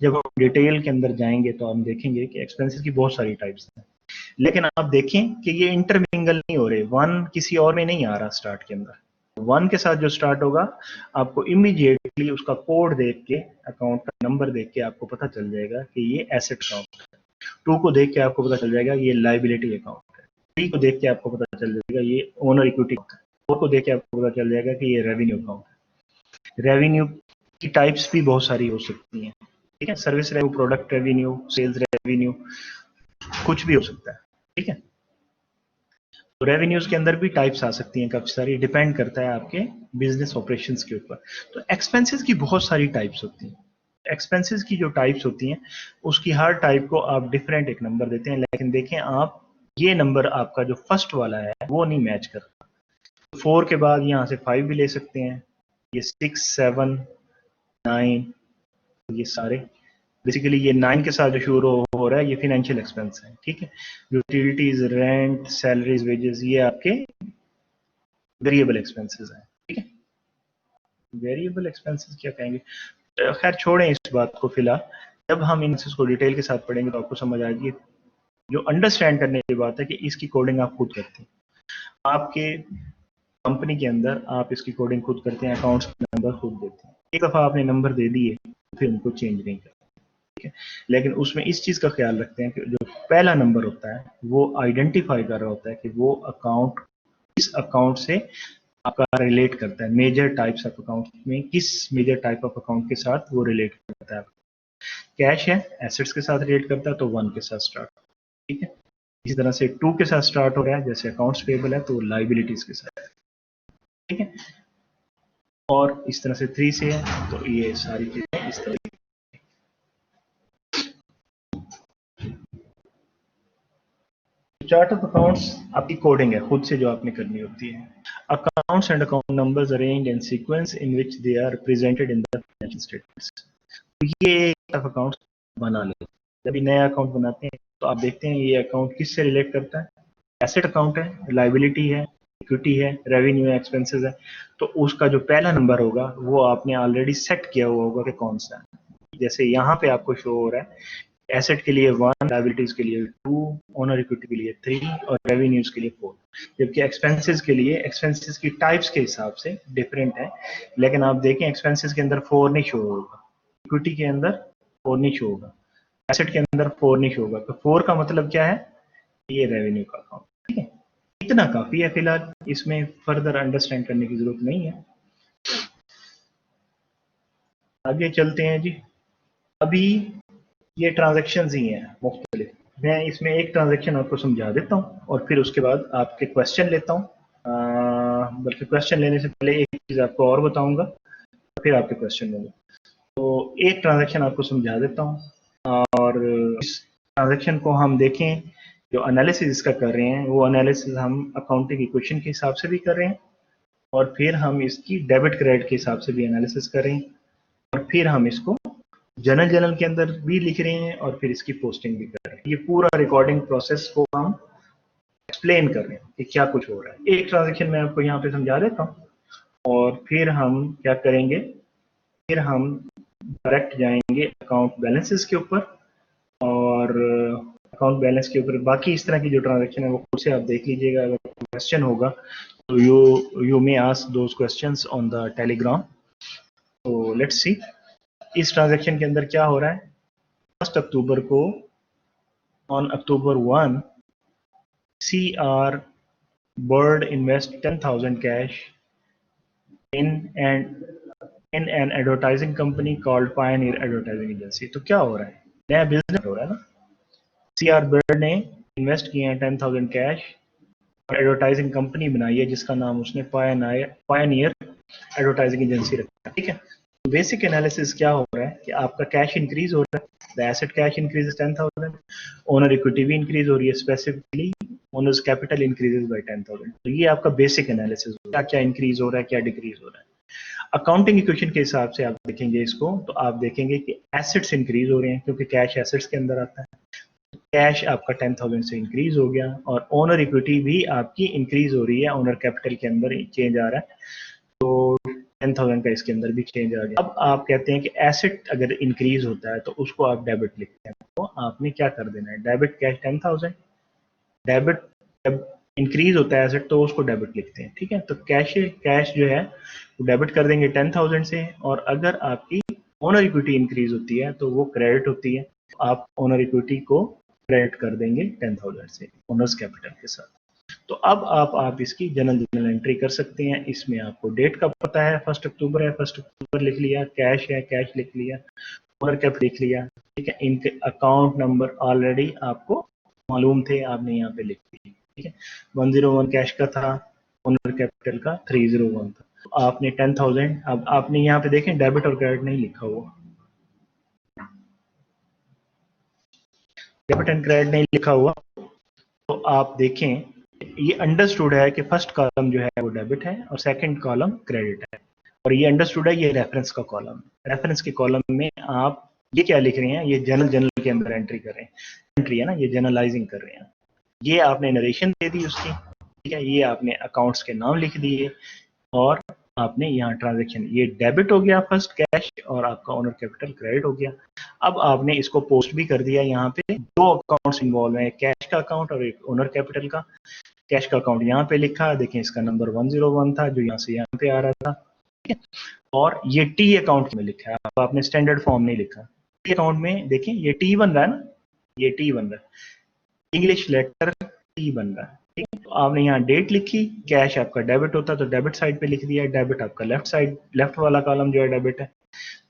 Speaker 2: जब हम डिटेल के अंदर जाएंगे तो हम देखेंगे कि एक्सपेंसेस की बहुत सारी टाइप्स हैं। लेकिन आप देखें कि ये इंटरमिंगल नहीं हो रहे, 1 किसी और में नहीं आ रहा स्टार्ट के अंदर। 1 के साथ जो स्टार्ट होगा आपको इमीडिएटली उसका कोड देख के, अकाउंट का नंबर देख के आपको पता चल जाएगा कि ये एसेट अकाउंट है। 2 को देख के आपको पता चल जाएगा ये लाइबिलिटी अकाउंट है। 3 को देख के आपको पता चल जाएगा ये ओनर इक्विटी अकाउंट है। 4 को देख के आपको पता चल जाएगा कि ये रेवेन्यू अकाउंट है। रेवेन्यू की टाइप्स भी बहुत सारी हो सकती हैं, ठीक है। Service revenue, product revenue, sales revenue, कुछ भी हो सकता है, ठीक है। तो रेवेन्यूज के अंदर भी टाइप्स आ सकती हैं काफी सारी, डिपेंड करता है आपके बिजनेस ऑपरेशंस के ऊपर। तो एक्सपेंसेस की बहुत सारी टाइप्स होती हैं। एक्सपेंसेस की जो टाइप्स होती हैं उसकी हर टाइप को आप डिफरेंट एक नंबर देते हैं। लेकिन देखें आप, ये नंबर आपका जो फर्स्ट वाला है वो नहीं मैच करता। 4 के बाद यहाँ से 5 भी ले सकते हैं, ये 6, 7, 9, ये सारे बेसिकली ये 9 के साथ जो शुरू हो रहा है ये फाइनेंशियल एक्सपेंस है, ठीक है। यूटिलिटीज, रेंट, सैलरीज, वेजेस, ये आपके वेरिएबल एक्सपेंसेस हैं, ठीक है। वेरिएबल एक्सपेंसेस क्या कहेंगे, खैर छोड़ें इस बात को फिलहाल। जब हम इन को डिटेल के साथ पढ़ेंगे तो आपको समझ आएगी। जो अंडरस्टैंड करने की बात है कि इसकी कोडिंग आप खुद करते हैं, आपके कंपनी के अंदर आप इसकी कोडिंग खुद करते हैं, अकाउंट्स नंबर खुद देते हैं। एक दफा आपने नंबर दे दिए फिर उनको चेंज नहीं करते, ठीक है। लेकिन उसमें इस चीज का ख्याल रखते हैं कि जो पहला नंबर होता है वो आइडेंटिफाई कर रहा होता है कि वो अकाउंट किस अकाउंट से आपका रिलेट करता है, मेजर टाइप्स ऑफ अकाउंट में किस मेजर टाइप ऑफ अकाउंट के साथ वो रिलेट करता है। कैश है, एसेट्स के साथ रिलेट करता है तो 1 के साथ स्टार्ट, ठीक है। इसी तरह से 2 के साथ स्टार्ट हो रहा है, जैसे अकाउंट्स पेबल है तो लाइबिलिटीज के साथ, ठीक है। और इस तरह से 3 से है तो ये सारी चीजें इस तरह। चार्ट ऑफ अकाउंट्स आपकी कोडिंग है खुद से जो आपने करनी होती है। Accounts and account numbers arranged in sequence in which they are presented in the financial statements. तो ये एक अकाउंट बना लेते हैं। जब ये नया अकाउंट बनाते हैं तो आप देखते हैं ये अकाउंट किससे रिलेट करता है। एसेट अकाउंट है, लाइबिलिटी है, इक्विटी है, रेवेन्यू है, एक्सपेंसेस है। तो उसका जो पहला नंबर होगा वो आपने ऑलरेडी सेट किया हुआ होगा कि कौन सा है। जैसे यहाँ पे आपको शो हो रहा है एसेट के लिए 1, लाइबिलिटीज के लिए 2, ओनर इक्विटी के लिए 3 और रेवेन्यूज के लिए 4। जबकि एक्सपेंसेस के लिए एक्सपेंसेस की टाइप्स के हिसाब से डिफरेंट है। लेकिन आप देखें एक्सपेंसेस के अंदर 4 नहीं शो होगा, इक्विटी के अंदर 4 नहीं शो होगा, एसेट के अंदर 4 नहीं शो होगा। तो 4 का मतलब क्या है, ये रेवेन्यू का अकाउंट, ठीक है। इतना काफी है फिलहाल, इसमें फर्दर अंडरस्टैंड करने की जरूरत नहीं है। आगे चलते हैं जी। अभी ये ट्रांजेक्शन ही हैं मुख्तलिफ। मैं इसमें एक ट्रांजेक्शन आपको समझा देता हूँ और फिर उसके बाद आपके क्वेश्चन लेता हूँ। बल्कि क्वेश्चन लेने से पहले एक चीज़ आपको और बताऊंगा, फिर आपके क्वेश्चन लूँगा। तो एक ट्रांजेक्शन आपको समझा देता हूँ और इस ट्रांजेक्शन को हम देखें, जो एनालिसिस इसका कर रहे हैं वो एनालिसिस हम अकाउंटिंग इक्वेशन के हिसाब से भी कर रहे हैं और फिर हम इसकी डेबिट क्रेडिट के हिसाब से भी एनालिसिस कर रहे हैं और फिर हम इसको जर्नल के अंदर भी लिख रहे हैं और फिर इसकी पोस्टिंग भी कर रहे हैं। ये पूरा रिकॉर्डिंग प्रोसेस को हम एक्सप्लेन कर रहे हैं कि क्या कुछ हो रहा है। एक ट्रांजेक्शन मैं आपको यहाँ पे समझा देता हूँ और फिर हम क्या करेंगे, फिर हम डायरेक्ट जाएंगे अकाउंट बैलेंसेस के ऊपर और अकाउंट बैलेंस के ऊपर बाकी इस तरह की जो ट्रांजेक्शन है वो खुद से आप देख लीजिएगा। अगर क्वेश्चन होगा तो you may ask those questions on the Telegram तो लेट्स सी इस ट्रांजैक्शन के अंदर क्या हो रहा है। 1 अक्टूबर को on October 1 CR Bird invest 10,000 cash in an advertising company called Pioneer Advertising Agency। तो क्या हो रहा है, नया बिजनेस हो रहा है ना। CR Bird ने इन्वेस्ट किए हैं 10,000 कैश और एडवर्टाइजिंग कंपनी बनाई है जिसका नाम उसने पायनियर एडवर्टाइजिंग एजेंसी रखा है। ठीक है, तो बेसिक एनालिसिस क्या हो रहा है कि आपका कैश इंक्रीज हो रहा है, the asset cash increase 10,000, owner equity भी इंक्रीज हो रही है, specifically owners capital increases by 10,000। तो ये आपका बेसिक एनालिसिस हो रहा है, क्या इंक्रीज हो रहा है, क्या डिक्रीज हो रहा है। अकाउंटिंग इक्वेशन के हिसाब से आप देखेंगे इसको, तो आप देखेंगे कि एसेट्स इंक्रीज हो रहे हैं क्योंकि कैश एसेट्स के अंदर आता है। कैश आपका 10,000 से इंक्रीज हो गया और ओनर इक्विटी भी आपकी इंक्रीज हो रही है, ओनर कैपिटल के अंदर चेंज आ रहा है, तो 10,000 का इसके अंदर भी चेंज आ गया। अब आप कहते हैं कि एसेट अगर इंक्रीज होता है तो उसको आप डेबिट लिखते हैं, तो आपने क्या कर देना है, डेबिट कैश 10,000, डेबिट जब इंक्रीज होता है एसेट तो उसको डेबिट लिखते हैं। ठीक है, तो कैश जो है वो डेबिट कर देंगे 10,000 से, और अगर आपकी ओनर इक्विटी इंक्रीज होती है तो वो क्रेडिट होती है, आप ओनर इक्विटी को क्रेडिट कर देंगे 10,000 से ओनर्स कैपिटल के साथ। तो अब आप इसकी जनरल एंट्री कर सकते हैं। इसमें आपको डेट का पता है, 1 अक्टूबर है, 1 अक्टूबर लिख लिया, कैश है कैश लिख लिया, ओनर कैपिटल लिख लिया। ठीक है, इनके अकाउंट नंबर ऑलरेडी आपको मालूम थे, आपने यहाँ पे लिख दिए। ठीक है, 101 कैश का था, ओनर कैपिटल का 301 था, तो आपने 10,000, अब आपने यहाँ पे देखें डेबिट और क्रेडिट नहीं लिखा हुआ, डेबिट एंड क्रेडिट नहीं लिखा हुआ, तो आप देखें ये अंडरस्टूड है कि फर्स्ट कॉलम जो है वो डेबिट है और सेकंड कॉलम क्रेडिट है, और ये अंडरस्टूड है, ये रेफरेंस का कॉलम, रेफरेंस के कॉलम में आप ये क्या लिख रहे हैं, ये जनरल के अंदर एंट्री कर रहे हैं, एंट्री है ना, ये जनरलाइजिंग कर रहे हैं। ये आपने नरेशन दे दी उसकी, ठीक है, ये आपने अकाउंट्स के नाम लिख दिए, और आपने यहाँ ट्रांजेक्शन, ये डेबिट हो गया फर्स्ट कैश, और आपका ओनर कैपिटल क्रेडिट हो गया। अब आपने इसको पोस्ट भी कर दिया, यहाँ पे दो अकाउंट्स इन्वॉल्व हैं, कैश का अकाउंट और एक ओनर कैपिटल का। कैश का अकाउंट यहाँ पे लिखा, देखें इसका नंबर 101 था जो यहाँ से यहाँ पे आ रहा था, ठीक है, और ये टी अकाउंट में लिखा है, आपने स्टैंडर्ड फॉर्म नहीं लिखा। टी अकाउंट में देखें ये टी बन रहा है ना, ये टी बन रहा है, इंग्लिश लेटर टी बन रहा है। ठीक है, तो आपने यहाँ डेट लिखी, कैश आपका डेबिट होता है तो डेबिट साइड पे लिख दिया, डेबिट आपका लेफ्ट साइड, लेफ्ट वाला कॉलम जो है डेबिट है,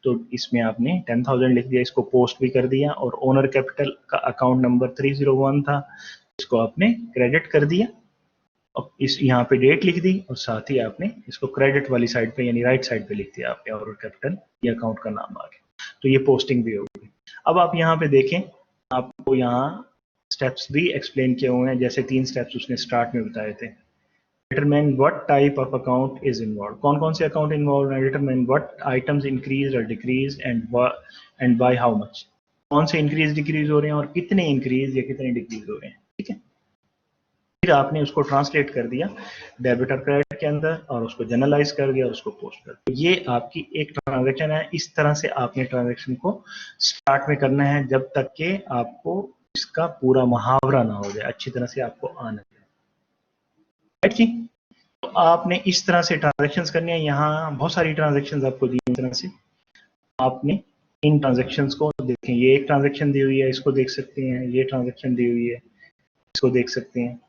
Speaker 2: तो इसमें आपने 10,000 लिख दिया, इसको पोस्ट भी कर दिया, और ओनर कैपिटल का अकाउंट नंबर 301 था, इसको आपने क्रेडिट कर दिया, और इस यहाँ पे डेट लिख दी, और साथ ही आपने इसको क्रेडिट वाली साइड पे यानी राइट साइड पे लिख दिया आपने ओनर कैपिटल, ये अकाउंट का नाम आ गया, तो ये पोस्टिंग भी होगी। अब आप यहाँ पे देखें, आपको यहाँ स्टेप्स भी एक्सप्लेन किए हुए हैं, जैसे 3 स्टेप्स उसने स्टार्ट में बताए थे। Determine what type of account is involve, कौन कौन से अकाउंट इन्वॉल्व हैं, डिटरमाइन व्हाट आइटम्स इंक्रीज और decrease and by how much, कौन से इंक्रीज डिक्रीज हो रहे हैं और कितने इंक्रीज या कितने डिक्रीज हो रहे हैं। ठीक है, फिर आपने उसको ट्रांसलेट कर दिया डेबिट और क्रेडिट के अंदर, और उसको जनरलाइज कर दिया और उसको पोस्ट कर दिया। ये आपकी एक ट्रांजेक्शन है, इस तरह से आपने ट्रांजेक्शन को स्टार्ट में करना है जब तक कि आपको इसका पूरा मुहावरा ना हो जाए, अच्छी तरह से आपको आना है। राइट जी, तो आपने इस तरह से ट्रांजेक्शन्स करनी है। यहाँ बहुत सारी ट्रांजेक्शन्स आपको दी इस तरह से, आपने इन ट्रांजेक्शन्स को देखें, ये एक ट्रांजेक्शन दी हुई है, इसको देख सकते हैं, ये ट्रांजेक्शन दी हुई है, इसको देख सकते हैं,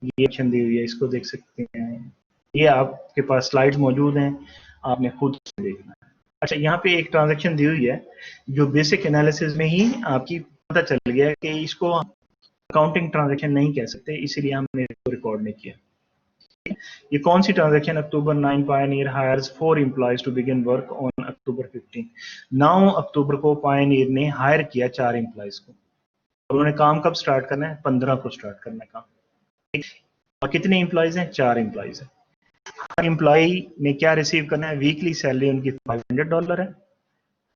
Speaker 2: ये ऑप्शन दी हुई है, इसको देख सकते हैं, ये आपके पास स्लाइड्स मौजूद हैं, आपने खुद से देखना है। अच्छा, यहाँ पे एक ट्रांजैक्शन दी हुई है जो बेसिक एनालिसिस में ही आपकी पता चल गया कि इसको अकाउंटिंग ट्रांजैक्शन नहीं कह सकते, इसीलिए हमने इसको रिकॉर्ड नहीं किया। ये कौन सी transaction, October 9 pioneer hires 4 employees to begin work on October 15। 9 अक्टूबर को पायनियर ने हायर किया 4 एम्प्लॉयज को, उन्होंने काम कब स्टार्ट करना है, 15 को स्टार्ट करना है काम, और कितने एम्प्लॉयज हैं, 4 एम्प्लॉयज हैं। हर एम्प्लॉय ने क्या रिसीव करना है, वीकली सैलरी उनकी $500 है,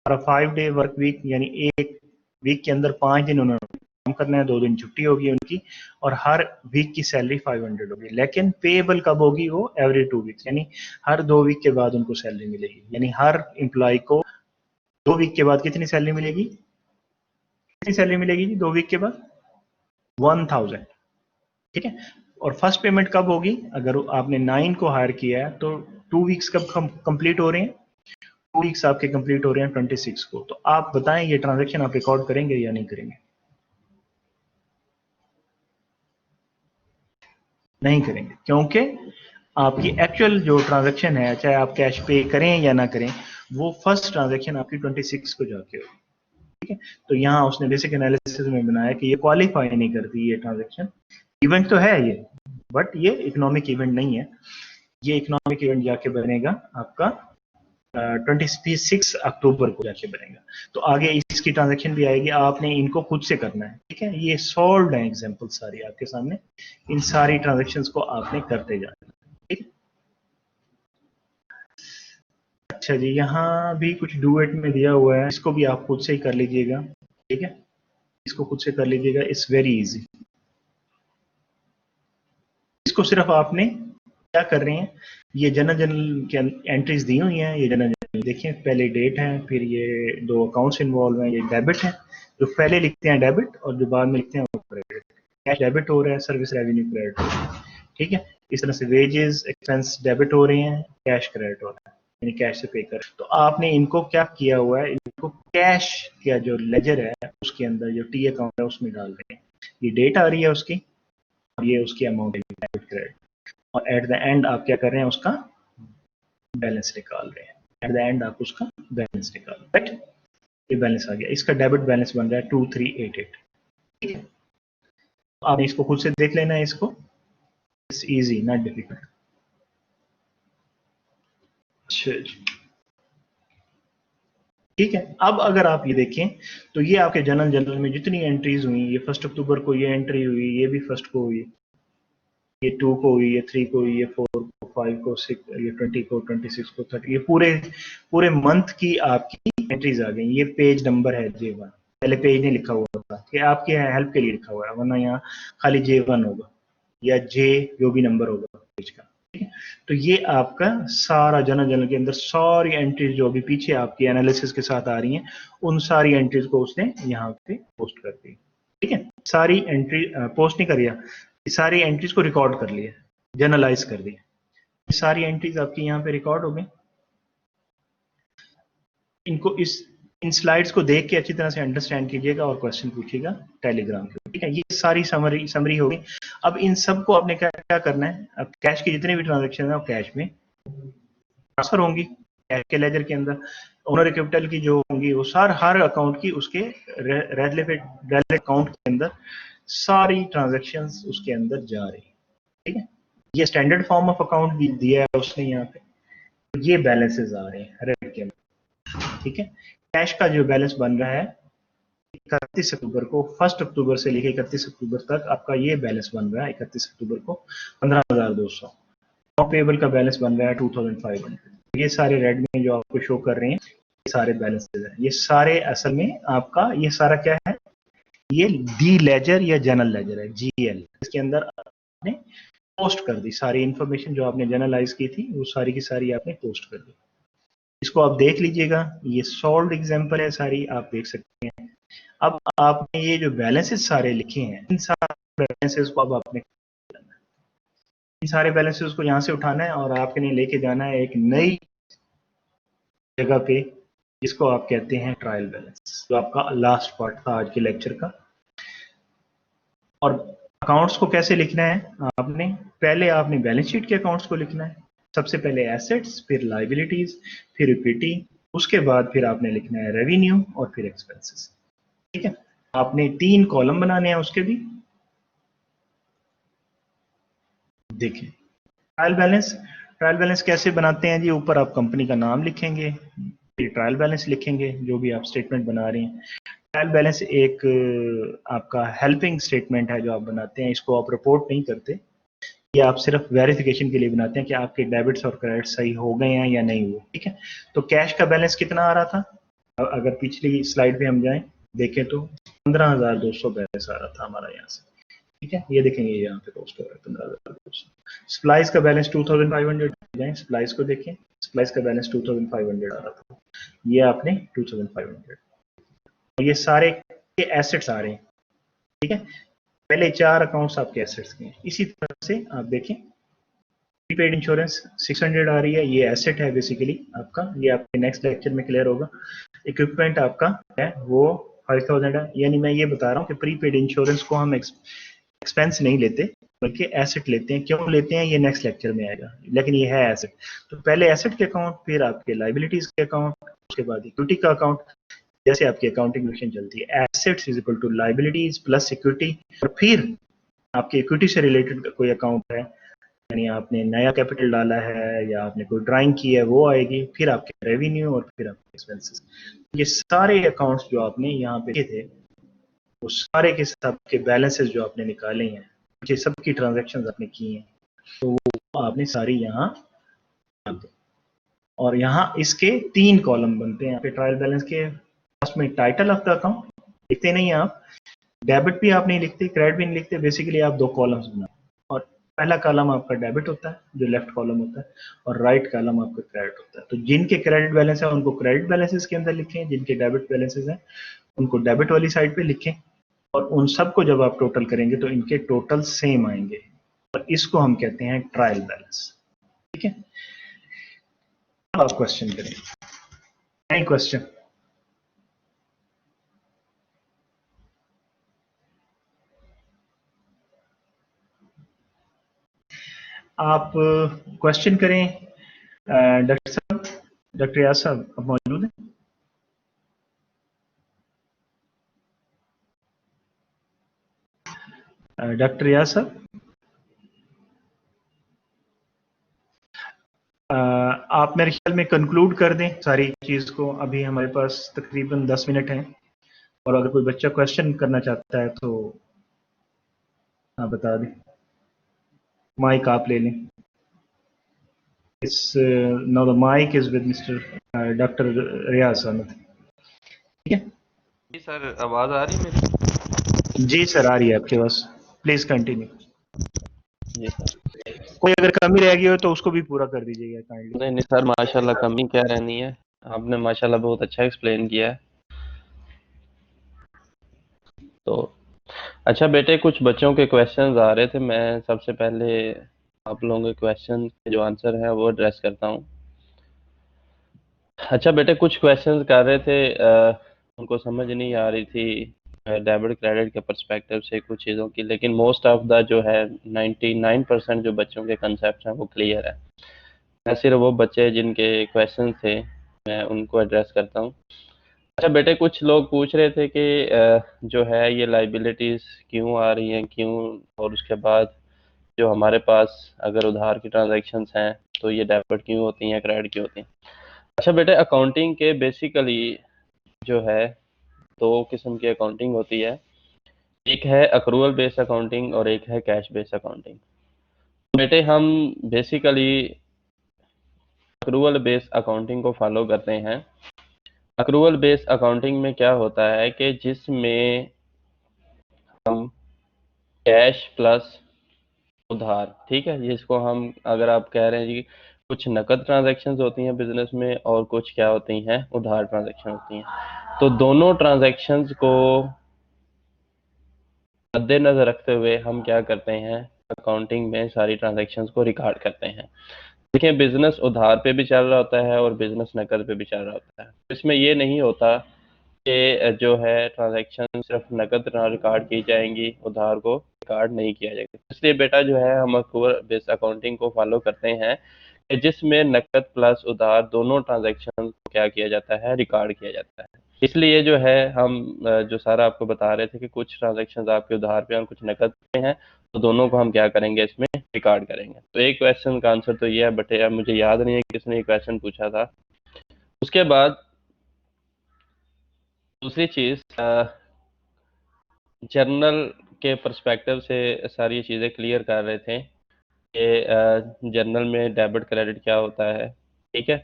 Speaker 2: और 5 डे वर्क वीक, यानी एक वीक के अंदर 5 दिन उन्होंने काम करना है, 2 दिन छुट्टी होगी उनकी, और हर वीक की सैलरी 500 होगी। लेकिन पेएबल कब होगी, वो एवरी 2 वीक्स, यानी हर 2 वीक के बाद उनको सैलरी मिलेगी, यानी हर एम्प्लॉय को 2 वीक के बाद कितनी सैलरी मिलेगी, कितनी सैलरी मिलेगी जी 2 वीक के बाद, 1000। ठीक है, और फर्स्ट पेमेंट कब होगी, अगर आपने 9 को हायर किया है तो 2 वीक्स कब कंप्लीट हो रहे हैं, 2 वीक्स आपके कंप्लीट हो रहे हैं 26 को। तो आप बताएं ये ट्रांजैक्शन आप रिकॉर्ड करेंगे या नहीं करेंगे? नहीं करेंगे, क्योंकि आपकी एक्चुअल जो ट्रांजैक्शन है, चाहे आप कैश पे करें या ना करें, वो फर्स्ट ट्रांजैक्शन आपकी 26 को जाके होगी। ठीक है, तो यहाँ उसने बेसिक एनालिसिस में बनाया कि ये क्वालिफाई नहीं करती ये ट्रांजैक्शन। इवेंट तो है ये, बट ये इकोनॉमिक इवेंट नहीं है। ये इकोनॉमिक इवेंट जाके बनेगा आपका 26 अक्टूबर को जाके बनेगा। तो आगे इसकी ट्रांजैक्शन भी आएगी, आपने इनको खुद से करना है। ठीक है, ये सॉल्व है एग्जांपल सारी आपके सामने, इन सारी ट्रांजैक्शंस को आपने करते जाना। ठीक है, अच्छा जी, यहाँ भी कुछ डुएट में दिया हुआ है, इसको भी आप खुद से ही कर लीजिएगा। ठीक है, इसको खुद से कर लीजिएगा, इट्स वेरी इजी। इसको सिर्फ आपने क्या कर रहे हैं, ये जनरल की एंट्रीज दी हुई हैं, ये जनरल देखिए, पहले डेट है, फिर ये 2 अकाउंट्स इन्वॉल्व हैं, ये डेबिट है, जो पहले लिखते हैं डेबिट और जो बाद में लिखते हैं वो क्रेडिट। कैश डेबिट हो रहा है, सर्विस रेवेन्यू क्रेडिट हो रहा है। ठीक है, इस तरह से वेजेस एक्सपेंस डेबिट हो रहे हैं, कैश क्रेडिट हो रहा है, यानी कैश से पे कर। तो आपने इनको क्या किया हुआ है, इनको कैश का जो लेजर है उसके अंदर जो टी अकाउंट है उसमें डाल रहे हैं। ये डेट आ रही है उसकी और ये उसकी अमाउंट है डेबिट क्रेडिट, और एट द एंड आप क्या कर रहे हैं, उसका बैलेंस निकाल रहे हैं। एट द एंड आप उसका बैलेंस निकाल रहे हैं। राइट, ये बैलेंस आ गया, इसका डेबिट बैलेंस बन रहा है 2388। ठीक है, आपने इसको खुद से देख लेना है, इसको इट्स इजी नॉट डिफिकल्ट। ठीक है, अब अगर आप ये देखें तो ये आपके जनरल में जितनी एंट्रीज हुई, ये 1 अक्टूबर को ये एंट्री हुई, ये भी 1 को हुई, ये 2 को हुई, ये 3 को हुई, ये 4 को, 5 को, 6, ये 20 को, 26 को, 30, ये पूरे पूरे मंथ की आपकी एंट्रीज आ गई। ये पेज नंबर है J1, पहले पेज नहीं लिखा हुआ था कि आपके हेल्प के लिए लिखा हुआ है, वरना यहाँ खाली J1 होगा या J जो भी नंबर होगा पेज का। ठीक है, तो ये आपका सारा जनरल के अंदर सारी एंट्रीज जो भी पीछे आपकी एनालिसिस के साथ आ रही हैं, उन सारी एंट्रीज को उसने यहाँ पे पोस्ट कर दी। ठीक है, सारी एंट्री पोस्ट नहीं करिए, सारी एंट्रीज को रिकॉर्ड कर लिया, जनरलाइज कर दिया। सारी एंट्रीज आपकी यहाँ पे रिकॉर्ड हो गई। इनको इन स्लाइड्स को देख के अच्छी तरह से अंडरस्टैंड कीजिएगा और क्वेश्चन पूछिएगा टेलीग्राम पे। ठीक है, ये सारी समरी होगी। अब इन सब को आपने क्या क्या करना है, अब कैश की जितने भी ट्रांजेक्शन है वो कैश में ट्रांसफर होंगी, कैश के लेजर के अंदर। ओनर कैपिटल की जो होंगी वो हर अकाउंट की उसके रेलेवेंट अकाउंट के अंदर सारी ट्रांजेक्शन्स उसके अंदर जा रही है। ठीक है, ये स्टैंडर्ड फॉर्म ऑफ अकाउंट भी दिया है उसने यहाँ पे, ये बैलेंसेस आ रहे हैं रेड के अंदर। ठीक है, कैश का जो बैलेंस बन रहा है 31 अक्टूबर को, 1 अक्टूबर से लेकर 31 अक्टूबर तक आपका ये बैलेंस बन रहा है। 31 अक्टूबर को 15,200। पेबल का बैलेंस बन रहा है 2,500। ये सारे रेड में जो आपको शो कर रहे हैं ये सारे बैलेंसेस हैं। ये सारे असल में आपका ये सारा क्या है, ये डी लेजर या जनरल लेजर है, जीएल। इसके अंदर आपने पोस्ट कर दी सारी इंफॉर्मेशन जो आपने जनरलाइज की थी, वो सारी की सारी आपने पोस्ट कर दी। इसको आप देख लीजिएगा, ये सॉल्व एग्जांपल है सारी, आप देख सकते हैं। अब आपने ये जो बैलेंसेस सारे लिखे हैं, इन सारे बैलेंसेस को अब आपने इन सारे बैलेंसेस को यहाँ से उठाना है और आपने लेके जाना है एक नई जगह पे, जिसको आप कहते हैं ट्रायल बैलेंस, जो आपका लास्ट पार्ट था आज के लेक्चर का। और अकाउंट्स को कैसे लिखना है, आपने पहले बैलेंस शीट के अकाउंट्स को लिखना है। सबसे पहले एसेट्स, फिर लाइबिलिटीज, फिर इक्विटी, उसके बाद फिर आपने लिखना है रेवेन्यू और फिर एक्सपेंसेस। ठीक है, आपने 3 कॉलम बनाने हैं उसके भी। देखिए ट्रायल बैलेंस कैसे बनाते हैं जी, ऊपर आप कंपनी का नाम लिखेंगे, फिर ट्रायल बैलेंस लिखेंगे जो भी आप स्टेटमेंट बना रहे हैं। ट्रायल बैलेंस एक आपका हेल्पिंग स्टेटमेंट है जो आप बनाते हैं, इसको आप रिपोर्ट नहीं करते, ये आप सिर्फ वेरिफिकेशन के लिए बनाते हैं कि आपके डेबिट्स और क्रेडिट्स सही हो गए हैं या नहीं हुए। ठीक है, तो कैश का बैलेंस कितना आ रहा था, अगर पिछली स्लाइड पे हम जाएं देखें तो 15,200 बैलेंस आ रहा था हमारा यहाँ से। ठीक है, ये देखेंगे यहाँ पे पोस्ट हो रहा है 15,200। स्प्लाइस का बैलेंस 2,500 जाए, स्प्लाइस को देखें, स्प्लाइस का बैलेंस 2,500 आ रहा था, ये आपने 2,500। और ये सारे के एसेट्स आ रहे हैं। ठीक है, पहले 4 अकाउंट्स आपके एसेट्स के हैं। इसी तरह से आप देखें प्रीपेड इंश्योरेंस 600 आ रही है, ये एसेट है बेसिकली आपका, ये आपके नेक्स्ट लेक्चर में क्लियर होगा। इक्विपमेंट आपका है वो 5000 है, यानी मैं ये बता रहा हूँ कि प्रीपेड इंश्योरेंस को हम एक्सपेंस नहीं लेते बल्कि एसेट लेते हैं। क्यों लेते हैं ये नेक्स्ट लेक्चर में आएगा, लेकिन ये है एसेट। तो पहले एसेट के अकाउंट, फिर आपके लाइबिलिटीज के अकाउंट, उसके बाद इक्विटी का अकाउंट। जैसे आपकी अकाउंटिंग मिशन चलती है, assets is equal to liabilities plus equity, और फिर आपके इक्विटी से रिलेटेड कोई अकाउंट है, यानी आपने नया कैपिटल डाला है या आपने कोई ड्राइंग की है, वो आएगी, फिर आपके रेवेन्यू और फिर आपके एक्सपेंसेस। ये सारे अकाउंट्स जो आपने यहाँ पे किए थे, वो सारे के सब के बैलेंसेस जो आपने निकाले हैं, ये सबकी ट्रांजैक्शंस आपने की हैं, तो वो आपने सारी यहाँ, और यहाँ इसके 3 कॉलम बनते हैं। ट्रायल बैलेंस के फर्स्ट में टाइटल ऑफ द अकाउंट लिखते नहीं आप, डेबिट भी आप नहीं लिखते, क्रेडिट भी नहीं लिखते, बेसिकली आप 2 कॉलम्स बनाते, और पहला कॉलम आपका डेबिट होता है जो लेफ्ट कॉलम होता है, और राइट कॉलम आपका क्रेडिट होता है। तो जिनके क्रेडिट बैलेंस है उनको क्रेडिट बैलेंसेस के अंदर लिखें, जिनके डेबिट बैलेंसेस हैं उनको डेबिट वाली साइड पे लिखें, और उन सबको जब आप टोटल करेंगे तो इनके टोटल सेम आएंगे, और इसको हम कहते हैं ट्रायल बैलेंस। ठीक है, अब आप क्वेश्चन करें, एनी क्वेश्चन? आप क्वेश्चन करें। डॉक्टर साहब, डॉक्टर याद साहब आप मौजूद हैं? डॉक्टर याद साहब, आप मेरे ख्याल में कंक्लूड कर दें सारी चीज को, अभी हमारे पास तकरीबन 10 मिनट हैं, और अगर कोई बच्चा क्वेश्चन करना चाहता है तो आप बता दें, माइक आप ले लें। इस now the mic is with mister doctor Riyaz Ahmad. ठीक है
Speaker 1: जी सर, आवाज़ आ रही है मेरी?
Speaker 2: जी सर, आ रही है आपके पास, प्लीज कंटिन्यू।
Speaker 1: जी सर।
Speaker 2: कोई अगर कमी रह गई हो तो उसको भी पूरा कर दीजिएगा काइंडली।
Speaker 1: नहीं नहीं सर, माशाल्लाह कमी क्या रहनी है, आपने माशाल्लाह बहुत अच्छा एक्सप्लेन किया है। तो अच्छा बेटे, कुछ बच्चों के क्वेश्चंस आ रहे थे, मैं सबसे पहले आप लोगों के क्वेश्चन के जो आंसर है वो एड्रेस करता हूँ। अच्छा बेटे, कुछ क्वेश्चंस कर रहे थे, उनको समझ नहीं आ रही थी डेबिट क्रेडिट के पर्सपेक्टिव से कुछ चीज़ों की, लेकिन मोस्ट ऑफ द जो है 99% जो बच्चों के कंसेप्ट हैं वो क्लियर है। मैं सिर्फ वो बच्चे जिनके क्वेश्चन थे मैं उनको एड्रेस करता हूँ। अच्छा बेटे, कुछ लोग पूछ रहे थे कि जो है ये लाइबिलिटीज़ क्यों आ रही हैं, क्यों, और उसके बाद जो हमारे पास अगर उधार की ट्रांजैक्शंस हैं तो ये डेबिट क्यों होती हैं, क्रेडिट क्यों होती हैं। अच्छा बेटे, अकाउंटिंग के बेसिकली जो है 2 किस्म की अकाउंटिंग होती है, एक है अक्रूवल बेस्ड अकाउंटिंग और एक है कैश बेस्ड अकाउंटिंग। बेटे हम बेसिकली अक्रूवल बेस्ड अकाउंटिंग को फॉलो करते हैं। अक्रूवल बेस्ड अकाउंटिंग में क्या होता है कि जिसमें हम कैश प्लस उधार, ठीक है, जिसको हम, अगर आप कह रहे हैं जी कुछ नकद ट्रांजैक्शंस होती हैं बिजनेस में और कुछ क्या होती हैं, उधार ट्रांजैक्शन होती हैं, तो दोनों ट्रांजैक्शंस को मद्देनजर रखते हुए हम क्या करते हैं, अकाउंटिंग में सारी ट्रांजैक्शंस को रिकॉर्ड करते हैं। देखिए, बिजनेस उधार पे भी चल रहा होता है और बिजनेस नकद पे भी चल रहा होता है, इसमें ये नहीं होता कि जो है ट्रांजैक्शन सिर्फ नकद रिकॉर्ड की जाएंगी, उधार को रिकॉर्ड नहीं किया जाएगा। इसलिए बेटा जो है हम अक्रूवल बेस्ड अकाउंटिंग को फॉलो करते हैं कि जिसमें नकद प्लस उधार दोनों ट्रांजैक्शन को क्या किया जाता है, रिकॉर्ड किया जाता है। इसलिए जो है हम जो सारा आपको बता रहे थे कि कुछ ट्रांजैक्शंस आपके उधार पे और कुछ नकद पे हैं, तो दोनों को हम क्या करेंगे, इसमें रिकॉर्ड करेंगे। तो एक क्वेश्चन का आंसर तो ये है, बट यार मुझे याद नहीं है किसने ये क्वेश्चन पूछा था। उसके बाद दूसरी चीज़, जर्नल के पर्सपेक्टिव से सारी चीज़ें क्लियर कर रहे थे कि जर्नल में डेबिट क्रेडिट क्या होता है। ठीक है,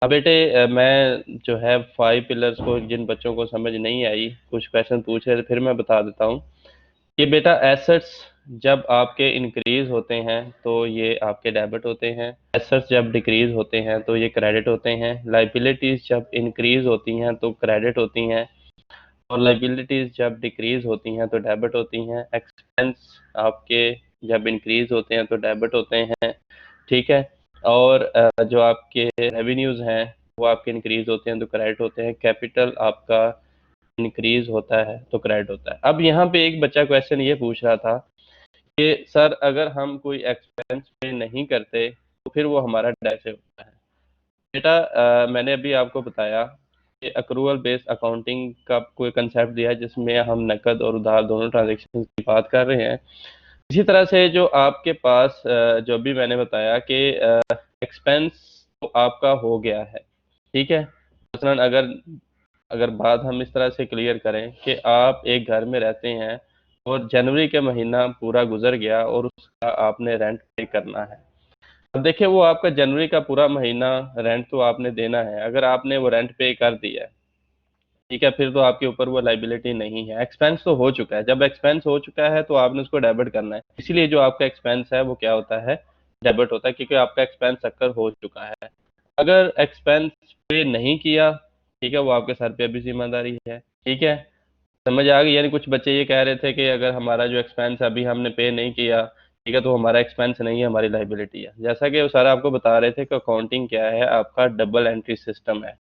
Speaker 1: अब बेटे मैं जो है 5 पिलर्स को, जिन बच्चों को समझ नहीं आई, कुछ क्वेश्चन पूछ रहे थे, फिर मैं बता देता हूँ कि बेटा एसेट्स जब आपके इंक्रीज होते हैं तो ये आपके डेबिट होते हैं, एसेट्स जब डिक्रीज होते हैं तो ये क्रेडिट होते हैं, लाइबिलिटीज़ जब इंक्रीज होती हैं तो क्रेडिट होती हैं, और लाइबिलिटीज़ जब डिक्रीज होती हैं तो डेबिट होती हैं। एक्सपेंस आपके जब इंक्रीज होते हैं तो डेबिट होते हैं, ठीक है। और जो आपके रेवेन्यूज़ हैं वो आपके इंक्रीज़ होते हैं तो क्रेडिट होते हैं, कैपिटल आपका इंक्रीज़ होता है तो क्रेडिट होता है। अब यहाँ पे एक बच्चा क्वेश्चन ये पूछ रहा था कि सर अगर हम कोई एक्सपेंस पे नहीं करते तो फिर वो हमारा डेबिट से होता है। बेटा मैंने अभी आपको बताया कि अक्रूवल बेस्ड अकाउंटिंग का कोई कंसेप्ट दिया है जिसमें हम नकद और उधार दोनों ट्रांजैक्शन की बात कर रहे हैं। इसी तरह से जो आपके पास जो भी मैंने बताया कि एक्सपेंस तो आपका हो गया है, ठीक है। मसलन अगर अगर बात हम इस तरह से क्लियर करें कि आप एक घर में रहते हैं और जनवरी के महीना पूरा गुजर गया और उसका आपने रेंट पे करना है। अब देखिए वो आपका जनवरी का पूरा महीना रेंट तो आपने देना है। अगर आपने वो रेंट पे कर दिया है, ठीक है, फिर तो आपके ऊपर वो लाइबिलिटी नहीं है, एक्सपेंस तो हो चुका है। जब एक्सपेंस हो चुका है तो आपने उसको डेबिट करना है, इसीलिए जो आपका एक्सपेंस है वो क्या होता है, डेबिट होता है, क्योंकि आपका एक्सपेंस अक्कर हो चुका है। अगर एक्सपेंस पे नहीं किया, ठीक है, वो आपके सर पे भी जिम्मेदारी है, ठीक है। समझ आ गई? यानी कुछ बच्चे ये कह रहे थे कि अगर हमारा जो एक्सपेंस अभी हमने पे नहीं किया, ठीक है, तो हमारा एक्सपेंस नहीं है, हमारी लाइबिलिटी है। जैसा कि वो सर आपको बता रहे थे कि अकाउंटिंग क्या है, आपका डबल एंट्री सिस्टम है,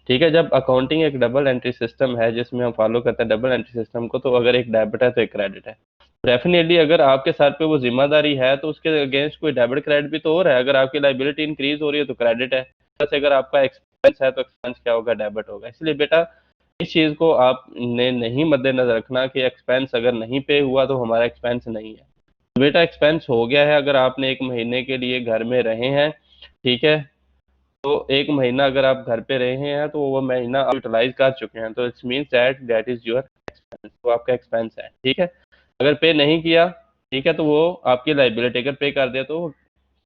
Speaker 1: ठीक है। जब अकाउंटिंग एक डबल एंट्री सिस्टम है जिसमें हम फॉलो करते हैं डबल एंट्री सिस्टम को, तो अगर एक डेबिट है तो एक क्रेडिट है। डेफिनेटली अगर आपके सर पे वो जिम्मेदारी है तो उसके अगेंस्ट कोई डेबिट क्रेडिट भी तो हो रहा है। अगर आपकी लाइबिलिटी इंक्रीज हो रही है तो क्रेडिट है, जैसे अगर आपका एक्सपेंस है तो एक्सपेंस क्या होगा, डेबिट होगा। इसलिए बेटा इस चीज को आपने नहीं मद्देनजर रखना कि एक्सपेंस अगर नहीं पे हुआ तो हमारा एक्सपेंस नहीं है। बेटा एक्सपेंस हो गया है, अगर आपने एक महीने के लिए घर में रहे हैं, ठीक है, तो एक महीना अगर आप घर पे रहे हैं तो वो महीना आप यूटिलाइज कर चुके हैं, तो it's means that that is your expense, वो आपका एक्सपेंस है, ठीक है। अगर पे नहीं किया, ठीक है, तो वो आपकी लाइबिलिटी, अगर पे कर दिया तो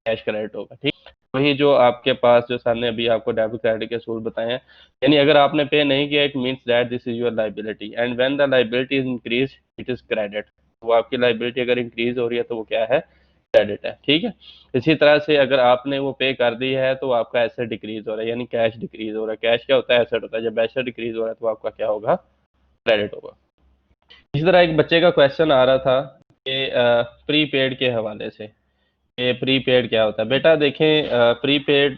Speaker 1: कैश क्रेडिट होगा, ठीक। वही जो आपके पास जो सर ने अभी आपको डेबिट क्रेडिट के असूल बताए हैं, यानी अगर आपने पे नहीं किया it means that this is your liability and when the liability is increase it is credit. वो आपकी लाइबिलिटी अगर इंक्रीज हो रही है तो वो क्या है, क्रेडिट है, ठीक है। इसी तरह से अगर आपने वो पे कर दी है तो आपका एसेट डिक्रीज हो रहा है, यानी कैश डिक्रीज हो रहा है। कैश क्या होता है, एसेट होता है। जब एसेट डिक्रीज हो रहा है तो आपका क्या होगा, क्रेडिट होगा। इसी तरह एक बच्चे का क्वेश्चन आ रहा था कि प्रीपेड के हवाले से, ये प्रीपेड क्या होता है। बेटा देखें प्रीपेड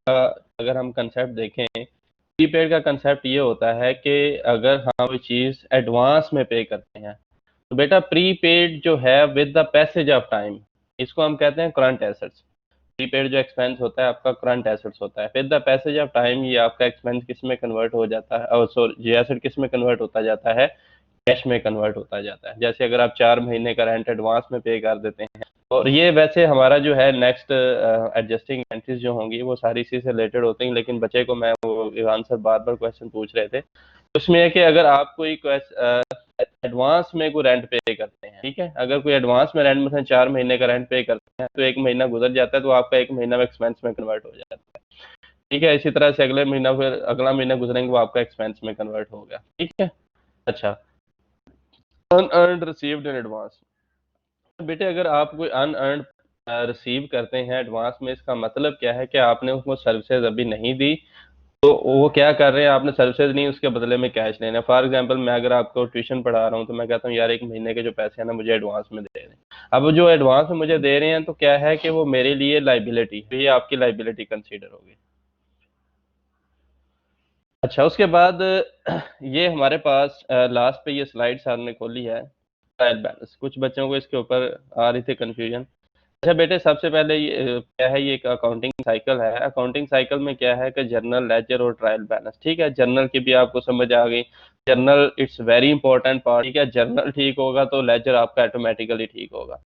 Speaker 1: का अगर हम कंसेप्ट देखें, प्रीपेड का कंसेप्ट ये होता है कि अगर हम कोई चीज़ एडवांस में पे करते हैं तो बेटा प्रीपेड जो है with the passage of time, इसको हम कहते हैं करंट एसेट्स। प्रीपेड जो एक्सपेंस होता है आपका करंट एसेट्स होता है। With the passage of time ये आपका एक्सपेंस किस में कन्वर्ट हो जाता है, और सॉरी ये एसेट किस में कन्वर्ट होता जाता है, कैश में कन्वर्ट होता जाता है। जैसे अगर आप 4 महीने का रेंट एडवांस में पे कर देते हैं, और ये वैसे हमारा जो है नेक्स्ट एडजस्टिंग एंट्रीज जो होंगी वो सारी इसी से रिलेटेड होती हैं, लेकिन बच्चे को मैं वो आंसर बार बार क्वेश्चन पूछ रहे थे। उसमें है कि अगर आप कोई एडवांस में कोई रेंट पे करते हैं, ठीक है, अगर कोई एडवांस में रेंट मतलब 4 महीने का रेंट पे करते हैं तो एक महीना गुजर जाता है तो आपका एक महीना एक्सपेंस में कन्वर्ट हो जाता है, ठीक है। इसी तरह से अगले महीना फिर अगला महीना गुजरेंगे वो आपका एक्सपेंस में कन्वर्ट हो गया, ठीक है। अच्छा, अनअर्न्ड रिसीव्ड इन एडवांस। बेटे अगर आप कोई अनअर्न्ड रिसीव करते हैं एडवांस में, इसका मतलब क्या है कि आपने उसको सर्विसेज अभी नहीं दी, तो वो क्या कर रहे हैं, आपने सर्विसेज नहीं, उसके बदले में कैश लेना है। फॉर एग्जांपल मैं अगर आपको ट्यूशन पढ़ा रहा हूँ तो मैं कहता हूँ यार एक महीने के जो पैसे हैं ना मुझे एडवांस में दे रहे हैं। अब जो एडवांस में मुझे दे रहे हैं तो क्या है कि वो मेरे लिए लाइबिलिटी, ये आपकी लाइबिलिटी कंसीडर होगी। अच्छा, उसके बाद ये हमारे पास लास्ट पे ये स्लाइड सर ने खोली है, ट्रायल बैलेंस। कुछ बच्चों को इसके ऊपर आ रही थी कंफ्यूजन। अच्छा बेटे सबसे पहले ये क्या है, ये एक अकाउंटिंग साइकिल है। अकाउंटिंग साइकिल में क्या है कि जर्नल, लेजर और ट्रायल बैलेंस, ठीक है। जर्नल की भी आपको समझ आ गई, journal it's very important part, ठीक है। जर्नल ठीक होगा तो लेजर आपका ऑटोमेटिकली ठीक होगा,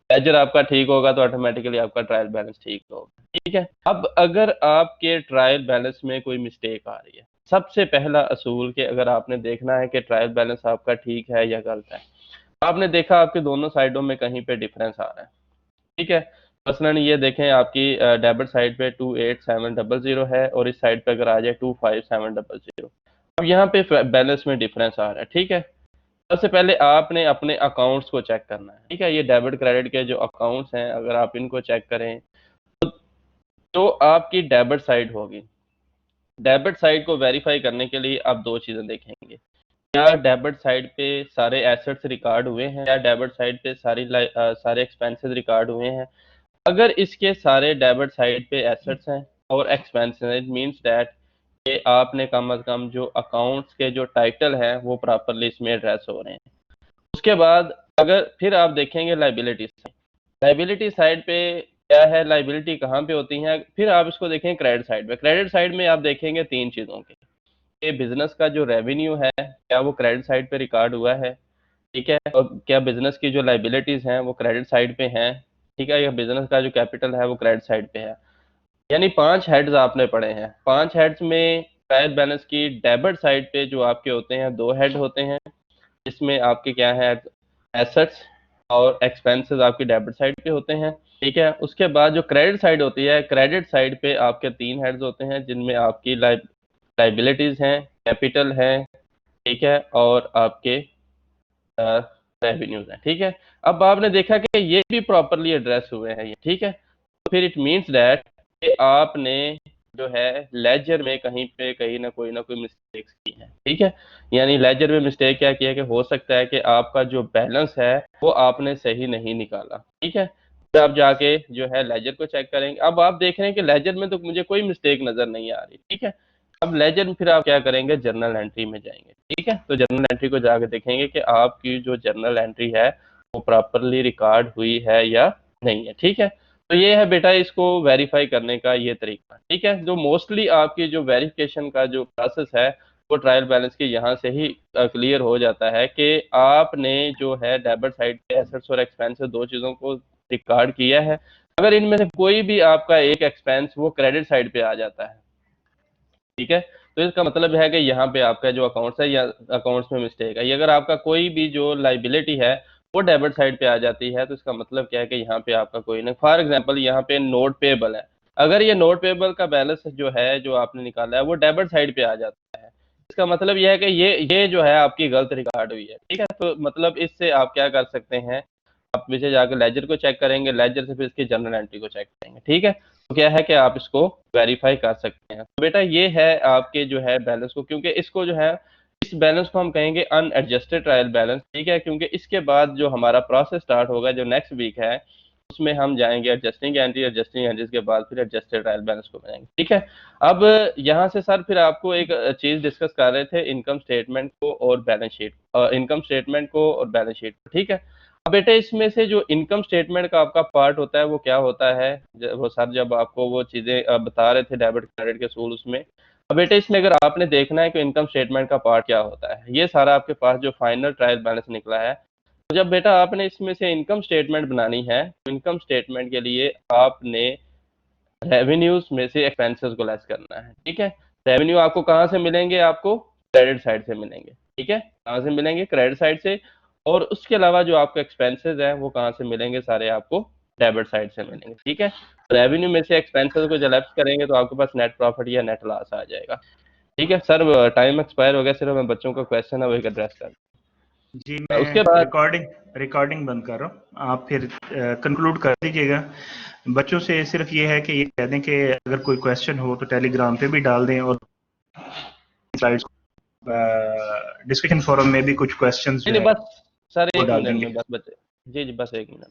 Speaker 1: लेजर आपका ठीक होगा तो ऑटोमेटिकली आपका ट्रायल बैलेंस ठीक होगा, ठीक है। अब अगर आपके ट्रायल बैलेंस में कोई मिस्टेक आ रही है, सबसे पहला असूल के अगर आपने देखना है कि ट्रायल बैलेंस आपका ठीक है या गलत है, आपने देखा आपके दोनों साइडों में कहीं पे डिफरेंस आ रहा है, ठीक है। मसलन ये देखें आपकी डेबिट साइड पे 28700 है और इस साइड पे अगर आ जाए 25700। अब यहाँ पे बैलेंस में डिफरेंस आ रहा है, ठीक है। सबसे पहले आपने अपने अकाउंट्स को चेक करना है, ठीक है। ये डेबिट क्रेडिट के जो अकाउंट्स हैं अगर आप इनको चेक करें तो आपकी डेबिट साइड होगी। डेबिट साइड को वेरीफाई करने के लिए आप दो चीजें देखेंगे, क्या डेबिट साइड पे सारे एसेट्स रिकॉर्ड हुए हैं, क्या डेबिट साइड पे सारे एक्सपेंसेस रिकॉर्ड हुए हैं। अगर इसके सारे डेबिट साइड पे एसेट्स हैं और एक्सपेंसेस हैं, इट मींस दैट कि आपने कम अज कम जो अकाउंट्स के जो टाइटल है वो प्रॉपरली इसमें एड्रेस हो रहे हैं। उसके बाद अगर फिर आप देखेंगे लाइबिलिटी साइड, लाइबिलिटी साइड पे क्या है, लाइबिलिटी कहाँ पे होती है, फिर आप इसको देखें क्रेडिट साइड पे। क्रेडिट साइड में आप देखेंगे तीन चीज़ों के, कि बिजनेस का जो रेवेन्यू है क्या वो क्रेडिट साइड पे रिकॉर्ड हुआ है, ठीक है, और क्या बिजनेस की जो लाइबिलिटीज हैं वो क्रेडिट साइड पे हैं, ठीक है, या बिजनेस का जो कैपिटल है वो क्रेडिट साइड पे है। यानी 5 हेड्स आपने पढ़े हैं। 5 हेड्स में ट्रायल बैलेंस की डेबिट साइड पे जो आपके होते हैं 2 हेड होते हैं, जिसमें आपके क्या है, एसेट्स और एक्सपेंसेस आपकी डेबिट साइड पे होते हैं, ठीक है। उसके बाद जो क्रेडिट साइड होती है, क्रेडिट साइड पे आपके 3 हेड्स होते हैं, जिनमें आपकी लाइबिलिटीज हैं, कैपिटल है, ठीक है, और आपके रेवेन्यूज हैं, ठीक है। अब आपने देखा कि ये भी प्रॉपरली एड्रेस हुए हैं ये, ठीक है। तो फिर इट मीन्स दैट कि आपने जो है लेजर में कहीं ना कोई मिस्टेक्स की है, ठीक है। यानी लेजर में मिस्टेक क्या किया कि हो सकता है कि आपका जो बैलेंस है वो आपने सही नहीं निकाला, ठीक है। फिर आप जाके जो है लेजर को चेक करेंगे। अब आप देख रहे हैं कि लेजर में तो मुझे कोई मिस्टेक नजर नहीं आ रही, ठीक है। अब लेजर में फिर आप क्या करेंगे, जर्नल एंट्री में जाएंगे, ठीक है। तो जर्नल एंट्री को जाके देखेंगे कि आपकी जो जर्नल एंट्री है वो प्रॉपरली रिकॉर्ड हुई है या नहीं है, ठीक है। तो ये है बेटा इसको वेरीफाई करने का ये तरीका, ठीक है। जो मोस्टली आपकी जो वेरिफिकेशन का जो प्रोसेस है वो ट्रायल बैलेंस के यहाँ से ही क्लियर हो जाता है कि आपने जो है डेबिट साइड पे एसेट्स और एक्सपेंसेस दो चीज़ों को रिकॉर्ड किया है। अगर इनमें से कोई भी आपका एक एक्सपेंस वो क्रेडिट साइड पे आ जाता है, ठीक है, तो इसका मतलब है कि यहाँ पे आपका जो अकाउंट्स है या अकाउंट्स में मिस्टेक है। ये अगर आपका कोई भी जो लाइबिलिटी है वो डेबिट साइड पे आ जाती है, तो इसका मतलब क्या है कि यहाँ पे आपका कोई ना, फॉर एग्जांपल यहाँ पे नोट पेबल है, अगर ये नोट पेबल का बैलेंस जो है जो आपने निकाला है वो डेबिट साइड पे आ जाता है, इसका मतलब यह है कि ये जो है आपकी गलत रिकॉर्ड हुई है, ठीक है। तो मतलब इससे आप क्या कर सकते हैं, आप पीछे जाकर लेजर को चेक करेंगे, लेजर से फिर इसकी जर्नल एंट्री को चेक करेंगे, ठीक है। तो क्या है कि आप इसको वेरीफाई कर सकते हैं। तो बेटा ये है आपके जो है बैलेंस को, क्योंकि इसको जो है इस बैलेंस को हम कहेंगे अनएडजस्टेड ट्रायल बैलेंस, ठीक है, क्योंकि इसके बाद जो हमारा प्रोसेस स्टार्ट होगा जो नेक्स्ट वीक है उसमें हम जाएंगे एडजस्टिंग एंट्रीज के बाद फिर एडजस्टेड ट्रायल बैलेंस को बनाएंगे, ठीक है। अब यहाँ से सर फिर आपको एक चीज डिस्कस कर रहे थे, इनकम स्टेटमेंट को और बैलेंस शीट, इनकम स्टेटमेंट को और बैलेंस शीट को, ठीक है। अब बेटा इसमें से जो इनकम स्टेटमेंट का आपका पार्ट होता है वो क्या होता है, वो सर जब आपको वो चीजें बता रहे थे डेबिट क्रेडिट के असूल उसमें। अब बेटा इसमें अगर आपने देखना है कि इनकम स्टेटमेंट का पार्ट क्या होता है, ये सारा आपके पास जो फाइनल ट्रायल बैलेंस निकला है, तो जब बेटा आपने इसमें से इनकम स्टेटमेंट बनानी है तो इनकम स्टेटमेंट के लिए आपने रेवेन्यूज में से एक्सपेंसेस को लेस करना है, ठीक है। रेवेन्यू आपको कहाँ से मिलेंगे, आपको क्रेडिट साइड से मिलेंगे, ठीक है, कहाँ से मिलेंगे, क्रेडिट साइड से। और उसके अलावा जो आपके एक्सपेंसेस हैं वो कहाँ से मिलेंगे, सारे आपको डेबिट साइड से मिलेंगे, ठीक है। रेवेन्यू में से एक्सपेंसेस को जब लेस करेंगे तो आपके पास नेट प्रॉफिट या नेट लॉस आ जाएगा, ठीक है। सर टाइम एक्सपायर हो गया, सिर्फ मैं बच्चों का क्वेश्चन है वो एड्रेस कर,
Speaker 2: जी मैं
Speaker 1: उसके बाद
Speaker 2: रिकॉर्डिंग बंद कर रहा हूँ, आप फिर कंक्लूड कर दीजिएगा। बच्चों से सिर्फ ये है कि ये कह दें कि अगर कोई क्वेश्चन हो तो टेलीग्राम पे भी डाल दें, और स्लाइड्स डिस्कशन फोरम में भी कुछ क्वेश्चंस जो
Speaker 1: नहीं
Speaker 2: है
Speaker 1: बस सर
Speaker 2: वो
Speaker 1: एक
Speaker 2: डाल
Speaker 1: मिनट
Speaker 2: देंगे।
Speaker 1: में बस बचे, जी जी बस एक मिनट।